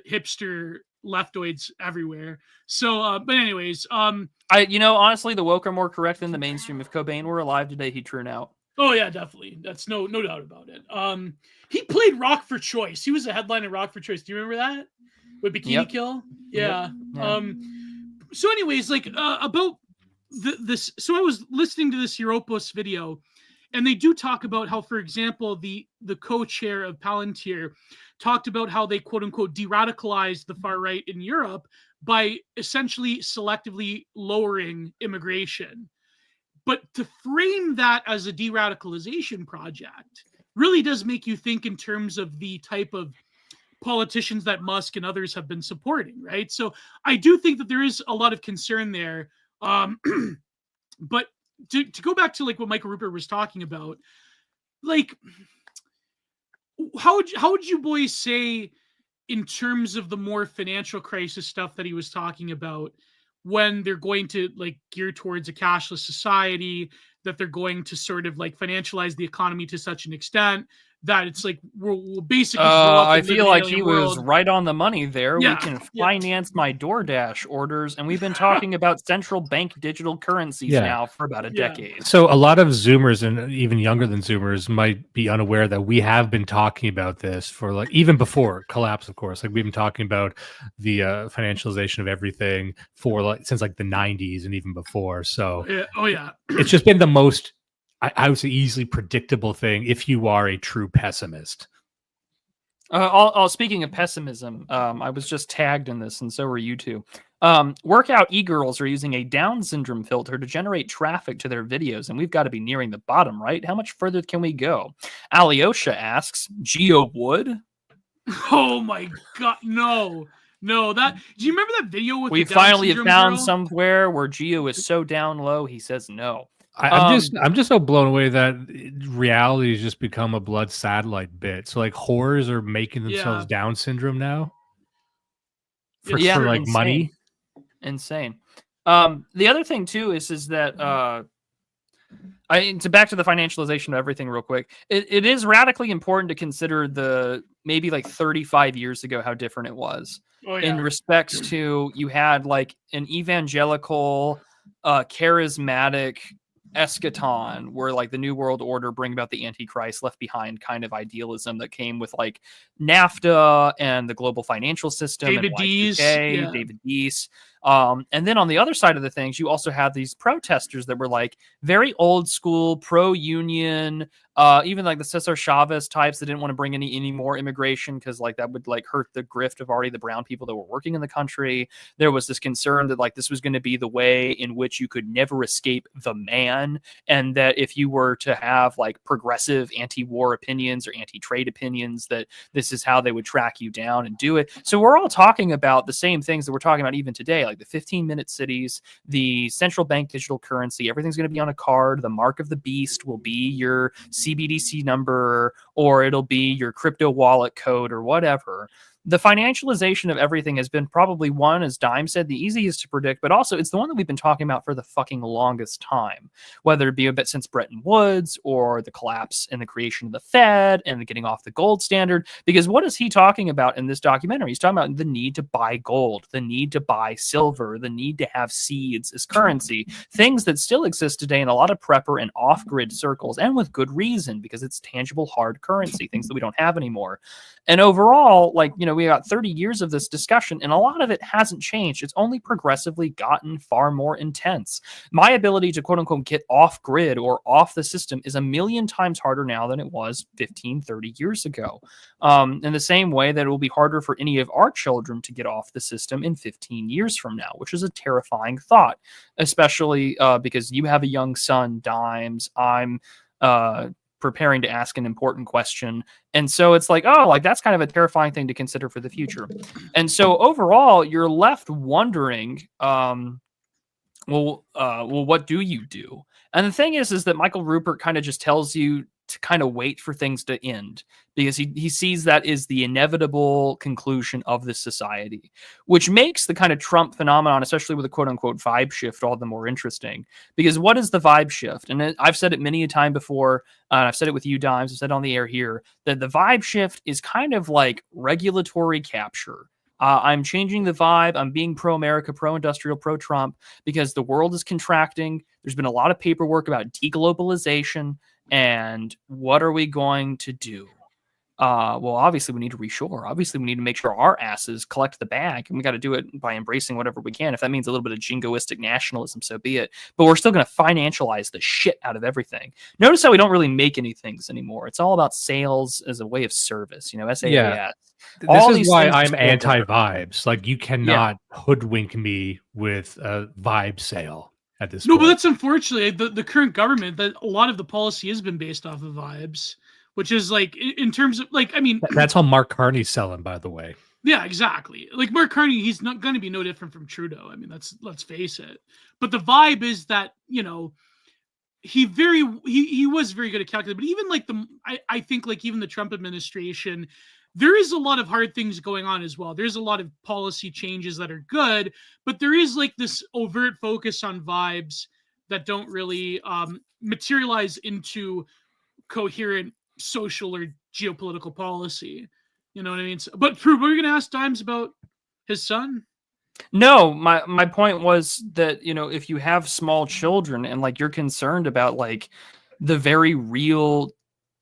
Speaker 1: hipster leftoids everywhere. So but anyways,
Speaker 2: honestly, the woke are more correct than the mainstream. If Cobain were alive today, he'd turn out.
Speaker 1: Oh yeah, definitely. That's no doubt about it. He played Rock for Choice. He was a headline in Rock for Choice. Do you remember that? With Bikini Kill? Yeah.
Speaker 2: Yep.
Speaker 1: So anyways, like about this, so I was listening to this Europos video, and they do talk about how, for example, the co-chair of Palantir talked about how they quote unquote de-radicalized the far right in Europe by essentially selectively lowering immigration. But to frame that as a de-radicalization project really does make you think in terms of the type of politicians that Musk and others have been supporting, right? So I do think that there is a lot of concern there. But to go back to like what Michael Rupert was talking about, like how would you boys say in terms of the more financial crisis stuff that he was talking about, when they're going to like gear towards a cashless society, that they're going to sort of like financialize the economy to such an extent that it's like we'll basically
Speaker 2: I feel like he was right on the money there.
Speaker 1: Yeah,
Speaker 2: we can finance my DoorDash orders, and we've been talking about central bank digital currencies now for about a decade.
Speaker 3: So a lot of Zoomers, and even younger than Zoomers, might be unaware that we have been talking about this for like even before collapse, of course. Like we've been talking about the financialization of everything for like since like the 90s and even before. So it's just been the most, I would say, easily predictable thing if you are a true pessimist.
Speaker 2: Speaking of pessimism, I was just tagged in this, and so were you two. Workout e-girls are using a Down syndrome filter to generate traffic to their videos, and we've got to be nearing the bottom, right? How much further can we go? Alyosha asks, Gio would?
Speaker 1: Oh my God, no. That do you remember that video with
Speaker 2: we
Speaker 1: the Down
Speaker 2: finally have found
Speaker 1: girl?
Speaker 2: Somewhere where Gio is so down low he says no.
Speaker 3: I'm just so blown away that reality has just become a blood satellite bit. So like whores are making themselves Down syndrome now for like
Speaker 2: insane.
Speaker 3: money.
Speaker 2: Insane. The other thing too is that back to the financialization of everything real quick. It is radically important to consider the maybe like 35 years ago how different it was in respects to you had like an evangelical, charismatic eschaton where like the New World Order bring about the Antichrist left behind kind of idealism that came with like NAFTA and the global financial system.
Speaker 1: David Dees.
Speaker 2: David Dees. And then on the other side of the things, you also had these protesters that were like very old school, pro-union, even like the Cesar Chavez types that didn't want to bring any more immigration because like that would like hurt the grift of already the brown people that were working in the country. There was this concern that like this was going to be the way in which you could never escape the man, and that if you were to have like progressive anti-war opinions or anti-trade opinions, that this is how they would track you down and do it. So we're all talking about the same things that we're talking about even today, like the 15-minute cities, the central bank digital currency. Everything's going to be on a card. The mark of the beast will be your CBDC number, or it'll be your crypto wallet code or whatever. the financialization of everything has been probably one, as Dime said, the easiest to predict, but also it's the one that we've been talking about for the fucking longest time, whether it be a bit since Bretton Woods or the collapse and the creation of the Fed and the getting off the gold standard. Because what is he talking about in this documentary? He's talking about the need to buy gold, the need to buy silver, the need to have seeds as currency, things that still exist today in a lot of prepper and off-grid circles, and with good reason, because it's tangible, hard currency, things that we don't have anymore. And overall, like, we got 30 years of this discussion, and a lot of it hasn't changed. It's only progressively gotten far more intense. My ability to, quote unquote, get off grid or off the system is a million times harder now than it was 15, 30 years ago. In the same way that it will be harder for any of our children to get off the system in 15 years from now, which is a terrifying thought, especially because you have a young son, Dimes. I'm preparing to ask an important question. And so it's like, oh, like that's kind of a terrifying thing to consider for the future. And so overall, you're left wondering, well, what do you do? And the thing is that Michael Rupert kind of just tells you to kind of wait for things to end, because he sees that is the inevitable conclusion of this society, which makes the kind of Trump phenomenon, especially with a quote unquote vibe shift, all the more interesting. Because what is the vibe shift? And I've said it many a time before, and I've said it with you, Dimes, I've said it on the air here, that the vibe shift is kind of like regulatory capture. I'm changing the vibe. I'm being pro-America, pro-industrial, pro-Trump, because the world is contracting. There's been a lot of paperwork about deglobalization. And what are we going to do? Well, obviously we need to reshore. Obviously we need to make sure our asses collect the bag, and we got to do it by embracing whatever we can. If that means a little bit of jingoistic nationalism, so be it. But we're still going to financialize the shit out of everything. Notice how we don't really make any things anymore. It's all about sales as a way of service. SaaS.
Speaker 3: Yeah. This is why I'm anti-vibes. Like, you cannot hoodwink me with a vibe sale at this point.
Speaker 1: But that's unfortunately the current government, that a lot of the policy has been based off of vibes, which is like, in terms of like, I mean,
Speaker 3: that's how Mark Carney's selling, by the way.
Speaker 1: Yeah, exactly. Like Mark Carney, he's not going to be no different from Trudeau. I mean, let's face it. But the vibe is that, he was very good at calculating. But even like I think like even the Trump administration, there is a lot of hard things going on as well. There's a lot of policy changes that are good, but there is like this overt focus on vibes that don't really materialize into coherent social or geopolitical policy. You know what I mean? So, but Prue, were you going to ask Dimes about his son?
Speaker 2: No, my point was that, if you have small children and like you're concerned about like the very real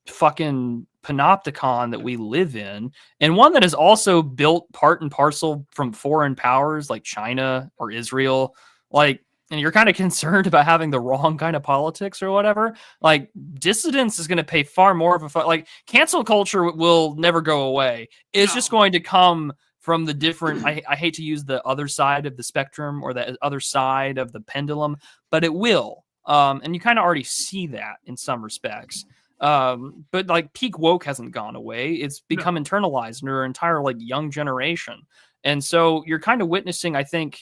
Speaker 2: fucking panopticon that we live in, and one that is also built part and parcel from foreign powers like China or Israel, like, and you're kind of concerned about having the wrong kind of politics or whatever, like dissidence is going to pay far more of a like cancel culture will never go away. It's just going to come from the different, I hate to use the other side of the spectrum or the other side of the pendulum, but it will. And you kind of already see that in some respects. But like peak woke hasn't gone away. It's become internalized in our entire like young generation. And so you're kind of witnessing, I think,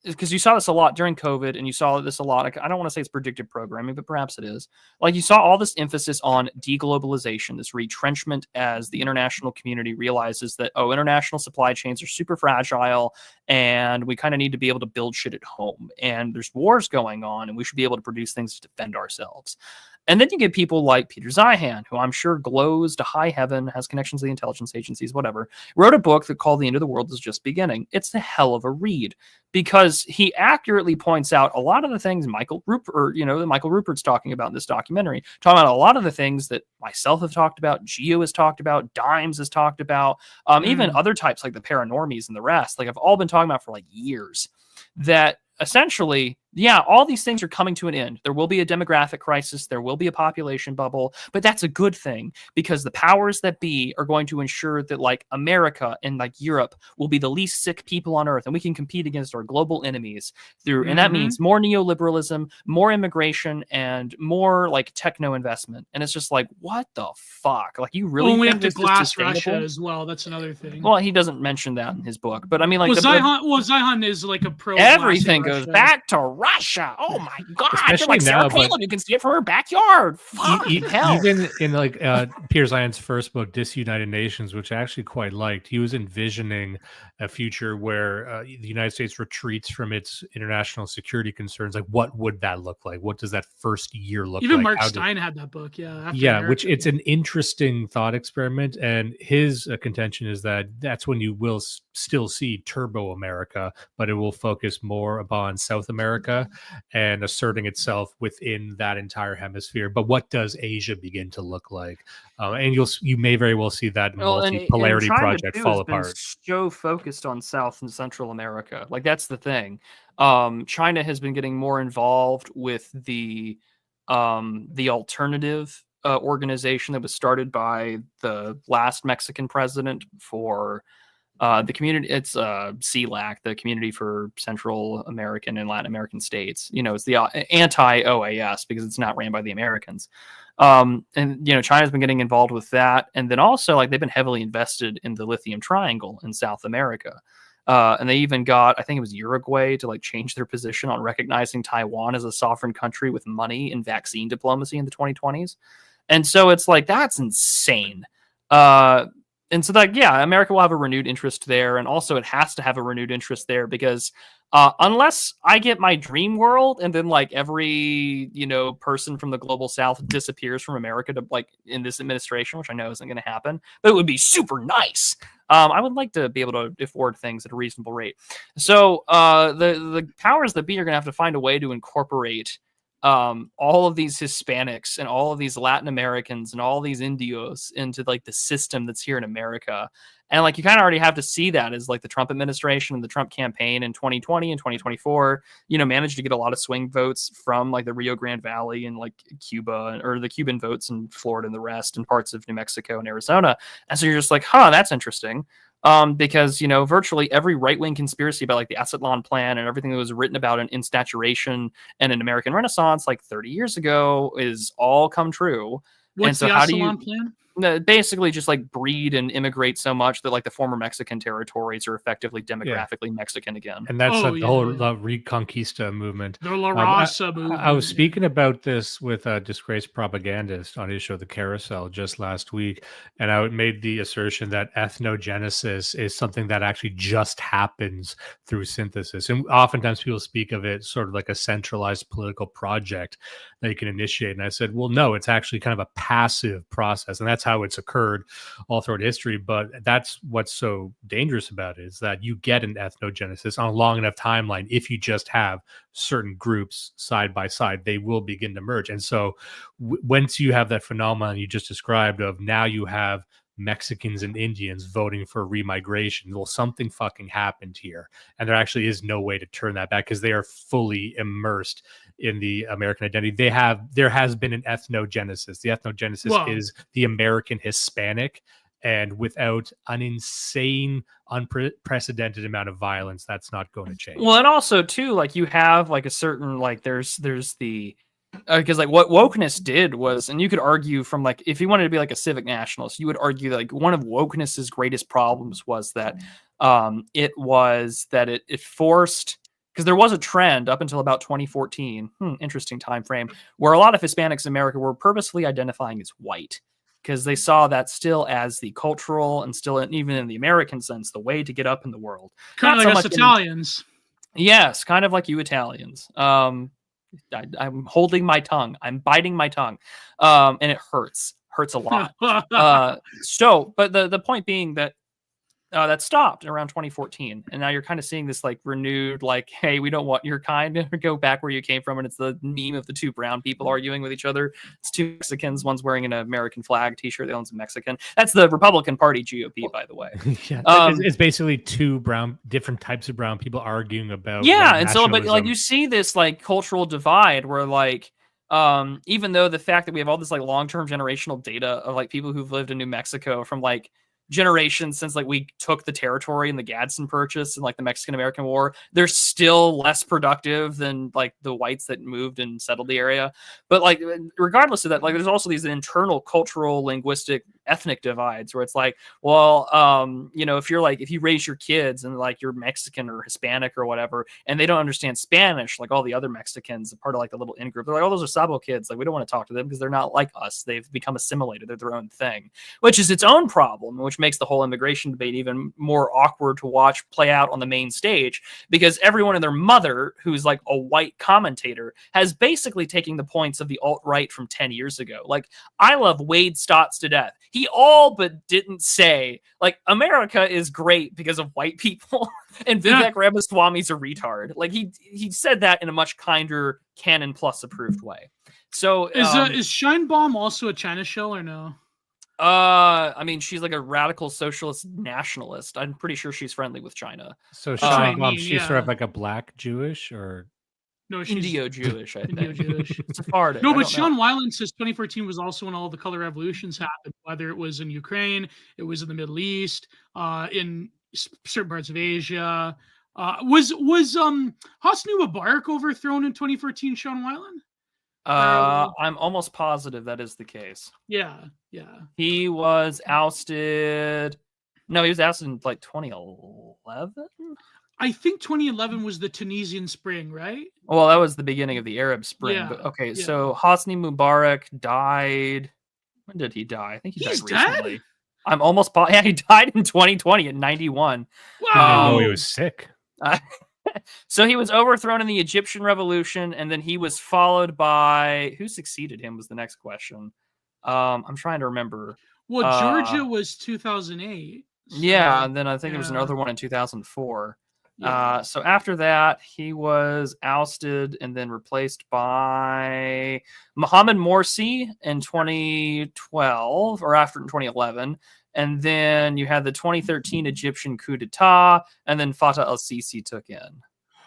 Speaker 2: because you saw this a lot during COVID, and you saw this a lot. I don't want to say it's predictive programming, but perhaps it is. Like, you saw all this emphasis on deglobalization, this retrenchment as the international community realizes that, international supply chains are super fragile, and we kind of need to be able to build shit at home. And there's wars going on, and we should be able to produce things to defend ourselves. And then you get people like Peter Zeihan, who I'm sure glows to high heaven, has connections to the intelligence agencies, whatever, wrote a book that called The End of the World is Just Beginning. It's the hell of a read, because he accurately points out a lot of the things Michael Rupert's talking about in this documentary, talking about a lot of the things that myself have talked about, Gio has talked about, Dimes has talked about, even other types like the paranormies and the rest, like I've all been talking about for like years, that essentially, all these things are coming to an end. There will be a demographic crisis. There will be a population bubble, but that's a good thing, because the powers that be are going to ensure that like America and like Europe will be the least sick people on earth, and we can compete against our global enemies through, and that means more neoliberalism, more immigration, and more like techno investment. And it's just like, what the fuck? Like, you really
Speaker 1: we
Speaker 2: think
Speaker 1: have to glass Russia as well. That's another thing.
Speaker 2: Well, he doesn't mention that in his book, but I mean, like,
Speaker 1: Zeihan is like a pro.
Speaker 2: Everything goes back to Russia. Oh my God.
Speaker 3: Especially
Speaker 2: Like Sarah
Speaker 3: now,
Speaker 2: Palin, you can see it from her backyard. Hell.
Speaker 3: Even in like Piers Lyon's first book, Disunited Nations, which I actually quite liked, he was envisioning a future where the United States retreats from its international security concerns. Like, what would that look like? What does that first year look like?
Speaker 1: Even Mark Stein had that book,
Speaker 3: which it's an interesting thought experiment, and his contention is that that's when you will still see Turbo America, but it will focus more upon South America and asserting itself within that entire hemisphere. But what does Asia begin to look like? And you may very well see that multipolarity project fall apart.
Speaker 2: So focused on South and Central America, like that's the thing. China has been getting more involved with the alternative organization that was started by the last Mexican president for the community. It's CLAC, the Community for Central American and Latin American States. It's the anti-OAS because it's not ran by the Americans. And China's been getting involved with that, and then also like they've been heavily invested in the Lithium Triangle in South America. And they even got, I think it was Uruguay, to like change their position on recognizing Taiwan as a sovereign country with money and vaccine diplomacy in the 2020s. And so it's like, that's insane. And so that, yeah, America will have a renewed interest there. And also it has to have a renewed interest there because unless I get my dream world and then like every, person from the global South disappears from America to like in this administration, which I know isn't going to happen, but it would be super nice. I would like to be able to afford things at a reasonable rate. So the powers that be are going to have to find a way to incorporate all of these Hispanics and all of these Latin Americans and all these Indios into like the system that's here in America. And like you kind of already have to see that as like the Trump administration and the Trump campaign in 2020 and 2024, managed to get a lot of swing votes from like the Rio Grande Valley and like Cuba, or the Cuban votes in Florida and the rest, and parts of New Mexico and Arizona. And so you're just like, that's interesting. Because, virtually every right-wing conspiracy about like the Aztlan plan and everything that was written about in Staturation and in American Renaissance like 30 years ago is all come true.
Speaker 1: What's the Aztlan plan?
Speaker 2: Basically just like breed and immigrate so much that like the former Mexican territories are effectively demographically Mexican again.
Speaker 3: And that's the whole Reconquista movement.
Speaker 1: The La Raza movement.
Speaker 3: I was speaking about this with a disgraced propagandist on his show, The Carousel, just last week. And I made the assertion that ethnogenesis is something that actually just happens through synthesis. And oftentimes people speak of it sort of like a centralized political project that you can initiate. And I said, well, no, it's actually kind of a passive process. And that's how it's occurred all throughout history. But that's what's so dangerous about it, is that you get an ethnogenesis on a long enough timeline. If you just have certain groups side by side, they will begin to merge. And so once you have that phenomenon you just described of now you have Mexicans and Indians voting for remigration, well, something fucking happened here. And there actually is no way to turn that back because they are fully immersed in the American identity. There has been an ethnogenesis. The ethnogenesis is the American Hispanic, and without an insane, unprecedented amount of violence, that's not going to change.
Speaker 2: Well, and also too, like you have like a certain like there's the because like what wokeness did was, and you could argue from like if you wanted to be like a civic nationalist, you would argue that like one of wokeness's greatest problems was that it forced. Because there was a trend up until about 2014, interesting time frame, where a lot of Hispanics in America were purposefully identifying as white because they saw that still as the cultural and still even in the American sense, the way to get up in the world.
Speaker 1: Kind of like us Italians.
Speaker 2: Yes, kind of like you Italians. I'm holding my tongue. I'm biting my tongue. And it hurts a lot. But the point being that that stopped around 2014, and now you're kind of seeing this like renewed like, hey, we don't want your kind to go back where you came from. And it's the meme of the two brown people arguing with each other. It's two Mexicans, one's wearing an American flag t-shirt, the other one's a Mexican. That's the Republican Party GOP, by the way.
Speaker 3: It's basically two different types of brown people arguing about
Speaker 2: and so but like you see this like cultural divide where like even though the fact that we have all this like long-term generational data of like people who've lived in New Mexico from like generations since like we took the territory in the Gadsden Purchase and like the Mexican-American War, they're still less productive than like the whites that moved and settled the area. But like regardless of that, like there's also these internal cultural, linguistic, ethnic divides where it's like, well, you know, if you raise your kids and like you're Mexican or Hispanic or whatever, and they don't understand Spanish, like all the other Mexicans, part of like the little in group, they're like, oh, those are Sabo kids. Like, we don't want to talk to them because they're not like us. They've become assimilated. They're their own thing, which is its own problem, which makes the whole immigration debate even more awkward to watch play out on the main stage, because everyone and their mother, who's like a white commentator, has basically taken the points of the alt-right from 10 years ago. Like, I love Wade Stotts to death. He all but didn't say, like, America is great because of white people and Vivek Ramaswamy's a retard. Like, he said that in a much kinder Canon Plus approved way. So
Speaker 1: is Shine Bomb also a China show or no?
Speaker 2: I mean, she's like a radical socialist nationalist. I'm pretty sure she's friendly with China.
Speaker 3: So Shine Bomb, she's sort of like a black Jewish or
Speaker 1: no, she's
Speaker 2: Indio-Jewish, I think.
Speaker 1: Indio-Jewish.
Speaker 2: Sephardic.
Speaker 1: No, but Sean Weiland says 2014 was also when all the color revolutions happened, whether it was in Ukraine, it was in the Middle East, in certain parts of Asia. Was Hosni Mubarak overthrown in 2014, Sean Weiland?
Speaker 2: I'm almost positive that is the case.
Speaker 1: Yeah.
Speaker 2: He was ousted. No, he was ousted in like 2011.
Speaker 1: I think 2011 was the Tunisian Spring, right?
Speaker 2: Well, that was the beginning of the Arab Spring.
Speaker 1: Yeah,
Speaker 2: But okay, so Hosni Mubarak died. When did he die? I think he died recently.
Speaker 1: Dead?
Speaker 2: I'm almost positive. Yeah, he died in 2020 at 91.
Speaker 3: Wow. He was sick.
Speaker 2: So he was overthrown in the Egyptian Revolution, and then he was followed by who succeeded him was the next question. I'm trying to remember.
Speaker 1: Well, Georgia was 2008. So,
Speaker 2: yeah, and then I think there was another one in 2004.
Speaker 1: Yeah.
Speaker 2: So after that, he was ousted and then replaced by Mohamed Morsi in 2012 or after in 2011. And then you had the 2013 Egyptian coup d'etat, and then Fatah el-Sisi took in.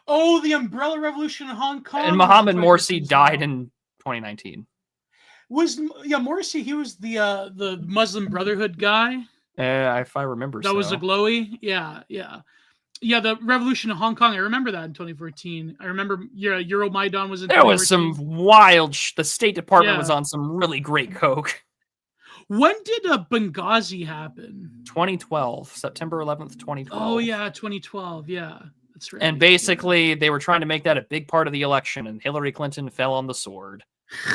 Speaker 1: Oh, the Umbrella Revolution in Hong Kong.
Speaker 2: And Mohamed Morsi died in 2019.
Speaker 1: Morsi? He was the Muslim Brotherhood guy.
Speaker 2: If I remember,
Speaker 1: that was a glowy. Yeah. The revolution in Hong Kong. I remember that in 2014. I remember. Euromaidan was in.
Speaker 2: There was some wild. The State Department was on some really great coke.
Speaker 1: When did Benghazi happen?
Speaker 2: 2012, September 11th, 2012.
Speaker 1: Oh yeah, 2012. Yeah, that's right.
Speaker 2: And basically, they were trying to make that a big part of the election, and Hillary Clinton fell on the sword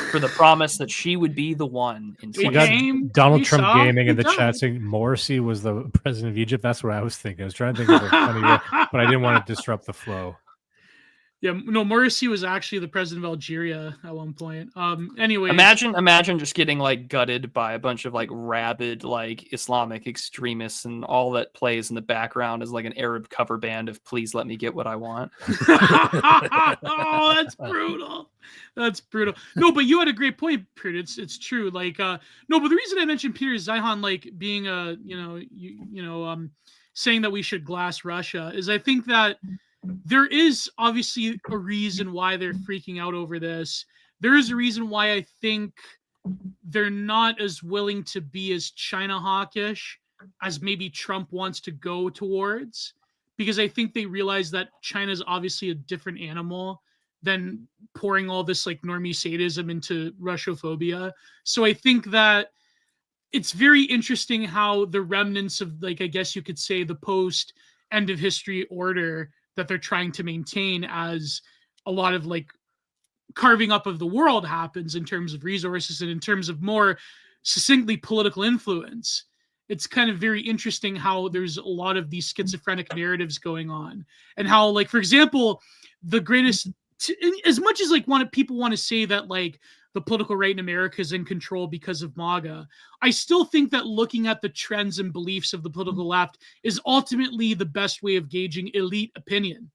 Speaker 2: for the promise that she would be the one in 2020.
Speaker 3: Donald Trump gaming in the chat saying Morsi was the president of Egypt. That's what I was thinking. I was trying to think of a funny way, but I didn't want to disrupt the flow.
Speaker 1: Yeah, no, Morsi was actually the president of Algeria at one point. Anyway,
Speaker 2: imagine just getting like gutted by a bunch of like rabid like Islamic extremists, and all that plays in the background is like an Arab cover band of "Please Let Me Get What I Want."
Speaker 1: Oh, that's brutal. That's brutal. No, but you had a great point, Peter. It's true. Like, no, but the reason I mentioned Peter Zeihan like being saying that we should glass Russia is I think that there is obviously a reason why they're freaking out over this. There is a reason why I think they're not as willing to be as China hawkish as maybe Trump wants to go towards, because I think they realize that China is obviously a different animal than pouring all this like normie sadism into Russophobia. So I think that it's very interesting how the remnants of, like, I guess you could say, the post end of history order that they're trying to maintain as a lot of like carving up of the world happens in terms of resources and in terms of more succinctly political influence. It's kind of very interesting how there's a lot of these schizophrenic narratives going on, and how, like, for example, the greatest, as much as like people want to say that like the political right in America is in control because of MAGA, I still think that looking at the trends and beliefs of the political left is ultimately the best way of gauging elite opinion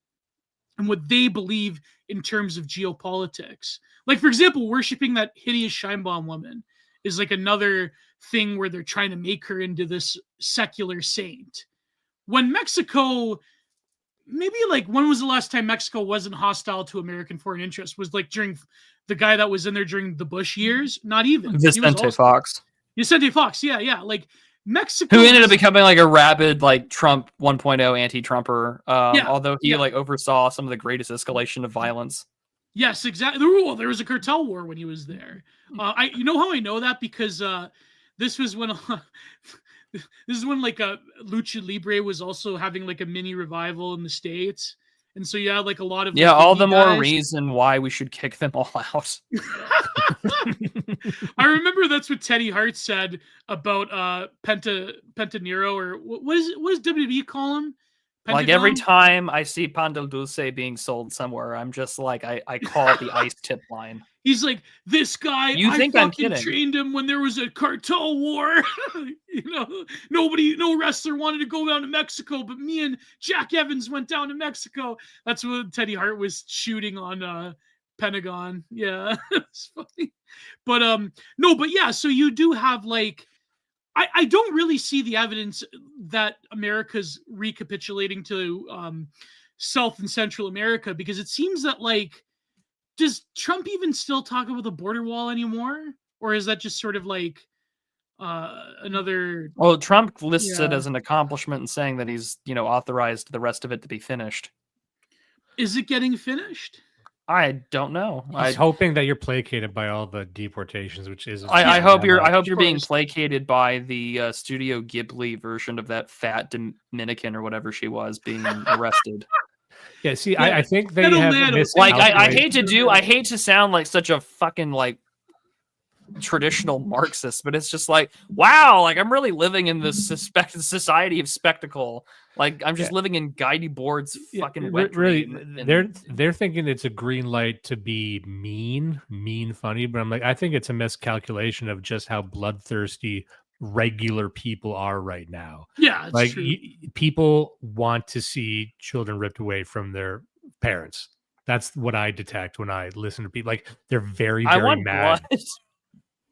Speaker 1: and what they believe in terms of geopolitics. Like, for example, worshiping that hideous Scheinbaum woman is like another thing where they're trying to make her into this secular saint. When Mexico, maybe like, when was the last time Mexico wasn't hostile to American foreign interests? Was like during the guy that was in there during the Bush years? Not even.
Speaker 2: Vicente Fox.
Speaker 1: Vicente Fox, yeah. Like, Mexico,
Speaker 2: who ended up becoming like a rabid like Trump 1.0 anti-Trumper, although he like oversaw some of the greatest escalation of violence.
Speaker 1: Yes, exactly. Well, there was a cartel war when he was there. You know how I know that? Because this was when this is when like a Lucha Libre was also having like a mini revival in the States. And so you had like a lot of
Speaker 2: all
Speaker 1: indie
Speaker 2: the more
Speaker 1: guys.
Speaker 2: reason why we should kick them all out.
Speaker 1: I remember that's what Teddy Hart said about Penta Nero, or what does WWE call him?
Speaker 2: Like
Speaker 1: Pentagon?
Speaker 2: every time I see Pan del Dulce being sold somewhere, I'm just like, I call it the ice tip line.
Speaker 1: He's like, this guy,
Speaker 2: You think
Speaker 1: I
Speaker 2: I'm
Speaker 1: fucking
Speaker 2: kidding?
Speaker 1: trained him when there was a cartel war. No wrestler wanted to go down to Mexico, but me and Jack Evans went down to Mexico. That's what Teddy Hart was shooting on Pentagon. Yeah, it's funny. But no, but yeah, so you do have like, I don't really see the evidence that America's recapitulating to South and Central America, because it seems that like, does Trump even still talk about the border wall anymore? Or is that just sort of like another...
Speaker 2: Well, Trump lists it as an accomplishment and saying that he's, authorized the rest of it to be finished.
Speaker 1: Is it getting finished?
Speaker 2: I don't know.
Speaker 3: He's hoping that you're placated by all the deportations, which is.
Speaker 2: I hope you're being placated by the Studio Ghibli version of that fat Dominican or whatever she was being arrested.
Speaker 3: Yeah, see, I think they have
Speaker 2: like I hate to sound like such a fucking like traditional Marxist, but it's just like, wow, like I'm really living in this society of spectacle. Like I'm just living in Guidey Board's fucking wet dream.
Speaker 3: They're thinking it's a green light to be mean funny, but I'm like, I think it's a miscalculation of just how bloodthirsty regular people are right now.
Speaker 1: Yeah, it's
Speaker 3: like
Speaker 1: true.
Speaker 3: People want to see children ripped away from their parents. That's what I detect when I listen to people. Like they're very mad.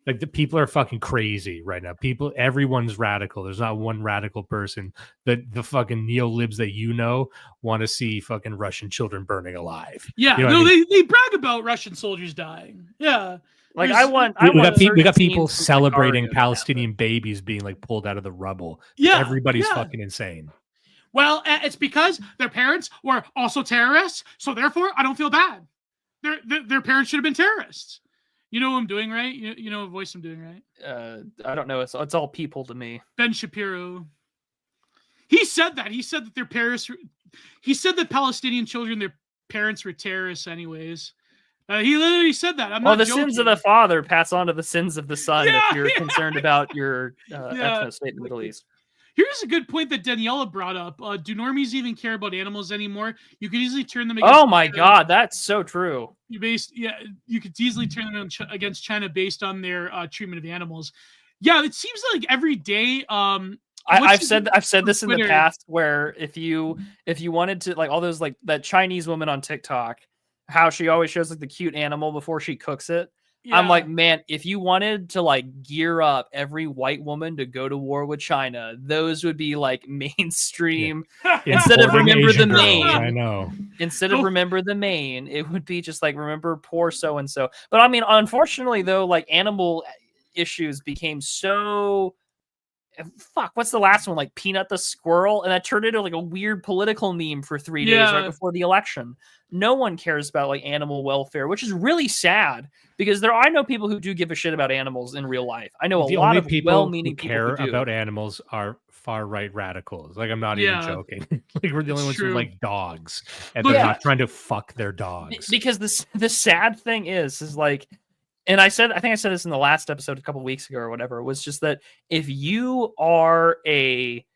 Speaker 3: Like the people are fucking crazy right now. Everyone's radical. There's not one radical person. The fucking neo-libs that want to see fucking Russian children burning alive.
Speaker 1: Yeah, they brag about Russian soldiers dying. Yeah.
Speaker 2: Like
Speaker 3: we got people celebrating Palestinian babies being like pulled out of the rubble.
Speaker 1: Yeah,
Speaker 3: everybody's fucking insane.
Speaker 1: Well, it's because their parents were also terrorists, so therefore I don't feel bad. Their parents should have been terrorists. You know what I'm doing, right? You know what voice I'm doing, right?
Speaker 2: I don't know. It's all people to me.
Speaker 1: Ben Shapiro. He said that. He said that their parents. He said that Palestinian children, their parents were terrorists, anyways. He literally said that. I'm not
Speaker 2: the
Speaker 1: joking.
Speaker 2: sins of the father pass on to the sins of the son if you're concerned about your ethno state in the Middle East.
Speaker 1: Here's a good point that Daniela brought up. Do normies even care about animals anymore? You could easily turn them against...
Speaker 2: Oh my God, that's so true.
Speaker 1: You could easily turn them against China based on their treatment of animals. Yeah, it seems like every day...
Speaker 2: I've said this in the past, where if you wanted to, like all those, like that Chinese woman on TikTok, how she always shows like the cute animal before she cooks it. Yeah. I'm like, man, if you wanted to like gear up every white woman to go to war with China, those would be like mainstream. Yeah. Instead of remember the Maine,
Speaker 3: I know.
Speaker 2: Instead of remember the Maine, it would be just like remember poor so and so. But I mean, unfortunately, though, like animal issues became so. Fuck, what's the last one? Like Peanut the Squirrel, and that turned into like a weird political meme for 3 days right before the election. No one cares about like animal welfare, which is really sad because I know people who do give a shit about animals in real life. I know a lot of well-meaning people
Speaker 3: care
Speaker 2: who do.
Speaker 3: About animals are far-right radicals. Like I'm not even joking. Like we're the only ones who like dogs, and they're not trying to fuck their dogs.
Speaker 2: Because the sad thing is like. And I think I said this in the last episode a couple of weeks ago or whatever. It was just that if you are a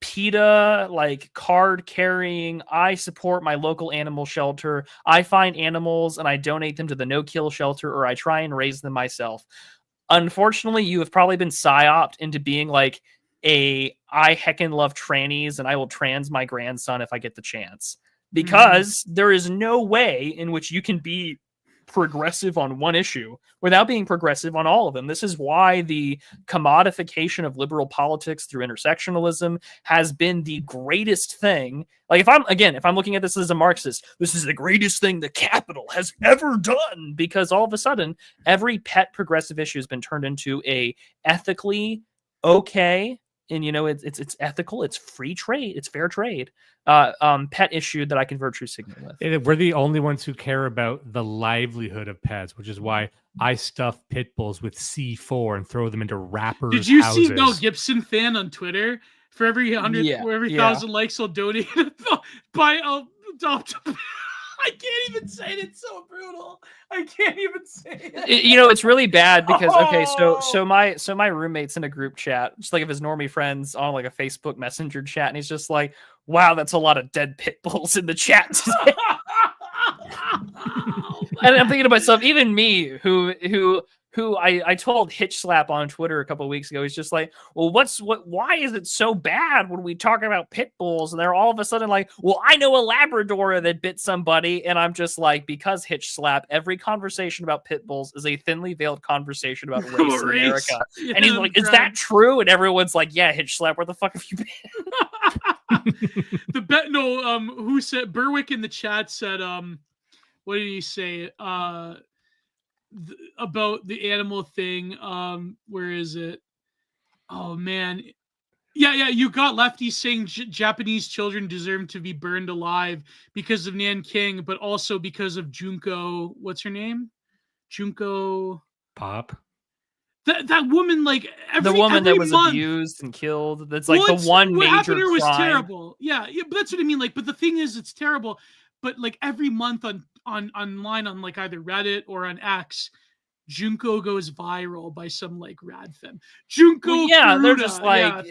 Speaker 2: PETA, like card carrying, I support my local animal shelter, I find animals and I donate them to the no-kill shelter, or I try and raise them myself. Unfortunately, you have probably been psyoped into being like I heckin' love trannies and I will trans my grandson if I get the chance. Because there is no way in which you can be progressive on one issue without being progressive on all of them. This is why the commodification of liberal politics through intersectionalism has been the greatest thing. Like if I'm looking at this as a Marxist, this is the greatest thing the capital has ever done, because all of a sudden every pet progressive issue has been turned into a ethically okay and it's ethical, it's free trade, it's fair trade, pet issue that I can virtue signal with.
Speaker 3: We're the only ones who care about the livelihood of pets, which is why I stuff pit bulls with C4 and throw them into rappers'
Speaker 1: Did you
Speaker 3: houses.
Speaker 1: see Mel Gibson fan on Twitter? For every 1,000 likes, I'll donate I'll adopt. I can't even say it. It's so brutal. I can't even say it.
Speaker 2: It's really bad because so my roommate's in a group chat, just like of his normie friends on like a Facebook Messenger chat, and he's just like, "Wow, that's a lot of dead pit bulls in the chat today." And I'm thinking to myself, even me, who I told Hitch Slap on Twitter a couple of weeks ago, he's just like, well, why is it so bad when we talk about pit bulls? And they're all of a sudden like, well, I know a Labrador that bit somebody. And I'm just like, because Hitch Slap, every conversation about pit bulls is a thinly veiled conversation about race in America. Yeah, and he's like, is that true? And everyone's like, yeah, Hitch Slap, where the fuck have you been?
Speaker 1: Who said, Berwick in the chat said, what did he say? About the animal thing. Where is it? Oh man, yeah. You got lefties saying Japanese children deserve to be burned alive because of Nanking, but also because of Junko. What's her name? Junko
Speaker 3: Pop.
Speaker 1: That woman, like
Speaker 2: the woman that was
Speaker 1: month,
Speaker 2: abused and killed. That's like the one
Speaker 1: what
Speaker 2: major
Speaker 1: happened to her was
Speaker 2: crime.
Speaker 1: terrible. Yeah, but that's what I mean. Like, but the thing is, it's terrible. But like every month online on like either Reddit or on X, Junko goes viral by some like rad femme. Junko,
Speaker 2: well, yeah,
Speaker 1: Furuta.
Speaker 2: They're just like,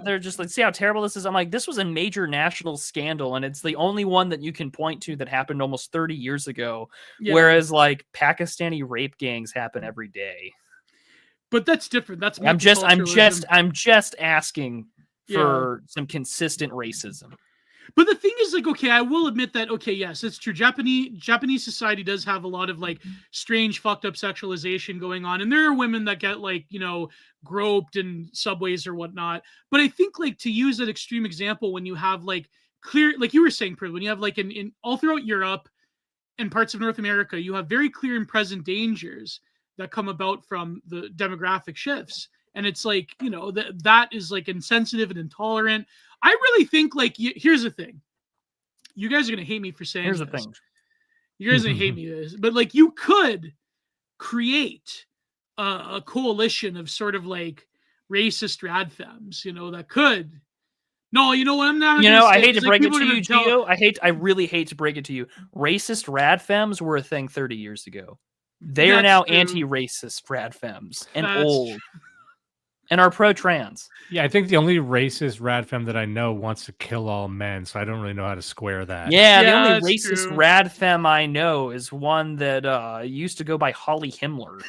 Speaker 1: they're
Speaker 2: just like, see how terrible this is. I'm like, this was a major national scandal, and it's the only one that you can point to that happened almost 30 years ago. Yeah. Whereas like Pakistani rape gangs happen every day.
Speaker 1: But that's different. That's
Speaker 2: I'm just asking for some consistent racism.
Speaker 1: But the thing is, like, okay, I will admit that, okay, yes, it's true. Japanese society does have a lot of, like, strange, fucked up sexualization going on. And there are women that get, like, groped in subways or whatnot. But I think, like, to use an extreme example, when you have, like, clear, like you were saying, when you have, like, in all throughout Europe and parts of North America, you have very clear and present dangers that come about from the demographic shifts. And it's like, that is, like, insensitive and intolerant. I really think, like, here's the thing. You guys are going to hate me for saying this.
Speaker 2: Here's the thing.
Speaker 1: You guys are going to hate me for this. But, like, you could create a coalition of sort of, like, racist radfems, that could. No, you know what? I'm not.
Speaker 2: I hate to break it to you, Gio. I really hate to break it to you. Racist radfems were a thing 30 years ago. They are now anti-racist radfems and old. And are pro-trans.
Speaker 3: Yeah, I think the only racist radfem that I know wants to kill all men, so I don't really know how to square that.
Speaker 2: Yeah, the only racist radfem I know is one that used to go by Holly Himmler.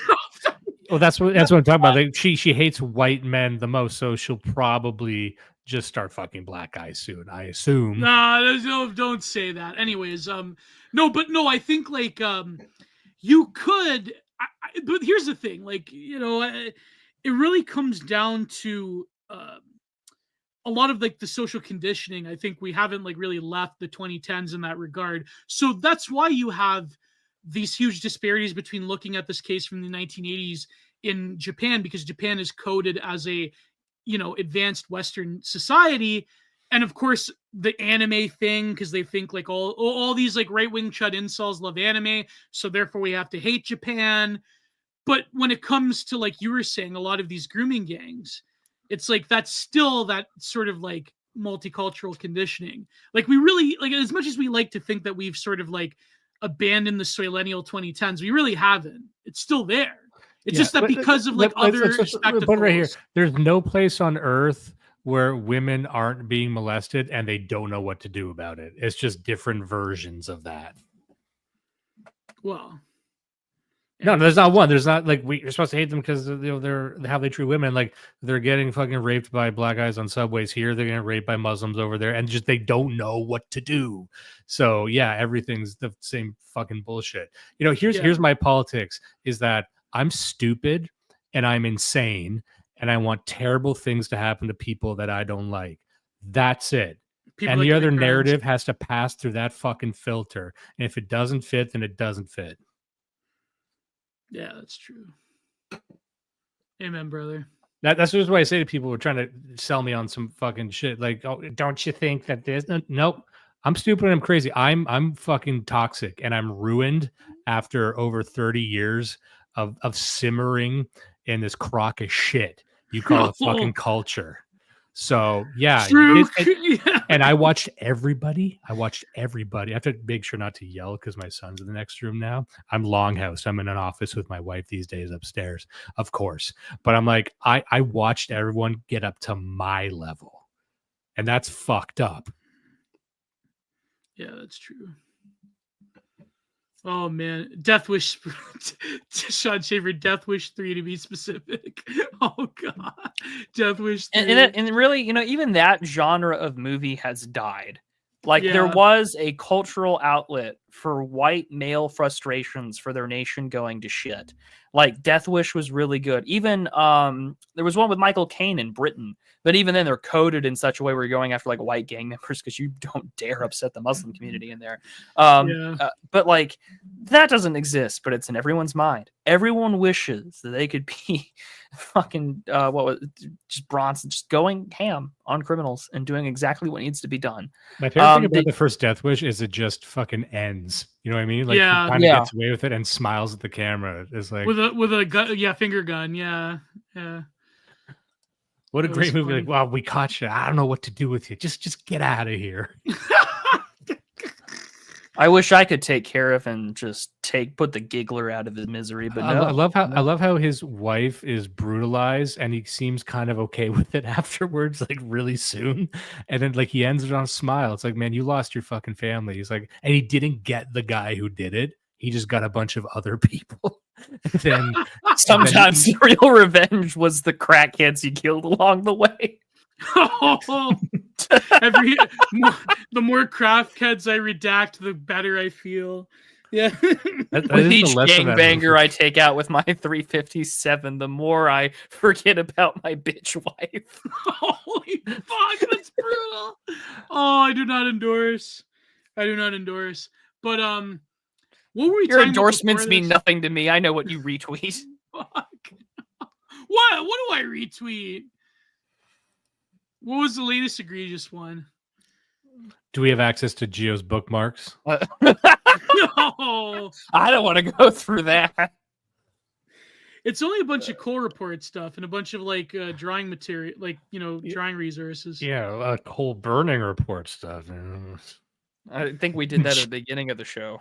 Speaker 3: Well, that's what I'm talking about. Like, she hates white men the most, so she'll probably just start fucking black guys soon, I assume.
Speaker 1: No, don't say that. Anyways, I think like you could. But here's the thing, like it really comes down to a lot of like the social conditioning. I think we haven't like really left the 2010s in that regard. So that's why you have these huge disparities between looking at this case from the 1980s in Japan, because Japan is coded as a, advanced Western society. And of course the anime thing, because they think like all these like right-wing chud incels love anime. So therefore we have to hate Japan. But when it comes to, like you were saying, a lot of these grooming gangs, it's like that's still that sort of like multicultural conditioning. Like we really, like as much as we like to think that we've sort of like abandoned the Soillennial 2010s, we really haven't. It's still there. It's just that because of like other spectacles.
Speaker 3: But right here, there's no place on earth where women aren't being molested and they don't know what to do about it. It's just different versions of that.
Speaker 1: Well.
Speaker 3: No, there's not one. There's not like you're supposed to hate them because they're how they treat women. Like they're getting fucking raped by black guys on subways here. They're getting raped by Muslims over there, and just they don't know what to do. So yeah, everything's the same fucking bullshit. Here's my politics: is that I'm stupid and I'm insane, and I want terrible things to happen to people that I don't like. That's it. And the other narrative has to pass through that fucking filter. And if it doesn't fit, then it doesn't fit.
Speaker 1: Yeah, that's true. Amen, brother.
Speaker 3: That's just what I say to people who are trying to sell me on some fucking shit. Like, oh, don't you think that this? Nope. I'm stupid and I'm crazy. I'm fucking toxic and I'm ruined after over 30 years of simmering in this crock of shit you call a fucking culture. So yeah,
Speaker 1: True.
Speaker 3: and I watched everybody. I have to make sure not to yell because my son's in the next room now. I'm longhouse. I'm in an office with my wife these days upstairs, of course. But I'm like, I watched everyone get up to my level, and that's fucked up.
Speaker 1: Yeah, that's true. Oh man, Death Wish, Sean Schaefer, Death Wish 3 to be specific. Oh god, Death Wish 3.
Speaker 2: And really, even that genre of movie has died. Like there was a cultural outlet for white male frustrations for their nation going to shit. Like Death Wish was really good. Even there was one with Michael Caine in Britain, but even then they're coded in such a way where you're going after like white gang members because you don't dare upset the Muslim community in there. But like that doesn't exist, but it's in everyone's mind. Everyone wishes that they could be fucking just Bronson just going ham on criminals and doing exactly what needs to be done.
Speaker 3: My favorite thing about the first Death Wish is it just fucking ends. You know what I mean? Like he kind of gets away with it and smiles at the camera. It's like
Speaker 1: with a gun, finger gun. Yeah.
Speaker 3: What a great movie! Funny. Like, wow, we caught you. I don't know what to do with you. Just get out of here.
Speaker 2: I wish I could take care of and just put the giggler out of his misery, but no.
Speaker 3: I love how his wife is brutalized and he seems kind of okay with it afterwards, like really soon. And then like he ends it on a smile. It's like, man, you lost your fucking family. He's like, and he didn't get the guy who did it. He just got a bunch of other people. Then
Speaker 2: sometimes the real revenge was the crackheads he killed along the way.
Speaker 1: The more crackheads I redact, the better I feel. Yeah.
Speaker 2: With each gangbanger I take out with my 357, the more I forget about my bitch wife.
Speaker 1: Holy fuck, that's brutal. Oh, I do not endorse. But what were we
Speaker 2: Your endorsements mean nothing to me. I know what you retweet.
Speaker 1: Fuck. What do I retweet? What was the latest egregious one?
Speaker 3: Do we have access to Gio's bookmarks?
Speaker 1: No.
Speaker 2: I don't want to go through that.
Speaker 1: It's only a bunch of coal report stuff and a bunch of like drawing material, like, drawing resources.
Speaker 3: Yeah, coal burning report stuff.
Speaker 2: I think we did that at the beginning of the show.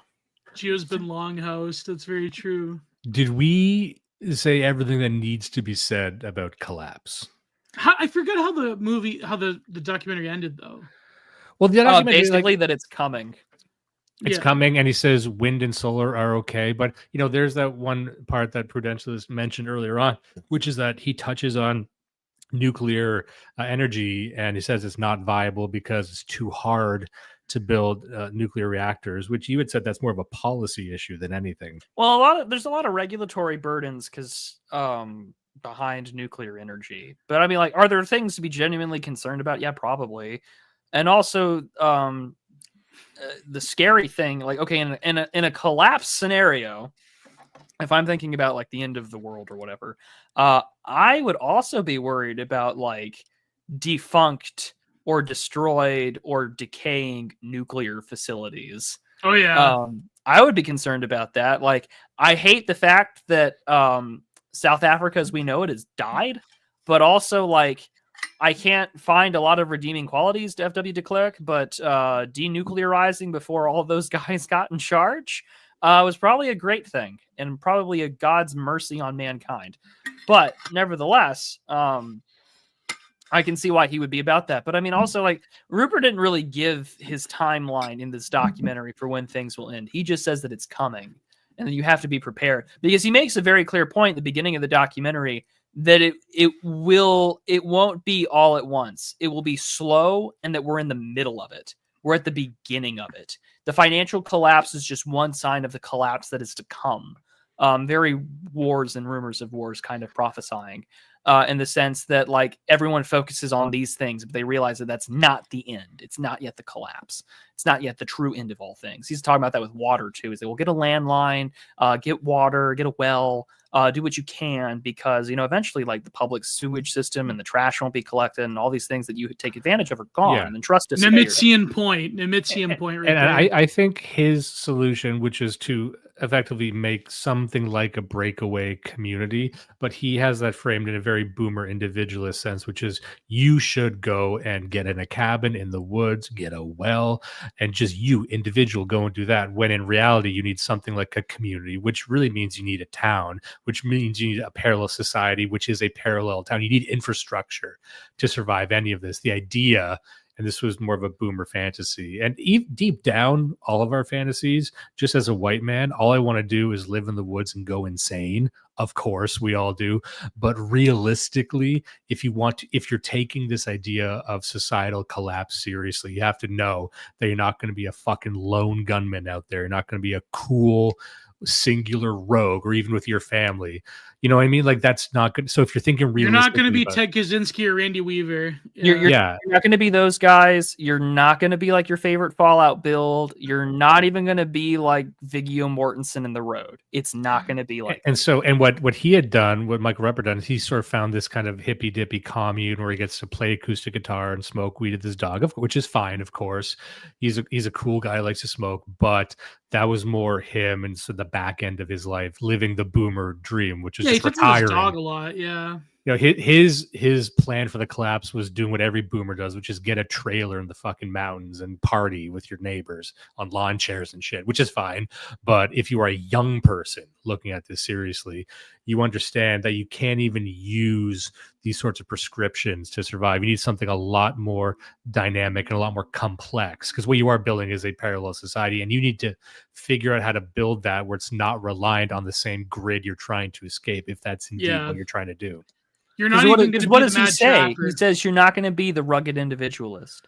Speaker 1: Gio's been longhouse. That's very true.
Speaker 3: Did we say everything that needs to be said about Collapse?
Speaker 1: I forgot how the documentary ended, though.
Speaker 3: Well, the documentary
Speaker 2: basically that it's coming.
Speaker 3: It's coming, and he says wind and solar are okay, but there's that one part that Prudentialist mentioned earlier on, which is that he touches on nuclear energy, and he says it's not viable because it's too hard to build nuclear reactors, which you had said that's more of a policy issue than anything.
Speaker 2: Well, there's a lot of regulatory burdens because behind nuclear energy, but I mean, like, are there things to be genuinely concerned about? Yeah, probably. And also, the scary thing, like, okay, in a collapse scenario, if I'm thinking about like the end of the world or whatever, I would also be worried about like defunct or destroyed or decaying nuclear facilities.
Speaker 1: Oh yeah.
Speaker 2: I would be concerned about that. Like, I hate the fact that South Africa, as we know it, has died, but also like I can't find a lot of redeeming qualities to FW de Klerk, but denuclearizing before all of those guys got in charge was probably a great thing and probably a God's mercy on mankind. But nevertheless, I can see why he would be about that. But I mean, also, like, Rupert didn't really give his timeline in this documentary for when things will end. He just says that it's coming and that you have to be prepared, because he makes a very clear point at the beginning of the documentary that it won't be all at once. It will be slow, and that we're in the middle of it. We're at the beginning of it. The financial collapse is just one sign of the collapse that is to come. Very wars and rumors of wars kind of prophesying. In the sense that like everyone focuses on these things, but they realize that that's not the end. It's not yet the collapse. It's not yet the true end of all things. He's talking about that with water too. Is they will get a landline, get water, get a well, do what you can, because eventually, like, the public sewage system and the trash won't be collected, and all these things that you could take advantage of are gone, and then trust is
Speaker 1: Nemesian point right
Speaker 3: and
Speaker 1: there.
Speaker 3: I think his solution, which is to effectively make something like a breakaway community, but he has that framed in a very boomer individualist sense, which is you should go and get in a cabin in the woods, get a well, and just you individual go and do that, when in reality you need something like a community, which really means you need a town, which means you need a parallel society, which is a parallel town. You need infrastructure to survive any of this. The idea, and this was more of a boomer fantasy, and deep down, all of our fantasies, just as a white man, all I want to do is live in the woods and go insane. Of course, we all do. But realistically, if you're taking this idea of societal collapse seriously, you have to know that you're not going to be a fucking lone gunman out there. You're not going to be a cool singular rogue, or even with your family. You know what I mean? Like, that's not good. So if you're thinking realistically,
Speaker 1: you're not going to be Ted Kaczynski or Randy Weaver.
Speaker 2: You're not going to be those guys. You're not going to be like your favorite Fallout build. You're not even going to be like Viggo Mortensen in The Road. It's not going to be like
Speaker 3: and what he had done, what Michael Rupert done, he sort of found this kind of hippy dippy commune where he gets to play acoustic guitar and smoke weed with his dog, which is fine, of course. He's a cool guy, likes to smoke, but that was more him, and so the back end of his life, living the boomer dream, which is just retiring.
Speaker 1: His dog a lot, yeah.
Speaker 3: His plan for the collapse was doing what every boomer does, which is get a trailer in the fucking mountains and party with your neighbors on lawn chairs and shit, which is fine. But if you are a young person looking at this seriously, you understand that you can't even use these sorts of prescriptions to survive. You need something a lot more dynamic and a lot more complex, because what you are building is a parallel society, and you need to figure out how to build that where it's not reliant on the same grid you're trying to escape, if that's indeed what you're trying to do.
Speaker 1: You're not even going to be
Speaker 2: what
Speaker 1: the
Speaker 2: does he
Speaker 1: mad
Speaker 2: say?
Speaker 1: trapper.
Speaker 2: He says you're not going to be the rugged individualist.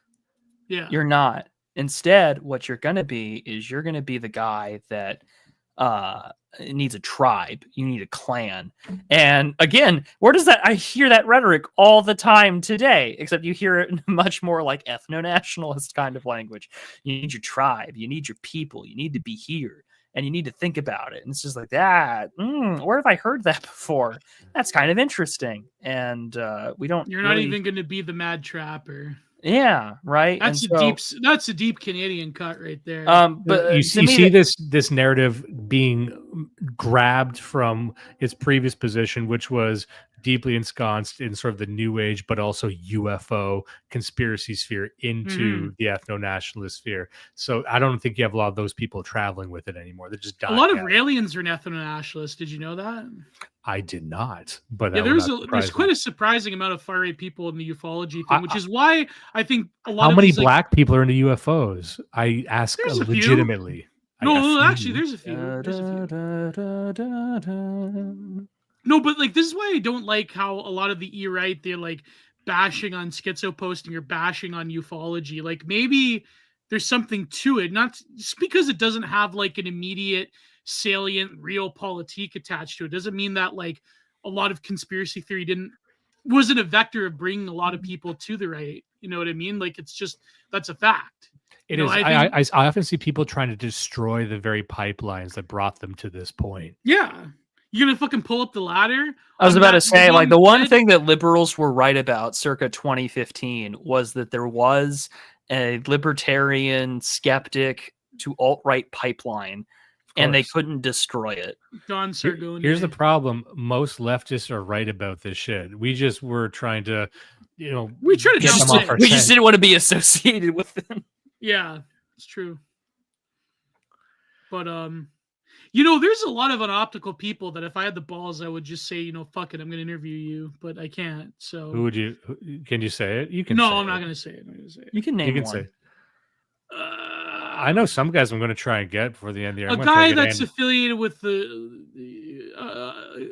Speaker 1: Yeah.
Speaker 2: You're not. Instead, what you're going to be is you're going to be the guy that needs a tribe. You need a clan. And again, where does that? I hear that rhetoric all the time today, except you hear it in much more like ethno-nationalist kind of language. You need your tribe. You need your people. You need to be here. And you need to think about it. And it's just like that. Where have I heard that before? That's kind of interesting. And we don't.
Speaker 1: You're not even going to be the mad trapper.
Speaker 2: Yeah, right.
Speaker 1: That's a deep Canadian cut right there.
Speaker 3: But you see this narrative being grabbed from its previous position, which was deeply ensconced in sort of the new age, but also UFO conspiracy sphere, into the ethno-nationalist sphere. So I don't think you have a lot of those people traveling with it anymore. They're just dying.
Speaker 1: A lot of aliens are ethno-nationalists. Did you know that?
Speaker 3: I did not, but
Speaker 1: there's quite a surprising amount of far right people in the ufology thing, which is why I think a lot. How
Speaker 3: many black people are into UFOs? I ask legitimately.
Speaker 1: No, actually, there's a few. No, but like, this is why I don't like how a lot of the E-right, they're like bashing on schizo posting or bashing on ufology. Like, maybe there's something to it, not just because it doesn't have like an immediate salient real politique attached to it doesn't mean that like a lot of conspiracy theory wasn't a vector of bringing a lot of people to the right. You know what I mean? Like, it's just, that's a fact.
Speaker 3: It is. I often see people trying to destroy the very pipelines that brought them to this point.
Speaker 1: Yeah. You're gonna fucking pull up the ladder.
Speaker 2: I was about to say, like, the one thing that liberals were right about circa 2015 was that there was a libertarian skeptic to alt-right pipeline, and they couldn't destroy it.
Speaker 1: Don Sargone.
Speaker 3: Here's the problem: most leftists are right about this shit. We just were trying to,
Speaker 2: we tried to get them off our We just didn't want to be associated with them.
Speaker 1: Yeah, it's true. But there's a lot of unoptical people that if I had the balls, I would just say, fuck it, I'm going to interview you, but I can't. So
Speaker 3: who would you? Can you say it? You can.
Speaker 1: No, I'm not going to say it. I'm going to say it.
Speaker 2: You can name.
Speaker 3: You can
Speaker 2: one.
Speaker 3: say. I know some guys I'm going to try and get before the end of the year.
Speaker 1: A guy that's affiliated with the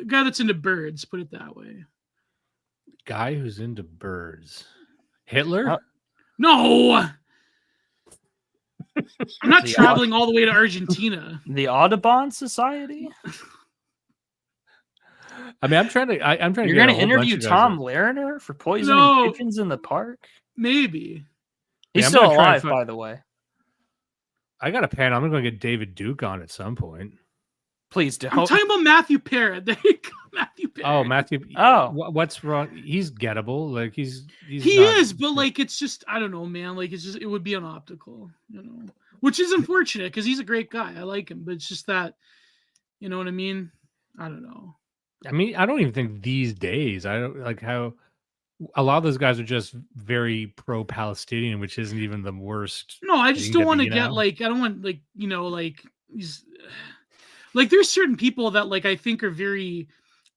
Speaker 1: guy that's into birds. Put it that way.
Speaker 3: Guy who's into birds. Hitler?
Speaker 1: No. I'm not traveling all the way to Argentina.
Speaker 2: The Audubon Society?
Speaker 3: I mean, I'm trying to.
Speaker 2: You're going to interview Tom Lerner for poisoning pigeons in the park?
Speaker 1: Maybe.
Speaker 2: He's still alive, by the way.
Speaker 3: I got a pan. I'm going to get David Duke on at some point.
Speaker 2: Please don't.
Speaker 1: I'm talking about Matthew Parrott. There you go, Matthew Parrott.
Speaker 3: Oh, Matthew.
Speaker 2: Oh.
Speaker 3: What's wrong? He's gettable. Like he
Speaker 1: not, is, but like it's just I don't know, man. Like it's just it would be unoptical, which is unfortunate because he's a great guy. I like him, but it's just that, you know what I mean? I don't know.
Speaker 3: I mean, I don't even think these days. I don't like how a lot of those guys are just very pro-Palestinian, which isn't even the worst.
Speaker 1: No, I just don't want to get like I don't want like like these. Like there's certain people that like I think are very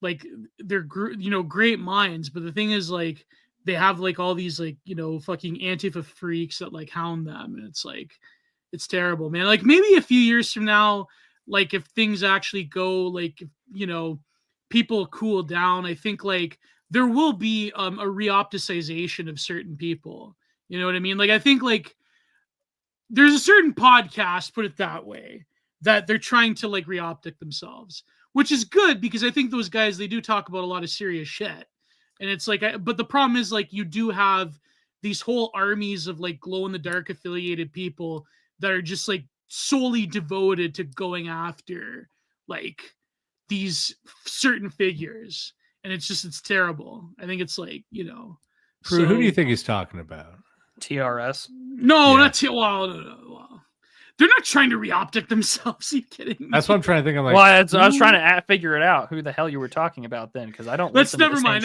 Speaker 1: like they're great minds, but the thing is like they have like all these like fucking Antifa freaks that like hound them, and it's like it's terrible, man. Like maybe a few years from now, like if things actually go like people cool down, I think like there will be a reopticization of certain people. You know what I mean? Like I think like there's a certain podcast, put it that way, that they're trying to like reoptic themselves, which is good because I think those guys, they do talk about a lot of serious shit. And it's like, but the problem is like, you do have these whole armies of like glow in the dark affiliated people that are just like solely devoted to going after like these certain figures. And it's terrible. I think it's like,
Speaker 3: Who do you think he's talking about?
Speaker 2: TRS?
Speaker 1: No, not well, they're not trying to reoptic themselves. Are you kidding me?
Speaker 3: That's what I'm trying to think. I'm like,
Speaker 2: well, I was trying to figure it out who the hell you were talking about then, because I don't.
Speaker 1: Never mind.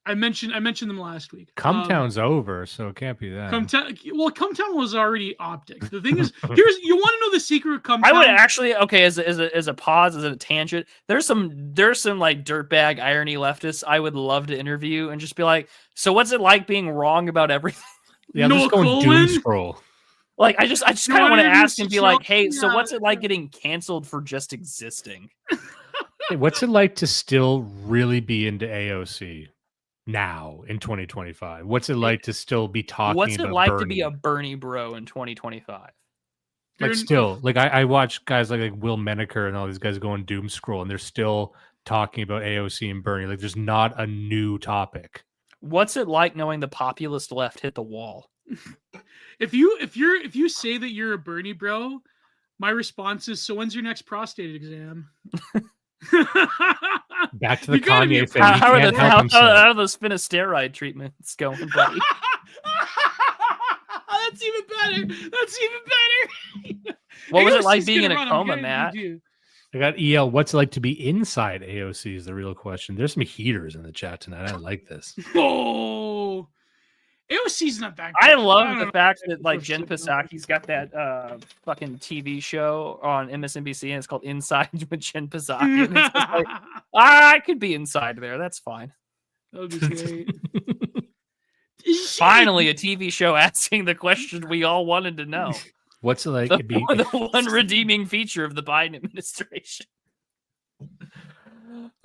Speaker 1: I mentioned them last week.
Speaker 3: Cumtown's over, so it can't be that.
Speaker 1: Cumtown was already optic. The thing is, you want to know the secret of Cumtown?
Speaker 2: I would actually as a pause, as a tangent. There's some like dirtbag irony leftists I would love to interview and just be like, so what's it like being wrong about everything?
Speaker 3: Yeah, I'm just going doom scroll.
Speaker 2: Like I just kind of want to ask and be like, hey, so what's it like getting canceled for just existing?
Speaker 3: Hey, what's it like to still really be into AOC now in 2025? What's it like to still be talking?
Speaker 2: What's it
Speaker 3: about
Speaker 2: like
Speaker 3: Bernie?
Speaker 2: To be a Bernie bro in 2025?
Speaker 3: Like still, like I watch guys like Will Menaker and all these guys going doom scroll, and they're still talking about AOC and Bernie. Like there's not a new topic.
Speaker 2: What's it like knowing the populist left hit the wall?
Speaker 1: If you say that you're a Bernie bro, my response is, so when's your next prostate exam?
Speaker 3: Back to the Kanye thing.
Speaker 2: How are those finasteride treatments going, buddy?
Speaker 1: That's even better.
Speaker 2: What was it like being in a coma, Matt?
Speaker 3: I got EL. What's it like to be inside AOC is the real question. There's some heaters in the chat tonight. I like this.
Speaker 1: Oh, AOC's not that good.
Speaker 2: I love the fact that like Jen Psaki's got that fucking TV show on MSNBC and it's called Inside with Jen Psaki. And it's like, I could be inside there. That's fine.
Speaker 1: That would be great.
Speaker 2: Finally, a TV show asking the question we all wanted to know.
Speaker 3: What's it like
Speaker 2: the one redeeming feature of the Biden administration?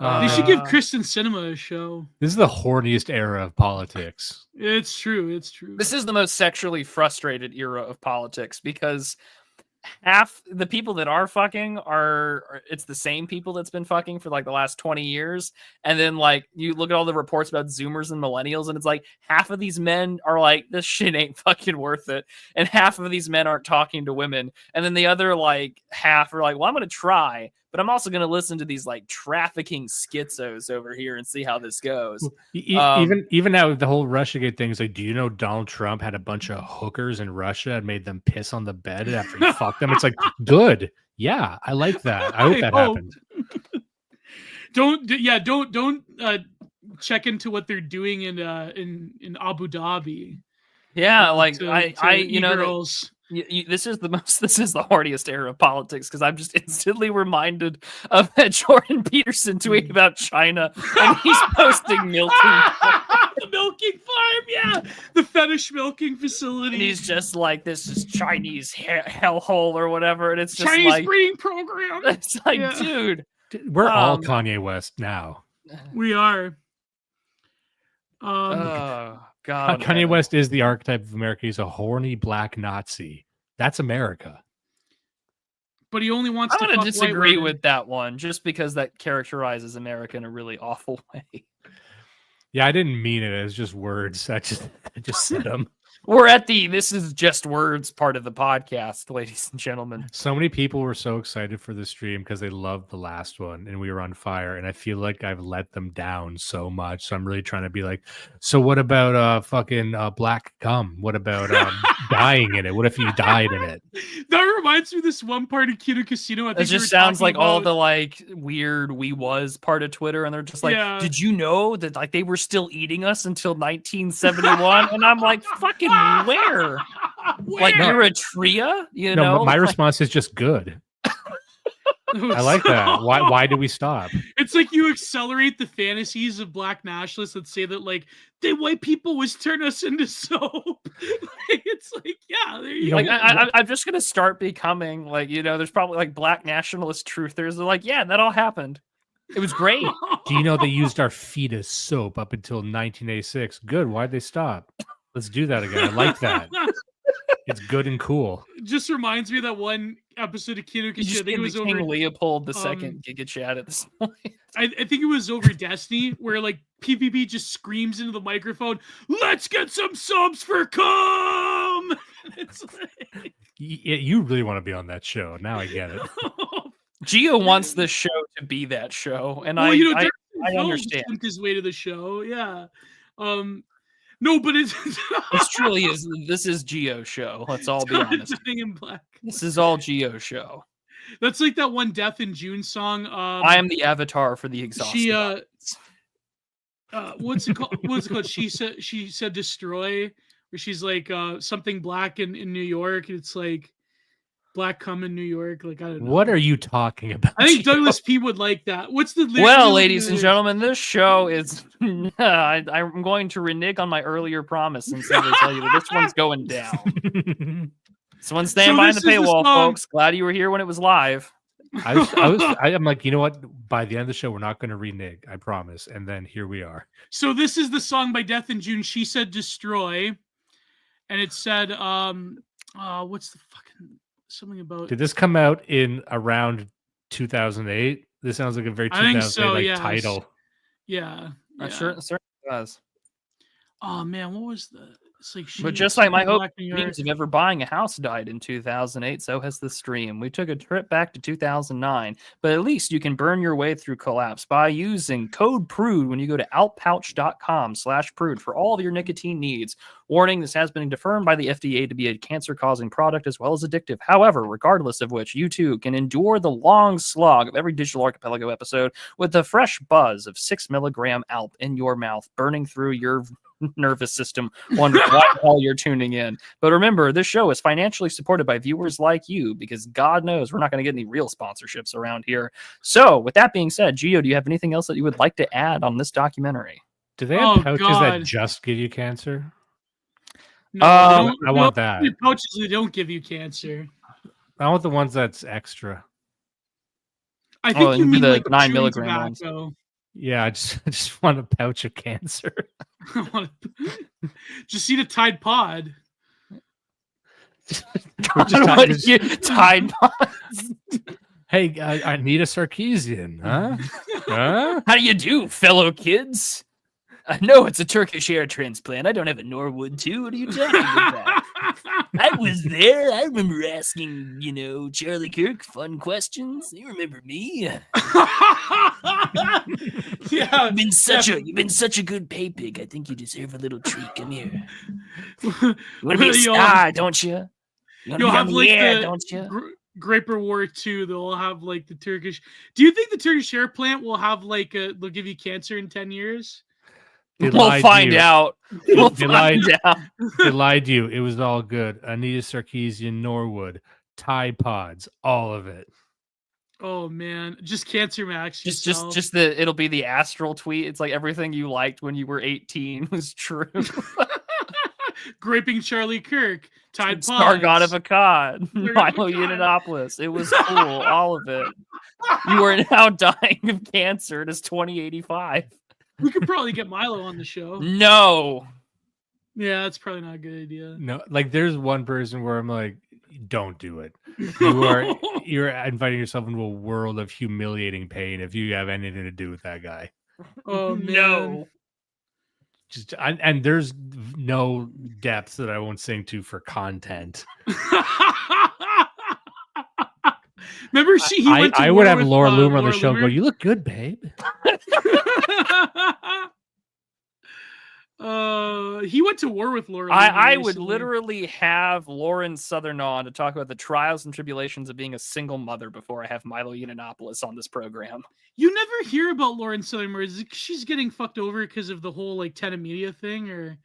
Speaker 1: They should give Kristen Sinema a show.
Speaker 3: This is the horniest era of politics.
Speaker 1: It's true.
Speaker 2: This is the most sexually frustrated era of politics because half the people that are fucking it's the same people that's been fucking for like the last 20 years. And then like you look at all the reports about Zoomers and millennials and it's like half of these men are like, this shit ain't fucking worth it. And half of these men aren't talking to women. And then the other like half are like, well, I'm going to try, but I'm also going to listen to these like trafficking schizos over here and see how this goes.
Speaker 3: Even now with the whole Russiagate thing, is like, do you know Donald Trump had a bunch of hookers in Russia and made them piss on the bed after he fucked them? It's like, good. Yeah, I like that. I hope that happened.
Speaker 1: Don't check into what they're doing in Abu Dhabi.
Speaker 2: Yeah, like
Speaker 1: girls.
Speaker 2: This is the horniest era of politics because I'm just instantly reminded of that Jordan Peterson tweet about China and he's posting milking.
Speaker 1: The milking farm, yeah, the fetish milking facility.
Speaker 2: And he's just like, this is Chinese hellhole or whatever, and it's just
Speaker 1: Chinese
Speaker 2: like
Speaker 1: breeding program.
Speaker 2: It's like, dude,
Speaker 3: we're all Kanye West now.
Speaker 1: We are.
Speaker 2: Oh God,
Speaker 3: Kanye West is the archetype of America. He's a horny black Nazi. That's America.
Speaker 1: But he only wants to.
Speaker 2: I'm going to disagree with that one, just because that characterizes America in a really awful way.
Speaker 3: Yeah, I didn't mean it. It's just words. I just said them.
Speaker 2: We're at the "this is just words" part of the podcast, ladies and gentlemen.
Speaker 3: So many people were so excited for the stream because they loved the last one and we were on fire. And I feel like I've let them down so much. So I'm really trying to be like, so what about fucking black gum? What about dying in it? What if you died in it?
Speaker 1: That reminds me of this one part of Kino Casino.
Speaker 2: It just sounds like all the like weird "we was" part of Twitter, and they're just like, "Did you know that like they were still eating us until 1971?" And I'm like, "Fucking where? Like Eritrea?" You know?
Speaker 3: My response is just good. I like that. Why do we stop?
Speaker 1: It's like you accelerate the fantasies of black nationalists that say that like they white people was turn us into soap. It's like, yeah, there you
Speaker 2: like I'm just gonna start becoming like, you know, there's probably like black nationalist truthers. They're like, yeah, that all happened. It was great.
Speaker 3: Do you know they used our feet as soap up until 1986? Good. Why'd they stop? Let's do that again. I like that. It's good and cool.
Speaker 1: It just reminds me of that one episode of Kino Casino. I think it was
Speaker 2: King
Speaker 1: over
Speaker 2: Leopold II Giga Chat at this point.
Speaker 1: I think it was over Destiny, where like PPP just screams into the microphone, "Let's get some subs for cum." It's like...
Speaker 3: you really want to be on that show. Now I get it.
Speaker 2: Gio wants this show to be that show, and
Speaker 1: well,
Speaker 2: I understand.
Speaker 1: His way to the show, yeah. No, but it's
Speaker 2: this truly is. This is Gio's show. Let's all be honest.
Speaker 1: In black.
Speaker 2: This is all Gio's show.
Speaker 1: That's like that one Death in June song.
Speaker 2: I am the avatar for the exhausted.
Speaker 1: She what's it called? What's it called? She said destroy, where she's like something black in New York. It's like black cum in New York. Like I don't know.
Speaker 3: What are you talking about?
Speaker 1: I think Douglas P would like that. What's the
Speaker 2: well, ladies and gentlemen, this show is. I'm going to renege on my earlier promise and simply tell you that this one's going down. This one's staying behind the paywall, folks. Glad you were here when it was live.
Speaker 3: I'm like, you know what? By the end of the show, we're not going to renege. I promise. And then here we are.
Speaker 1: So this is the song by Death in June. She said destroy, and it said, what's the fucking something about?
Speaker 3: Did this come out in around 2008? This sounds like a very 2008 title.
Speaker 1: Yeah.
Speaker 2: I'm sure it certainly does.
Speaker 1: Oh man, what was the? It's like,
Speaker 2: but just like my hope dreams of ever buying a house died in 2008, so has the stream. We took a trip back to 2009, but at least you can burn your way through collapse by using code PRUDE when you go to outpouch.com/prude for all of your nicotine needs. Warning, this has been confirmed by the FDA to be a cancer-causing product as well as addictive. However, regardless of which, you too can endure the long slog of every Digital Archipelago episode with the fresh buzz of 6 milligram ALP in your mouth, burning through your nervous system, wondering why the hell you're tuning in. But remember, this show is financially supported by viewers like you, because God knows we're not going to get any real sponsorships around here. So with that being said, Gio, do you have anything else that you would like to add on this documentary?
Speaker 3: Do they have pouches that just give you cancer?
Speaker 1: No,
Speaker 3: I want that.
Speaker 1: Pouches that don't give you cancer.
Speaker 3: I want the ones that's extra.
Speaker 1: I think you mean
Speaker 2: the
Speaker 1: like
Speaker 2: 9 milligram ones.
Speaker 3: Yeah, I just want a pouch of cancer.
Speaker 1: Just eat a Tide Pod.
Speaker 2: Tide Pods.
Speaker 3: Hey, I need a Sarkeesian, huh?
Speaker 2: How do you do, fellow kids? No, it's a Turkish hair transplant. I don't have a Norwood too. What are you talking about? I was there. I remember asking, Charlie Kirk fun questions. You remember me?
Speaker 1: Yeah.
Speaker 2: You've been such a good pay pig. I think you deserve a little treat. Come here. You want to be a star, don't you? You want to be on the air, don't you?
Speaker 1: Graper War 2, they'll have like the Turkish. Do you think the Turkish hair plant will have like they'll give you cancer in 10 years?
Speaker 2: We'll find out.
Speaker 3: They lied to you. It was all good. Anita Sarkeesian, Norwood, Tide Pods, all of it.
Speaker 1: Oh man, just Cancer Max.
Speaker 2: Just it'll be the astral tweet. It's like everything you liked when you were 18 was true.
Speaker 1: Graping Charlie Kirk, Tide Pods,
Speaker 2: Sargon of Akkad, Milo Yiannopoulos. It was cool, all of it. You are now dying of cancer. It is 2085.
Speaker 1: We could probably get Milo on the show.
Speaker 2: No.
Speaker 1: Yeah, that's probably not a good idea.
Speaker 3: No, like there's one person where I'm like, don't do it. You're inviting yourself into a world of humiliating pain if you have anything to do with that guy.
Speaker 1: Oh man.
Speaker 2: No.
Speaker 3: and there's no depths that I won't sing to for content.
Speaker 1: Remember, he went to
Speaker 3: I
Speaker 1: war
Speaker 3: would have
Speaker 1: with,
Speaker 3: Laura Loomer on the
Speaker 1: Laura
Speaker 3: show and go,
Speaker 1: Loomer.
Speaker 3: "You look good, babe."
Speaker 1: He went to war with Laura Loomer.
Speaker 2: I would
Speaker 1: recently.
Speaker 2: literally have Lauren Southern on to talk about the trials and tribulations of being a single mother before I have Milo Yiannopoulos on this program.
Speaker 1: You never hear about Lauren Southern. Is it she's getting fucked over because of the whole like Tenet Media thing, or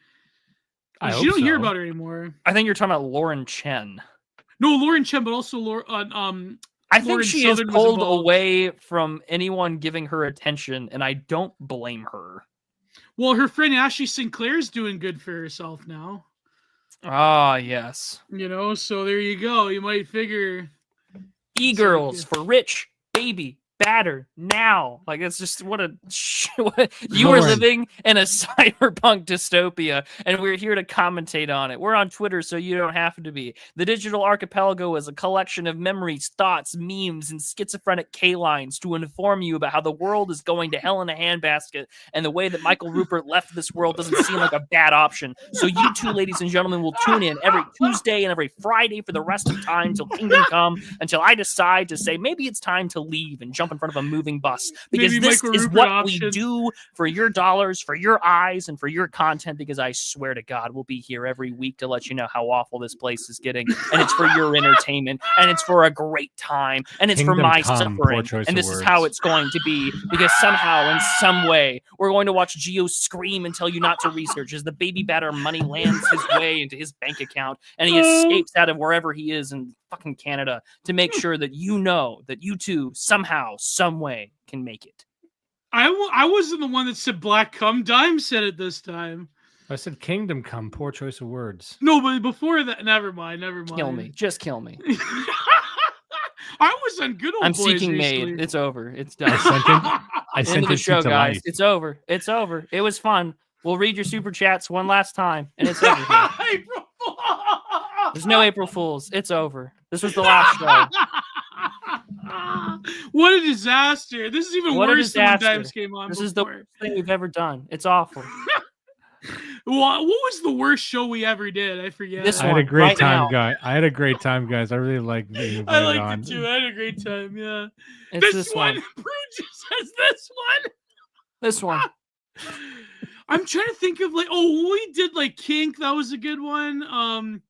Speaker 1: you don't hear about her anymore?
Speaker 2: I think you're talking about Lauren Chen.
Speaker 1: No, Lauren Chen, but also Laura.
Speaker 2: I think
Speaker 1: Lauren
Speaker 2: she
Speaker 1: Southern
Speaker 2: is
Speaker 1: was
Speaker 2: pulled
Speaker 1: involved.
Speaker 2: away from anyone giving her attention, and I don't blame her.
Speaker 1: Well, her friend Ashley Sinclair's doing good for herself now.
Speaker 2: Ah, yes.
Speaker 1: You know, so there you go. You might figure
Speaker 2: E-girls for rich, baby, batter, now. Like, it's just what you are living in a cyberpunk dystopia, and we're here to commentate on it. We're on Twitter, so you don't have to be. The Digital Archipelago is a collection of memories, thoughts, memes, and schizophrenic K-lines to inform you about how the world is going to hell in a handbasket, and the way that Michael Rupert left this world doesn't seem like a bad option. So you two, ladies and gentlemen, will tune in every Tuesday and every Friday for the rest of time till Kingdom Come, until I decide to say maybe it's time to leave and jump in front of a moving bus, because
Speaker 1: Maybe
Speaker 2: this
Speaker 1: Michael
Speaker 2: is
Speaker 1: Rupert
Speaker 2: what
Speaker 1: option.
Speaker 2: we do for your dollars, for your eyes, and for your content, because I swear to God, we'll be here every week to let you know how awful this place is getting, and it's for your entertainment, and it's for a great time, and it's for my suffering, and this is how it's going to be, because somehow, in some way, we're going to watch Gio scream and tell you not to research as the baby batter money lands his way into his bank account, and he escapes out of wherever he is in fucking Canada to make sure that you know that you two somehow, some way can make it.
Speaker 1: I wasn't the one that said black cum. Dime said it this time.
Speaker 3: I said Kingdom Come. Poor choice of words.
Speaker 1: No, but before that, never mind.
Speaker 2: Kill me. Just kill me.
Speaker 1: I was on Good Old
Speaker 2: I'm
Speaker 1: Boys
Speaker 2: seeking
Speaker 1: recently.
Speaker 2: maid. It's over. It's done.
Speaker 3: I sent
Speaker 2: the show, guys.
Speaker 3: Life.
Speaker 2: It's over. It's over. It was fun. We'll read your super chats one last time, and it's over here.
Speaker 1: April Fool!
Speaker 2: There's no April Fools. It's over. This was the last show.
Speaker 1: What a disaster. This is even worse than when Dimes came on.
Speaker 2: This is the worst thing we've ever done. It's awful.
Speaker 1: What was the worst show we ever did? I forget.
Speaker 3: I had a great time, guys. I had a great time, guys. I really liked being invited on.
Speaker 1: I liked it too. I had a great time. Yeah.
Speaker 2: It's this one.
Speaker 1: Brew just says this one.
Speaker 2: This one.
Speaker 1: I'm trying to think of we did like Kink. That was a good one.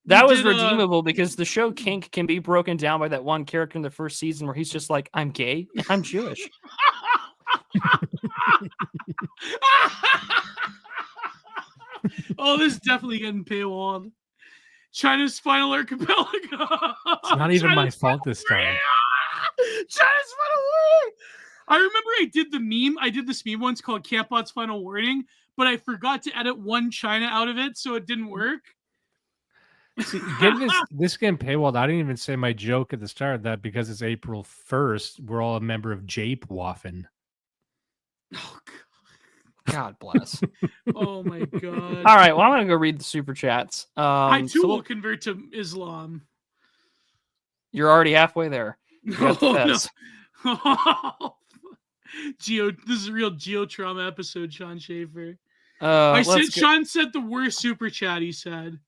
Speaker 2: That was redeemable because the show Kink can be broken down by that one character in the first season where he's just like, I'm gay and I'm Jewish.
Speaker 1: Oh, this is definitely getting paywalled. China's Final Archipelago.
Speaker 3: It's not even my fault this time.
Speaker 1: China's Final Warning. I remember I did the meme. I did this meme once called Campbot's Final Warning, but I forgot to edit one China out of it, so it didn't work.
Speaker 3: See, getting this game paywalled, I didn't even say my joke at the start of that because it's April 1st. We're all a member of Jape Waffen.
Speaker 1: Oh,
Speaker 2: God bless.
Speaker 1: Oh, my God.
Speaker 2: All right, well, I'm going to go read the super chats.
Speaker 1: I, too, will convert to Islam.
Speaker 2: You're already halfway there.
Speaker 1: No. Gio, this is a real Gio trauma episode, Sean Schaefer. Sean sent the worst super chat, he said.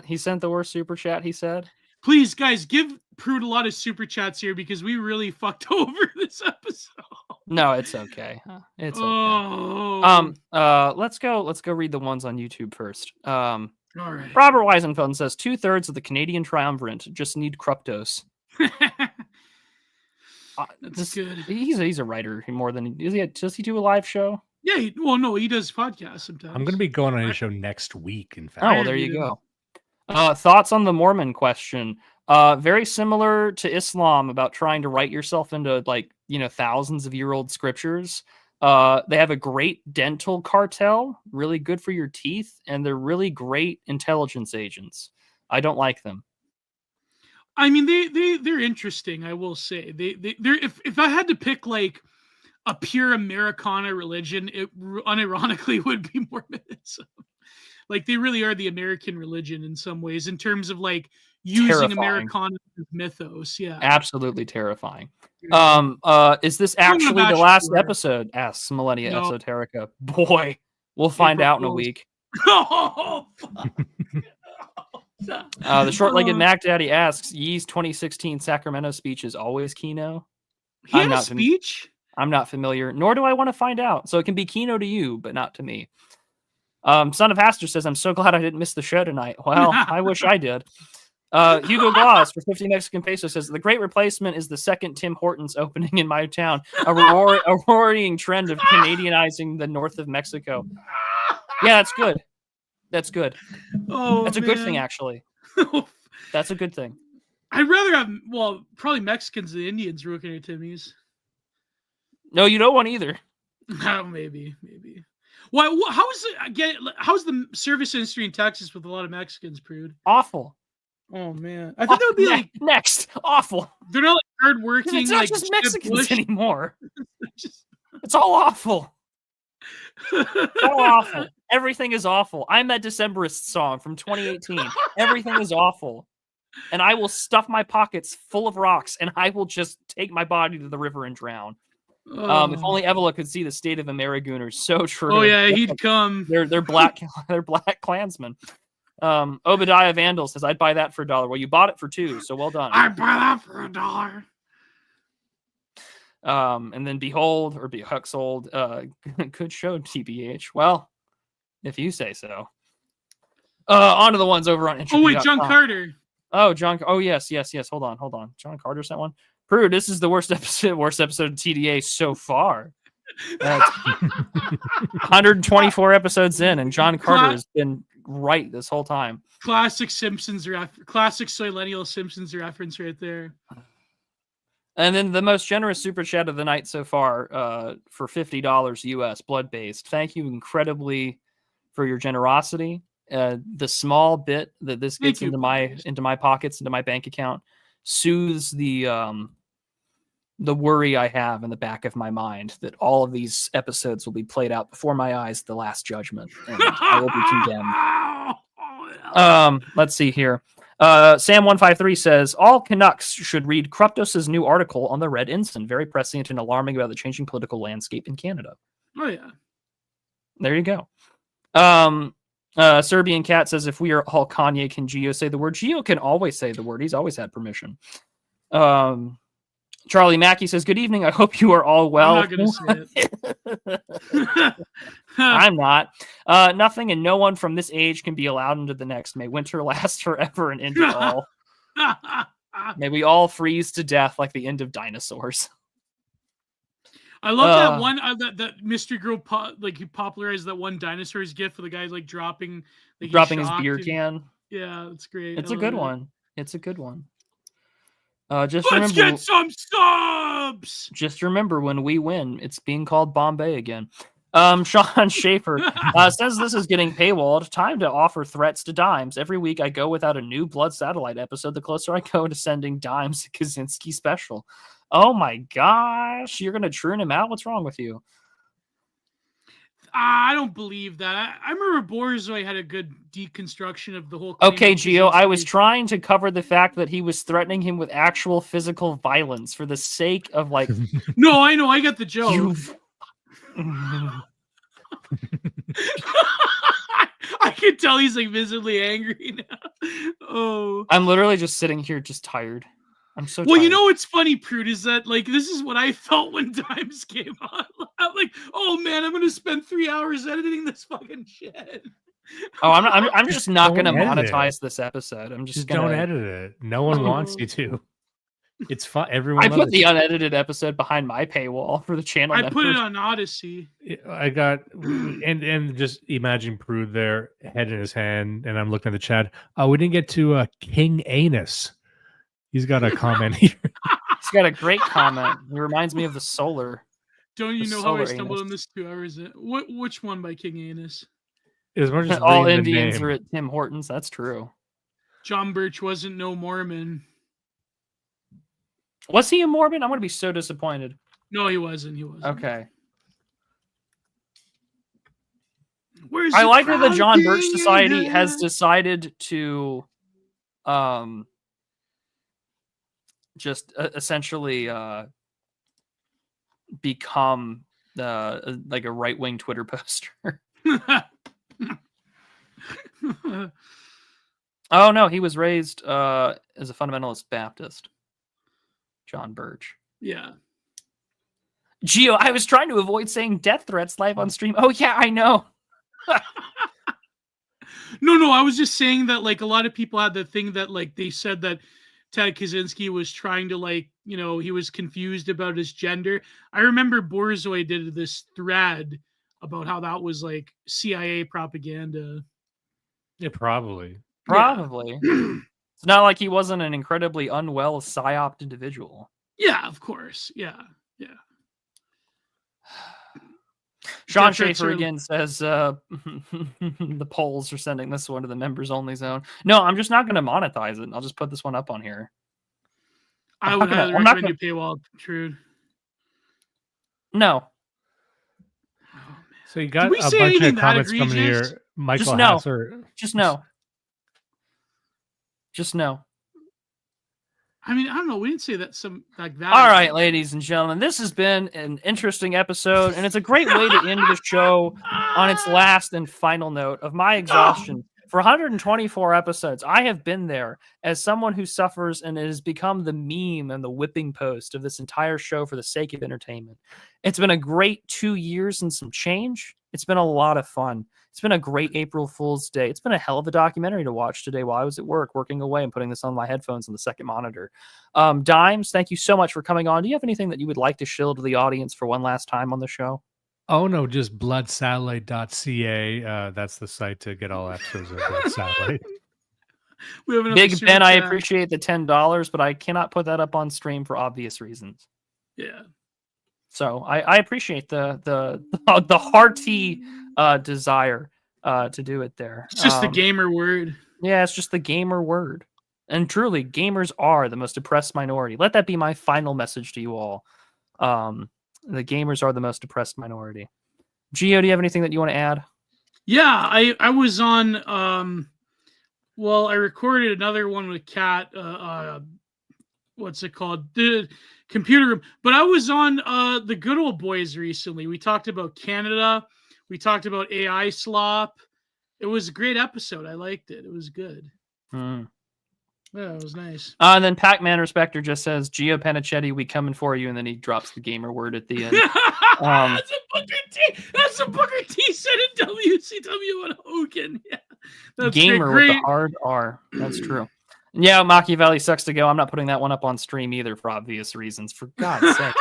Speaker 2: He sent the worst super chat, he said.
Speaker 1: Please, guys, give Prude a lot of super chats here because we really fucked over this episode.
Speaker 2: No, it's okay. It's okay. Let's go read the ones on YouTube first.
Speaker 1: All right.
Speaker 2: Robert Weisenfeld says 2/3 of the Canadian triumvirate just need Kruptos.
Speaker 1: That's good.
Speaker 2: He's a writer more than does he do a live show?
Speaker 1: Yeah, he does podcasts sometimes.
Speaker 3: I'm going to be going on his show next week, in fact.
Speaker 2: Oh, well, there you go. Thoughts on the Mormon question? Very similar to Islam about trying to write yourself into thousands of year old scriptures. They have a great dental cartel, really good for your teeth, and they're really great intelligence agents. I don't like them.
Speaker 1: I mean, they're interesting. I will say they're if I had to pick like a pure Americana religion, it unironically would be Mormonism. Like they really are the American religion in some ways, in terms of like using Americana mythos. Yeah,
Speaker 2: absolutely terrifying. Is this actually the last episode? Asks Millennia Esoterica. Boy, we'll find out in a week.
Speaker 1: Oh,
Speaker 2: the short-legged Mac Daddy asks, Yee's 2016 Sacramento speech is always Kino?
Speaker 1: He had a speech?
Speaker 2: I'm not familiar, nor do I want to find out. So it can be Kino to you, but not to me. Son of Haster says, I'm so glad I didn't miss the show tonight. Well, I wish I did. Hugo Gloss for 50 Mexican pesos says, the Great Replacement is the second Tim Hortons opening in my town. A roaring trend of Canadianizing the north of Mexico. Yeah, that's good. That's good.
Speaker 1: Oh,
Speaker 2: that's a good thing, actually. That's a good thing.
Speaker 1: I'd rather have, probably Mexicans than Indians working at Timmy's.
Speaker 2: No, you don't want either.
Speaker 1: Maybe. Why? How's the service industry in Texas with a lot of Mexicans, Prude?
Speaker 2: Awful.
Speaker 1: Oh man, I think that would be like
Speaker 2: next. Awful.
Speaker 1: They're not like hardworking.
Speaker 2: It's not
Speaker 1: like
Speaker 2: just Mexicans anymore. It's all awful. It's all awful. Everything is awful. I'm that Decemberist song from 2018. Everything is awful. And I will stuff my pockets full of rocks and I will just take my body to the river and drown. If only Evola could see the state of Amerigooners. So true.
Speaker 1: Oh yeah, he'd come.
Speaker 2: They're black Klansmen. Obadiah Vandal says, I'd buy that for $1. Well, you bought it for $2, so well done.
Speaker 1: I'd buy that for $1.
Speaker 2: And then Behold or Huxold, good show, TBH. Well, if you say so. On to the ones over on
Speaker 1: Entropy. Oh wait, John Carter.
Speaker 2: Oh, John. Oh yes. Hold on. John Carter sent one. Prue, this is the worst episode of TDA so far. 124 episodes in, and John Carter has been right this whole time.
Speaker 1: Classic Soylenial Simpsons reference right there.
Speaker 2: And then the most generous super chat of the night so far, for $50 US, blood-based. Thank you incredibly for your generosity. The small bit that this gets into my pockets, into my bank account, soothes the worry I have in the back of my mind that all of these episodes will be played out before my eyes, the last judgment, and I will be condemned. Let's see here. Sam153 says, all Canucks should read Kruptos' new article on the Red Ensign. Very prescient and alarming about the changing political landscape in Canada.
Speaker 1: Oh, yeah.
Speaker 2: There you go. Serbian Cat says, if we are all Kanye, can Gio say the word? Gio can always say the word. He's always had permission. Charlie Mackey says, good evening. I hope you are all well.
Speaker 1: I'm not going to say it.
Speaker 2: I'm not. Nothing and no one from this age can be allowed into the next. May winter last forever and end all. May we all freeze to death like the end of dinosaurs.
Speaker 1: I love that one that mystery girl he popularized that one dinosaurs gif for the guy like dropping his
Speaker 2: beer can.
Speaker 1: Yeah, that's great.
Speaker 2: It's a good one. It's a good one. Let's
Speaker 1: get some subs.
Speaker 2: Just remember, when we win, it's being called Bombay again. Sean Schaefer says this is getting paywalled. Time to offer threats to Dimes. Every week I go without a new Blood Satellite episode. The closer I go to sending Dimes a Kaczynski special. Oh my gosh, you're gonna churn him out? What's wrong with you?
Speaker 1: I don't believe that. I remember Borzoi had a good deconstruction of the whole.
Speaker 2: Okay, Gio, I was trying to cover the fact that he was threatening him with actual physical violence for the sake of like.
Speaker 1: No, I know. I got the joke. I can tell he's like visibly angry now. Oh,
Speaker 2: I'm literally just sitting here, just tired. I'm so
Speaker 1: well,
Speaker 2: tired.
Speaker 1: You know what's funny, Prude, is that like this is what I felt when Dimes came on. I'm like, oh man, I'm gonna spend 3 hours editing this fucking shit.
Speaker 2: Oh, I'm just not gonna monetize this episode. I'm just
Speaker 3: don't edit it. No one wants you to. It's fun. Everyone.
Speaker 2: I put the unedited episode behind my paywall for the channel.
Speaker 1: I put it on Odyssey.
Speaker 3: I got and just imagine Prude there, head in his hand, and I'm looking at the chat. We didn't get to King Anus. He's got a comment here.
Speaker 2: He's got a great comment. He reminds me of the Solar.
Speaker 1: Don't you know how I stumbled on this 2 hours? Which one by King Anus?
Speaker 3: It was more just
Speaker 2: all Indians are at Tim Hortons. That's true.
Speaker 1: John Birch wasn't no Mormon.
Speaker 2: Was he a Mormon? I'm going to be so disappointed.
Speaker 1: No, he wasn't.
Speaker 2: Okay.
Speaker 1: I
Speaker 2: like that the John Birch Society has decided to just essentially become like a right-wing Twitter poster. Oh no, he was raised as a fundamentalist Baptist. John Birch.
Speaker 1: Yeah.
Speaker 2: Gio, I was trying to avoid saying death threats live on stream. Oh yeah, I know.
Speaker 1: No, I was just saying that like a lot of people had the thing that like they said that Ted Kaczynski was trying to like, he was confused about his gender. I remember Borzoi did this thread about how that was like CIA propaganda.
Speaker 3: Yeah, probably.
Speaker 2: Probably. Yeah. It's not like he wasn't an incredibly unwell psyoped individual.
Speaker 1: Yeah, of course. Yeah.
Speaker 2: Sean Schaefer again says the polls are sending this one to the members only zone. No, I'm just not going to monetize it. I'll just put this one up on here.
Speaker 1: I would highly recommend you paywall, Trude.
Speaker 2: No.
Speaker 3: So you got a bunch of comments coming here. Michael Hasser.
Speaker 2: Just no. Just no.
Speaker 1: I mean, I don't know. We didn't say that some like that.
Speaker 2: All right, ladies and gentlemen, this has been an interesting episode, and it's a great way to end the show on its last and final note of my exhaustion. For 124 episodes, I have been there as someone who suffers and has become the meme and the whipping post of this entire show for the sake of entertainment. It's been a great 2 years and some change. It's been a lot of fun. It's been a great April Fool's Day. It's been a hell of a documentary to watch today while I was at work, working away and putting this on my headphones on the second monitor. Dimes, thank you so much for coming on. Do you have anything that you would like to shill to the audience for one last time on the show?
Speaker 3: Oh, no, just bloodsatellite.ca. That's the site to get all episodes of Blood Satellite.
Speaker 2: Big Ben, I appreciate the $10, but I cannot put that up on stream for obvious reasons.
Speaker 1: Yeah.
Speaker 2: So I appreciate the hearty desire to do it there.
Speaker 1: It's just the gamer word.
Speaker 2: Yeah, it's just the gamer word. And truly, gamers are the most oppressed minority. Let that be my final message to you all. The gamers are the most oppressed minority. Gio, do you have anything that you want to add?
Speaker 1: Yeah, I was on I recorded another one with Kat, what's it called? The computer room. But I was on the Good Old Boys recently. We talked about Canada. We talked about AI slop. It was a great episode. I liked it. It was good. Yeah, it was nice.
Speaker 2: And then Pac-Man Respector just says, Gio Panichetti, we coming for you. And then he drops the gamer word at the end.
Speaker 1: That's a Booker T. That's a Booker T said in WCW on Hogan. Yeah, that's
Speaker 2: gamer with the hard R. That's true. Yeah, Machiavelli sucks to go. I'm not putting that one up on stream either for obvious reasons. For God's sake.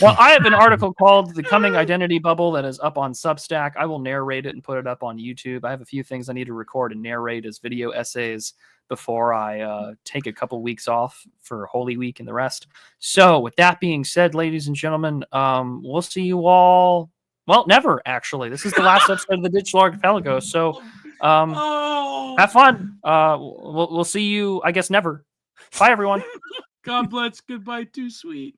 Speaker 2: Well, I have an article called The Coming Identity Bubble that is up on Substack. I will narrate it and put it up on YouTube. I have a few things I need to record and narrate as video essays before I take a couple weeks off for Holy Week and the rest. So with that being said, ladies and gentlemen, we'll see you all. Well, never, actually. This is the last episode of the Digital Archipelago. So have fun. We'll see you, I guess, never. Bye, everyone.
Speaker 1: God bless. Goodbye, too sweet.